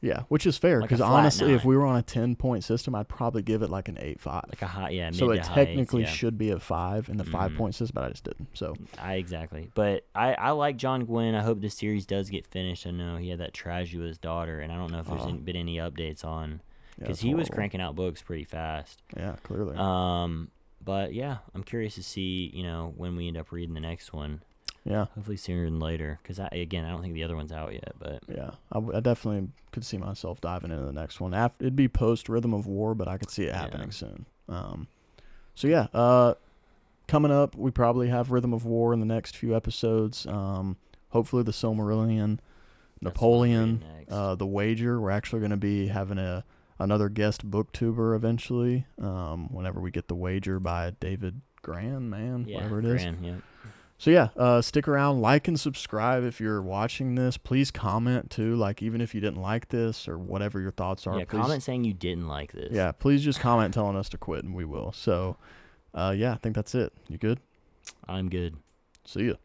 Yeah, which is fair Like because a flat honestly, 9. if we were on a 10-point system, I'd probably give it like an 8.5. Like a high, yeah. So mid it to high technically 8s, yeah. should be a 5 in the 5-point system, but I just didn't. So Exactly. But I like John Gwynne. I hope this series does get finished. I know he had that tragedy with his daughter, and I don't know if there's been any updates on because he was cranking out books pretty fast. Yeah, clearly. But yeah, I'm curious to see when we end up reading the next one. Yeah. Hopefully sooner than later, because I don't think the other one's out yet. But yeah, I definitely could see myself diving into the next one. It'd be post Rhythm of War, but I could see it happening soon. So yeah, coming up, we probably have Rhythm of War in the next few episodes. Hopefully the Silmarillion, Napoleon, the Wager. We're actually going to be having another guest booktuber eventually. Whenever we get the Wager by David Gran, whatever it is. Gran, yeah. So yeah, stick around, like and subscribe if you're watching this. Please comment too, like even if you didn't like this or whatever your thoughts are. Yeah, please, comment saying you didn't like this. Yeah, please just comment telling us to quit and we will. So, yeah, I think that's it. You good? I'm good. See ya.